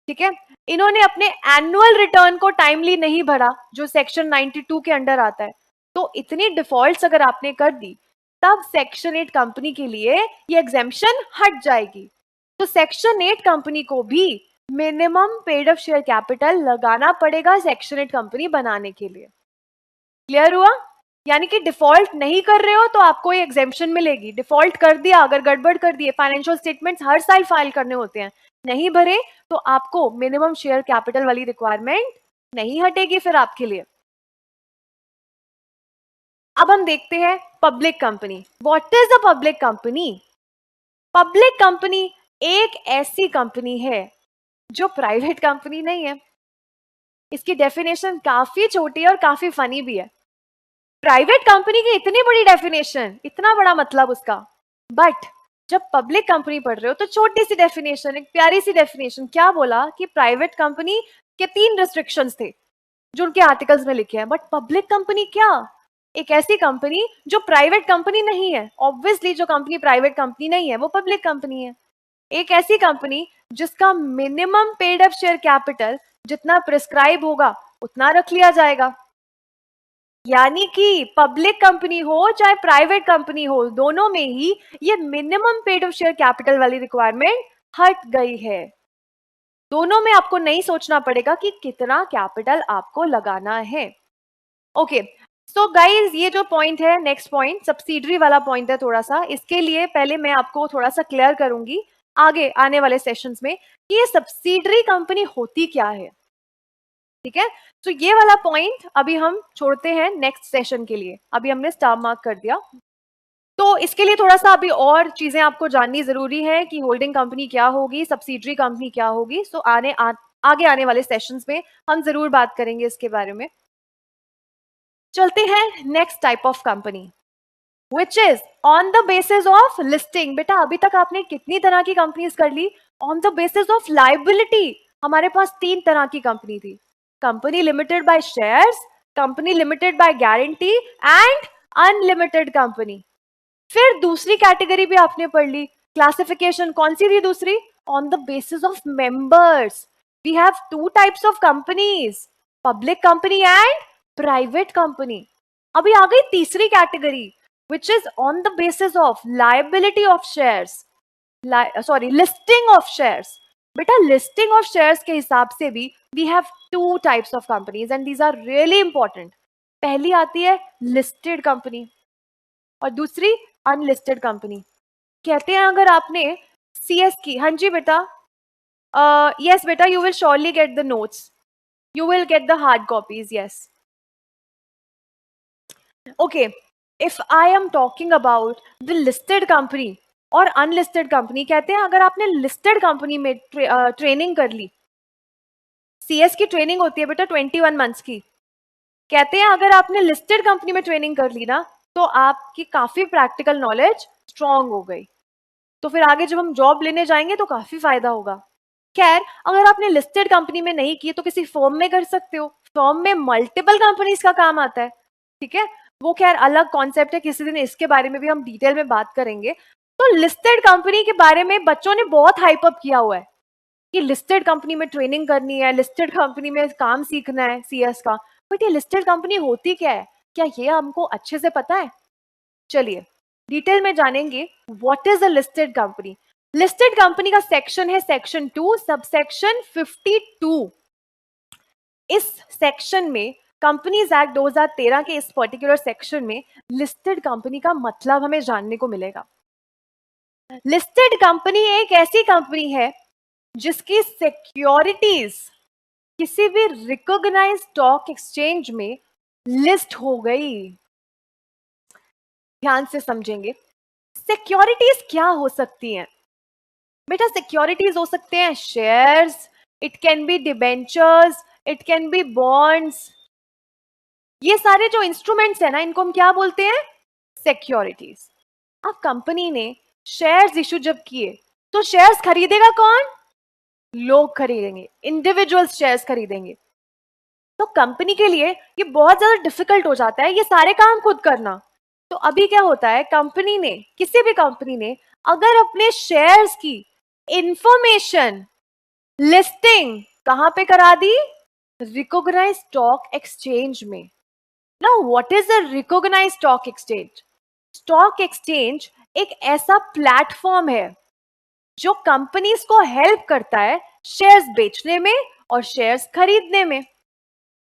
ठीक है, इन्होंने अपने एनुअल रिटर्न को टाइमली नहीं भरा जो सेक्शन 92 के अंडर आता है, तो इतनी डिफॉल्ट्स अगर आपने कर दी तब सेक्शन 8 कंपनी के लिए ये एग्जेम्पशन हट जाएगी। तो सेक्शन 8 कंपनी को भी minimum paid up share capital लगाना पड़ेगा सेक्शन 8 कंपनी बनाने के लिए। क्लियर हुआ? यानी कि डिफॉल्ट नहीं कर रहे हो तो आपको ये एग्जेम्पशन मिलेगी। डिफॉल्ट कर दिया, अगर गड़बड़ कर दिए, फाइनेंशियल स्टेटमेंट्स हर साल फाइल करने होते हैं, नहीं भरे तो आपको मिनिमम शेयर कैपिटल वाली रिक्वायरमेंट नहीं हटेगी फिर आपके लिए। अब हम देखते हैं public company. What is a public company? Public company एक ऐसी कंपनी है जो प्राइवेट कंपनी नहीं है। इसकी डेफिनेशन काफी छोटी है और काफी फनी भी है। प्राइवेट कंपनी की इतनी बड़ी डेफिनेशन, इतना बड़ा मतलब उसका, बट जब पब्लिक कंपनी पढ़ रहे हो तो छोटी सी डेफिनेशन, एक प्यारी सी डेफिनेशन। क्या बोला कि प्राइवेट कंपनी के 3 रिस्ट्रिक्शंस थे जो उनके आर्टिकल्स में लिखे हैं, बट पब्लिक कंपनी क्या? एक ऐसी कंपनी जो प्राइवेट कंपनी नहीं है। ऑब्वियसली जो कंपनी प्राइवेट कंपनी नहीं है वो पब्लिक कंपनी है। एक ऐसी कंपनी जिसका minimum paid up share capital जितना प्रिस्क्राइब होगा उतना रख लिया जाएगा। यानी कि पब्लिक कंपनी हो चाहे प्राइवेट कंपनी हो, दोनों में ही ये minimum paid up share capital वाली रिक्वायरमेंट हट गई है। दोनों में आपको नहीं सोचना पड़ेगा कि कितना कैपिटल आपको लगाना है। ओके, सो गाइज ये जो पॉइंट है, नेक्स्ट पॉइंट सब्सिडरी वाला पॉइंट है थोड़ा सा, इसके लिए पहले मैं आपको थोड़ा सा क्लियर करूंगी आगे आने वाले सेशंस में कि ये सब्सिडरी कंपनी होती क्या है, ठीक है। तो ये वाला पॉइंट अभी हम छोड़ते हैं नेक्स्ट सेशन के लिए, अभी हमने स्टार मार्क कर दिया। तो इसके लिए थोड़ा सा अभी और चीजें आपको जाननी जरूरी है कि होल्डिंग कंपनी क्या होगी, सब्सिडरी कंपनी क्या होगी। सो आगे आने वाले सेशंस में हम जरूर बात करेंगे इसके बारे में। चलते हैं next type of company which is on the basis of listing. बेटा अभी तक आपने कितनी तरह की कंपनीज कर ली? On the basis of liability हमारे पास 3 तरह की कंपनी थी, company limited by shares, company limited by guarantee and unlimited company. फिर दूसरी कैटेगरी भी आपने पढ़ ली, क्लासिफिकेशन कौन सी थी दूसरी? On the basis of members we have 2 types of companies, public company and private company. अभी आ गई तीसरी category which is on the basis of liability of shares, listing of shares। बेटा listing of shares के हिसाब से भी we have 2 types of companies and these are really important। पहली आती है listed company और दूसरी unlisted company। कहते हैं अगर आपने CS की, हाँ जी बेटा, yes बेटा, you will surely get the notes, you will get the hard copies, yes, okay। If I am talking about the listed company और अनलिस्टेड कंपनी, कहते हैं अगर आपने लिस्टेड कंपनी में ट्रेनिंग कर ली, CS की ट्रेनिंग होती है बेटा 21 मंथ्स की, कहते हैं अगर आपने लिस्टेड कंपनी में ट्रेनिंग कर ली ना तो आपकी काफी प्रैक्टिकल नॉलेज स्ट्रांग हो गई, तो फिर आगे जब हम जॉब लेने जाएंगे तो काफी फायदा होगा। खैर अगर आपने लिस्टेड कंपनी में नहीं की तो किसी फर्म में कर सकते हो, फर्म में मल्टीपल कंपनीज का काम आता है, ठीक है, वो खैर अलग कॉन्सेप्ट है, किसी दिन इसके बारे में भी हम डिटेल में बात करेंगे। तो लिस्टेड कंपनी के बारे में बच्चों ने बहुत हाइप अप किया हुआ है कि लिस्टेड कंपनी में ट्रेनिंग करनी है, लिस्टेड कंपनी में काम सीखना है CS का, बट ये लिस्टेड कंपनी होती क्या है, क्या ये हमको अच्छे से पता है? चलिए डिटेल में जानेंगे what is a listed company. Listed company का सेक्शन है सेक्शन 2 सबसेक्शन 52। इस सेक्शन में कंपनीज एक्ट 2013 के इस पर्टिकुलर सेक्शन में लिस्टेड कंपनी का मतलब हमें जानने को मिलेगा। लिस्टेड कंपनी एक ऐसी कंपनी है जिसकी सिक्योरिटीज किसी भी रिकॉग्नाइज्ड स्टॉक एक्सचेंज में लिस्ट हो गई। ध्यान से समझेंगे, सिक्योरिटीज क्या हो सकती हैं बेटा? सिक्योरिटीज हो सकते हैं shares, it can B debentures, it can B bonds. ये सारे जो इंस्ट्रूमेंट्स है ना, इनको हम क्या बोलते हैं? सिक्योरिटीज। अब कंपनी ने शेयर्स इशू जब किए तो शेयर्स खरीदेगा कौन? लोग खरीदेंगे, इंडिविजुअल्स शेयर्स खरीदेंगे। तो कंपनी के लिए ये बहुत ज्यादा डिफिकल्ट हो जाता है ये सारे काम खुद करना। तो अभी क्या होता है, कंपनी ने, किसी भी कंपनी ने अगर अपने शेयर्स की इंफॉर्मेशन लिस्टिंग कहां पे करा दी? रिकॉग्नाइज्ड स्टॉक एक्सचेंज में। Now what is a recognised stock exchange? Stock exchange एक ऐसा प्लेटफॉर्म है जो कंपनीज को हेल्प करता है शेयर्स बेचने में और शेयर्स खरीदने में।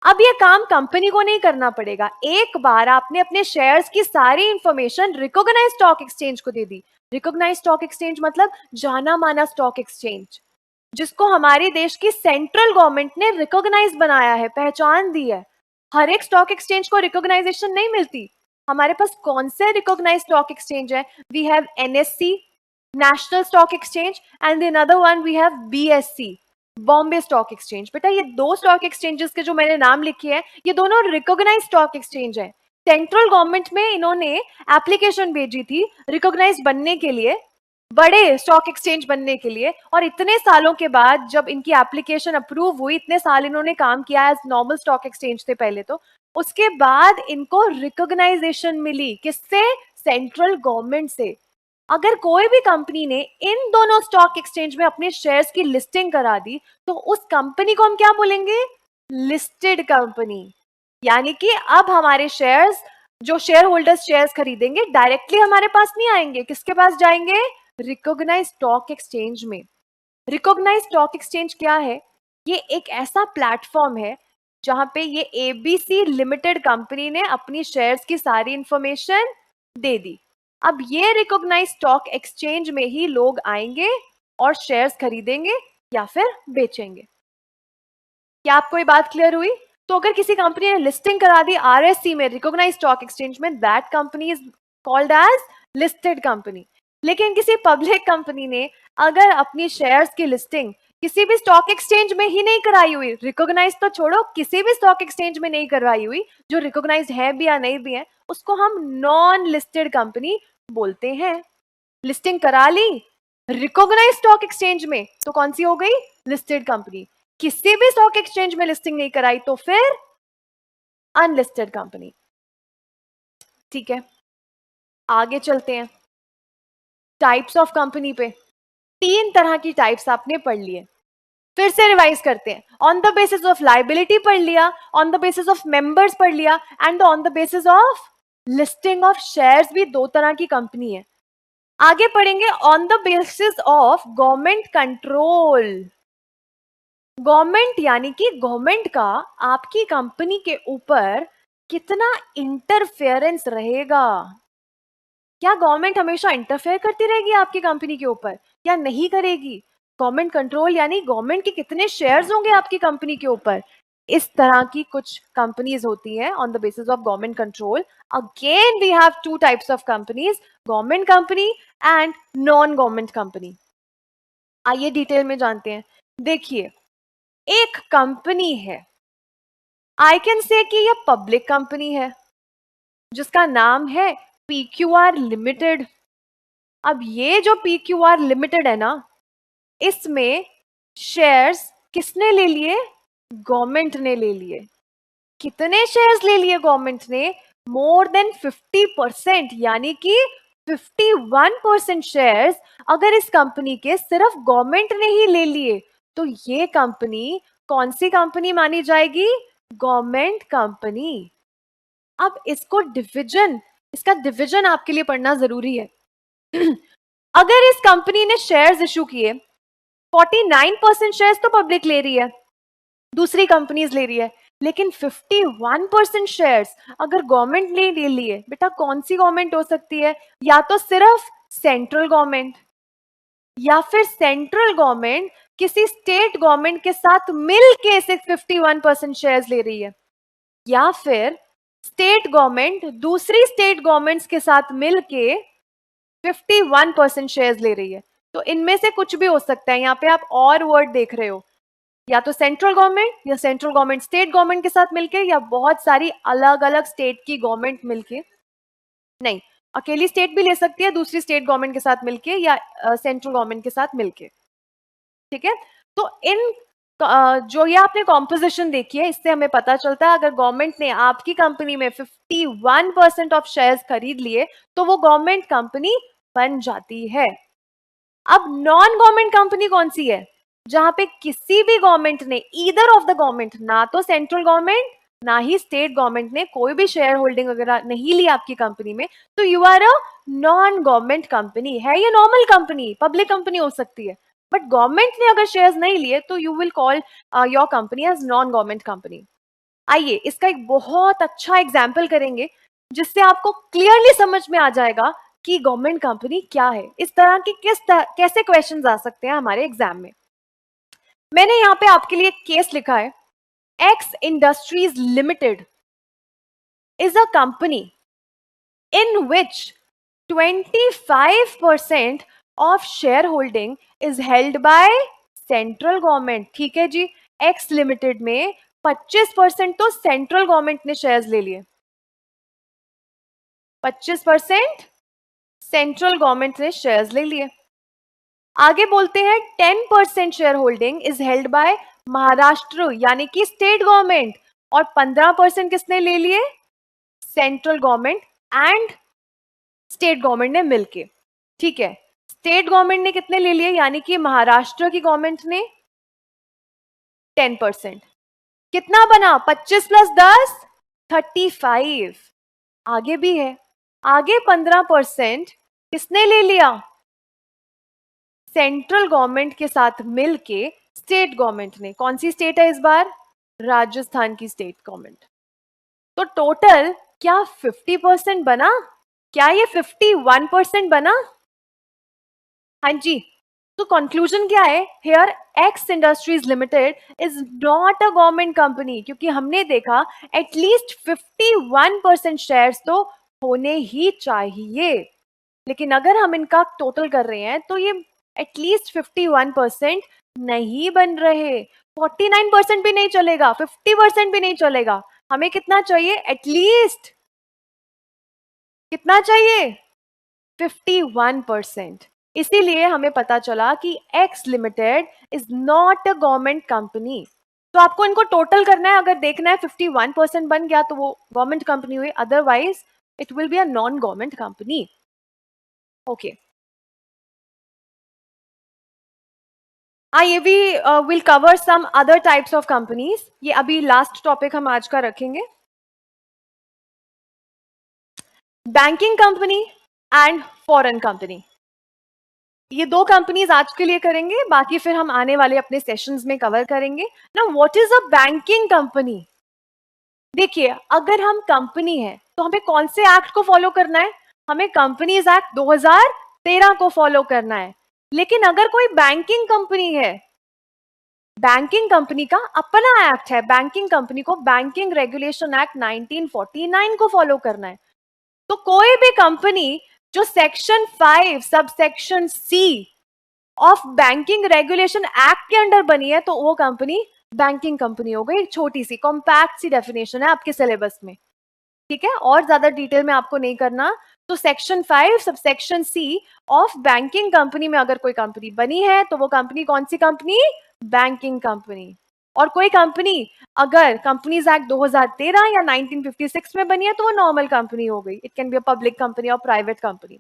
अब ये काम कंपनी को नहीं करना पड़ेगा, एक बार आपने अपने शेयर्स की सारी इंफॉर्मेशन रिकॉग्नाइज्ड स्टॉक एक्सचेंज को दे दी। रिकॉग्नाइज्ड स्टॉक एक्सचेंज मतलब जाना माना स्टॉक एक्सचेंज, जिसको हमारे देश की सेंट्रल गवर्नमेंट ने रिकॉग्नाइज बनाया है, पहचान दी है। हर एक स्टॉक एक्सचेंज को रिकॉग्नाइजेशन नहीं मिलती। हमारे पास कौन से रिकॉग्नाइज्ड स्टॉक एक्सचेंज है? We have NSE, national stock exchange, and another one we have BSE, Bombay stock exchange. बेटा ये 2 स्टॉक एक्सचेंजेस के जो मैंने नाम लिखे हैं ये दोनों रिकॉग्नाइज्ड स्टॉक एक्सचेंज है। सेंट्रल गवर्नमेंट में इन्होंने एप्लीकेशन भेजी थी रिकॉग्नाइज बनने के लिए, बड़े स्टॉक एक्सचेंज बनने के लिए, और इतने सालों के बाद जब इनकी एप्लीकेशन अप्रूव हुई, इतने साल इन्होंने काम किया एज नॉर्मल स्टॉक एक्सचेंज थे पहले, तो उसके बाद इनको रिकॉग्नाइजेशन मिली किससे? सेंट्रल गवर्नमेंट से। अगर कोई भी कंपनी ने इन दोनों स्टॉक एक्सचेंज में अपने शेयर्स की लिस्टिंग करा दी तो उस कंपनी को हम क्या बोलेंगे? Listed company. यानी कि अब हमारे शेयर्स, जो शेयर होल्डर्स शेयर्स खरीदेंगे, डायरेक्टली हमारे पास नहीं आएंगे, किसके पास जाएंगे? रिकॉग्नाइज्ड स्टॉक एक्सचेंज में। रिकॉग्नाइज्ड स्टॉक एक्सचेंज क्या है? ये एक ऐसा प्लेटफॉर्म है जहां पे ये एबीसी लिमिटेड कंपनी ने अपनी शेयर्स की सारी इंफॉर्मेशन दे दी। अब ये रिकॉग्नाइज स्टॉक एक्सचेंज में ही लोग आएंगे और शेयर्स खरीदेंगे या फिर बेचेंगे। क्या आपको ये बात क्लियर हुई? तो अगर किसी कंपनी ने लिस्टिंग करा दी आरएससी में, रिकॉग्नाइज स्टॉक एक्सचेंज में, that company is called as listed company. लेकिन किसी पब्लिक कंपनी ने अगर अपनी शेयर्स की लिस्टिंग किसी भी स्टॉक एक्सचेंज में ही नहीं कराई हुई, रिकॉग्नाइज तो छोड़ो, किसी भी स्टॉक एक्सचेंज में नहीं करवाई हुई, जो रिकॉग्नाइज है भी या नहीं भी है, उसको हम नॉन लिस्टेड कंपनी बोलते हैं। लिस्टिंग करा ली रिकॉग्नाइज स्टॉक एक्सचेंज में तो कौन सी हो गई? Listed company. किसी भी स्टॉक एक्सचेंज में लिस्टिंग नहीं कराई तो फिर अनलिस्टेड कंपनी। ठीक है, आगे चलते हैं टाइप्स ऑफ कंपनी पे। 3 तरह की टाइप्स आपने पढ़ लिए, फिर से रिवाइज करते हैं। On the basis of liability पढ़ लिया, on the basis of members पढ़ लिया, and on the basis of listing of shares भी 2 तरह की कंपनी है। आगे पढ़ेंगे on the basis of government control. Government यानी कि गवर्नमेंट का आपकी कंपनी के ऊपर कितना इंटरफेरेंस रहेगा। क्या गवर्नमेंट हमेशा इंटरफेयर करती रहेगी आपकी कंपनी के ऊपर या नहीं करेगी? गवर्नमेंट कंट्रोल यानी गवर्नमेंट के कितने शेयर्स होंगे आपकी कंपनी के ऊपर। इस तरह की कुछ कंपनीज होती है on the basis of government control. Again we have 2 types of companies, government company and non government company. आइए डिटेल में जानते हैं। देखिए, एक कंपनी है, आई कैन से कि यह पब्लिक कंपनी है जिसका नाम है PQR लिमिटेड। अब ये जो PQR लिमिटेड है ना, इसमें शेयर्स किसने ले लिए? गवर्नमेंट ने ले लिए। कितने शेयर्स ले लिए गवर्नमेंट ने? मोर देन 50%, यानी कि 51% शेयर्स अगर इस कंपनी के सिर्फ गवर्नमेंट ने ही ले लिए तो ये कंपनी कौन सी कंपनी मानी जाएगी? Government company. अब इसको इसका डिवीजन आपके लिए पढ़ना जरूरी है। अगर इस कंपनी ने शेयर्स इशू किए, 49% शेयर्स तो पब्लिक ले रही है, दूसरी कंपनीज ले रही है, लेकिन 51% शेयर्स अगर गवर्नमेंट ने ले लिए, बेटा कौन सी गवर्नमेंट हो सकती है? या तो सिर्फ सेंट्रल गवर्नमेंट, या फिर सेंट्रल गवर्नमेंट किसी स्टेट गवर्नमेंट के साथ मिलके सिर्फ 51% शेयर्स ले रही है, या फिर स्टेट गवर्नमेंट दूसरी स्टेट गवर्नमेंट्स के साथ मिलके 51% शेयर्स ले रही है। तो इनमें से कुछ भी हो सकता है। यहाँ पे आप और वर्ड देख रहे हो, या तो सेंट्रल गवर्नमेंट, या सेंट्रल गवर्नमेंट स्टेट गवर्नमेंट के साथ मिलके, या बहुत सारी अलग अलग स्टेट की गवर्नमेंट मिलके। नहीं, अकेली स्टेट भी ले सकती है दूसरी स्टेट गवर्नमेंट के साथ मिलके, या सेंट्रल गवर्नमेंट के साथ मिलके। ठीक है, तो इन जो ये आपने कॉम्पोजिशन देखी है, इससे हमें पता चलता है अगर गवर्नमेंट ने आपकी कंपनी में 51% ऑफ शेयर्स खरीद लिए तो वो गवर्नमेंट कंपनी बन जाती है। अब नॉन गवर्नमेंट कंपनी कौन सी है? जहां पे किसी भी गवर्नमेंट ने, ईदर ऑफ द गवर्नमेंट, ना तो सेंट्रल गवर्नमेंट ना ही स्टेट गवर्नमेंट ने कोई भी शेयर होल्डिंग वगैरह नहीं ली आपकी कंपनी में, तो you are a non government company. है ये नॉर्मल कंपनी, पब्लिक कंपनी हो सकती है, बट गवर्नमेंट ने अगर शेयर्स नहीं लिए तो you will call your company as non government company. आइए इसका एक बहुत अच्छा एग्जाम्पल करेंगे जिससे आपको क्लियरली समझ में आ जाएगा कि गवर्नमेंट कंपनी क्या है। इस तरह की कैसे क्वेश्चंस आ सकते हैं हमारे एग्जाम में। मैंने यहाँ पे आपके लिए केस लिखा है, x industries limited is a company in which 25% of share holding is held by central government. ठीक है जी, एक्स लिमिटेड में 25% तो सेंट्रल गवर्नमेंट ने शेयर्स ले लिए, 25% सेंट्रल गवर्नमेंट ने शेयर्स ले लिए। आगे बोलते हैं 10% share holding is held by Maharashtra यानी कि स्टेट गवर्नमेंट, और 15% किसने ले लिए? Central government and state government ने मिलके। ठीक है, स्टेट गवर्नमेंट ने कितने ले लिए? यानी कि महाराष्ट्र की गवर्नमेंट ने 10%। कितना बना? 25 + 10 35। आगे भी है, आगे 15% किसने ले लिया? सेंट्रल गवर्नमेंट के साथ मिलके स्टेट गवर्नमेंट ने। कौन सी स्टेट है इस बार? राजस्थान की स्टेट गवर्नमेंट। तो टोटल क्या 50% बना? क्या ये 51% बना? हाँ जी। तो कंक्लूजन क्या है? Here x industries limited is not a government company, क्योंकि हमने देखा एटलीस्ट 51% शेयर्स तो होने ही चाहिए, लेकिन अगर हम इनका टोटल कर रहे हैं तो ये एटलीस्ट 51% नहीं बन रहे। 49% भी नहीं चलेगा, 50% भी नहीं चलेगा। हमें कितना चाहिए? एटलीस्ट कितना चाहिए? 51%। इसीलिए हमें पता चला कि x limited is not a government company. तो आपको इनको टोटल करना है, अगर देखना है 51% बन गया तो वो गवर्नमेंट कंपनी हुई, otherwise it will be a non government company. Okay, आइए we will cover some other types of companies. ये अभी लास्ट टॉपिक हम आज का रखेंगे, banking company and foreign company. ये दो कंपनीज आज के लिए करेंगे, बाकी फिर हम आने वाले अपने सेशंस में कवर करेंगे। ना what is a banking company? देखिए, अगर हम कंपनी है तो हमें कौन से एक्ट को फॉलो करना है? हमें कंपनीज एक्ट 2013 को फॉलो करना है। लेकिन अगर कोई बैंकिंग कंपनी है, बैंकिंग कंपनी का अपना एक्ट है, बैंकिंग कंपनी को बैंकिंग रेगुलेशन एक्ट 1949 को फॉलो करना है। तो कोई भी कंपनी जो section 5 sub section C of banking regulation act के अंडर बनी है, तो वो कंपनी बैंकिंग कंपनी हो गई। छोटी सी कॉम्पैक्ट सी डेफिनेशन है आपके सिलेबस में, ठीक है, और ज्यादा डिटेल में आपको नहीं करना। तो section 5 sub section C of banking company में अगर कोई कंपनी बनी है तो वो कंपनी कौन सी कंपनी? Banking company. और कोई कंपनी अगर कंपनीज एक्ट 2013 या 1956 में बनी है तो वो नॉर्मल कंपनी हो गई। It can be a public company और प्राइवेट कंपनी।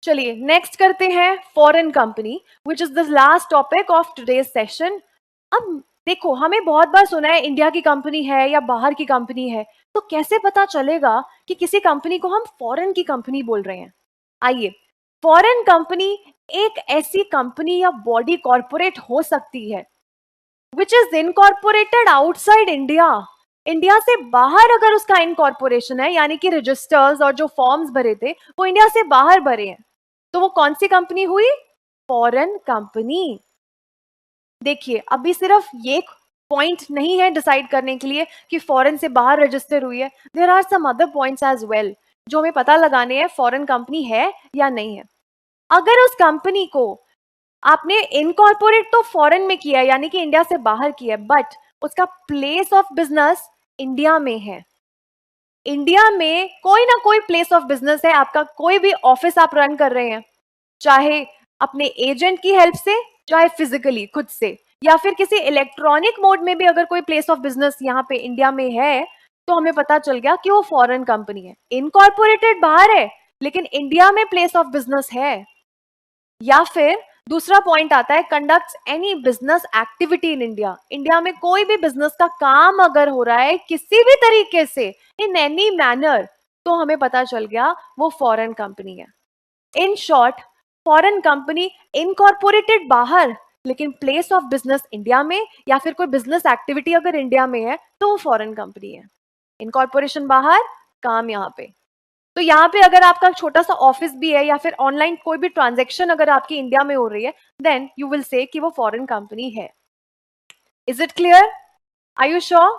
चलिए नेक्स्ट करते हैं foreign company, which is the last topic of today's session. अब देखो, हमें बहुत बार सुना है इंडिया की कंपनी है या बाहर की कंपनी है, तो कैसे पता चलेगा कि किसी कंपनी को हम फॉरेन की कंपनी बोल रहे हैं? आइए, फॉरेन कंपनी एक ऐसी कंपनी या बॉडी कॉर्पोरेट हो सकती है which is incorporated outside India. India से बाहर अगर उसका इनकॉर्पोरेशन है, यानी कि रजिस्टर्स और जो फॉर्म्स भरे थे वो इंडिया से बाहर भरे हैं, तो वो कौन सी कंपनी हुई? Foreign company. देखिए, अभी सिर्फ ये पॉइंट नहीं है डिसाइड करने के लिए कि फॉरेन से बाहर रजिस्टर हुई है, there are some other points as well जो हमें पता लगाने हैं फॉरेन कंपनी है या नहीं है। अगर उस कंपनी को आपने इनकॉर्पोरेट तो फॉरेन में किया है, यानी कि इंडिया से बाहर किया है, बट उसका प्लेस ऑफ बिजनेस इंडिया में है, इंडिया में कोई ना कोई प्लेस ऑफ बिजनेस है, आपका कोई भी ऑफिस आप रन कर रहे हैं, चाहे अपने एजेंट की हेल्प से, चाहे फिजिकली खुद से, या फिर किसी इलेक्ट्रॉनिक मोड में भी अगर कोई प्लेस ऑफ बिजनेस यहाँ पे इंडिया में है, तो हमें पता चल गया कि वो फॉरेन कंपनी है। इनकॉर्पोरेटेड बाहर है लेकिन इंडिया में प्लेस ऑफ बिजनेस है। या फिर दूसरा पॉइंट आता है, conducts any business activity in India. India में कोई भी बिजनेस का काम अगर हो रहा है किसी भी तरीके से, इन एनी मैनर, तो हमें पता चल गया वो फॉरेन कंपनी है। In short, foreign company incorporated बाहर लेकिन प्लेस ऑफ बिजनेस इंडिया में, या फिर कोई बिजनेस एक्टिविटी अगर इंडिया में है तो वो फॉरेन कंपनी है। इनकॉर्पोरेशन बाहर, काम यहाँ पे। तो यहाँ पे अगर आपका छोटा सा ऑफिस भी है या फिर ऑनलाइन कोई भी ट्रांजेक्शन अगर आपकी इंडिया में हो रही है, देन यू विल से कि वो फॉरेन कंपनी है। Is it clear? Are you sure?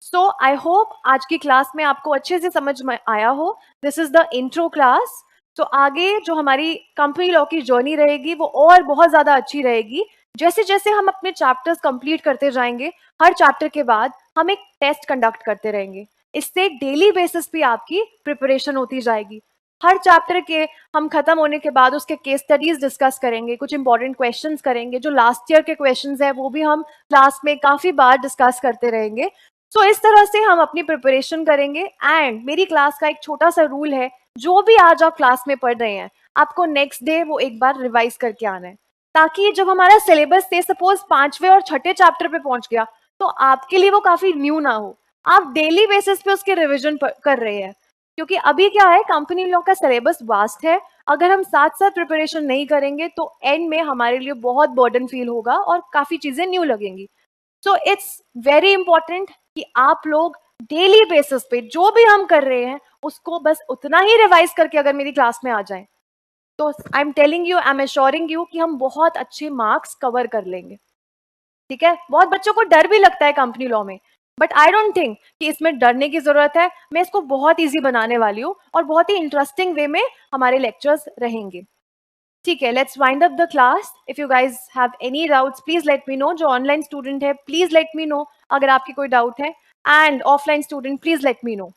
So I hope आज की क्लास में आपको अच्छे से समझ में आया हो। This is the intro class. तो आगे जो हमारी कंपनी लॉ की जर्नी रहेगी वो और बहुत ज्यादा अच्छी रहेगी। जैसे जैसे हम अपने चैप्टर्स कंप्लीट करते जाएंगे, हर चैप्टर के बाद हम एक टेस्ट कंडक्ट करते रहेंगे। इससे डेली बेसिस पे आपकी प्रिपरेशन होती जाएगी। हर चैप्टर के हम खत्म होने के बाद उसके केस स्टडीज डिस्कस करेंगे, कुछ इंपॉर्टेंट क्वेश्चंस करेंगे, जो लास्ट ईयर के क्वेश्चंस है वो भी हम क्लास में काफी बार डिस्कस करते रहेंगे। सो इस तरह से हम अपनी प्रिपरेशन करेंगे। एंड मेरी क्लास का एक छोटा सा रूल है, जो भी आज आप क्लास में पढ़ रहे हैं आपको नेक्स्ट डे वो एक बार रिवाइज करके आना है, ताकि जब हमारा सिलेबस से सपोज 5वें और 6ठे चैप्टर पे पहुंच गया तो आपके लिए वो काफी न्यू ना हो, आप डेली बेसिस पे उसके रिविजन कर रहे हैं। क्योंकि अभी क्या है, कंपनी लॉ का सिलेबस वास्ट है, अगर हम साथ साथ प्रिपरेशन नहीं करेंगे तो एंड में हमारे लिए बहुत बर्डन फील होगा और काफी चीजें न्यू लगेंगी। सो इट्स वेरी इंपॉर्टेंट कि आप लोग डेली बेसिस पे जो भी हम कर रहे हैं उसको बस उतना ही रिवाइज करके अगर मेरी क्लास में आ जाए तो I am telling you, I am assuring you कि हम बहुत अच्छे मार्क्स कवर कर लेंगे। ठीक है, बहुत बच्चों को डर भी लगता है कंपनी लॉ में, बट आई डोंट थिंक कि इसमें डरने की जरूरत है। मैं इसको बहुत ईजी बनाने वाली हूँ और बहुत ही इंटरेस्टिंग वे में हमारे लेक्चर्स रहेंगे। ठीक है, let's wind up the class. If you guys have any doubts please let me know. जो ऑनलाइन स्टूडेंट है प्लीज लेट मी नो अगर आपकी कोई डाउट है, and offline student please let me know.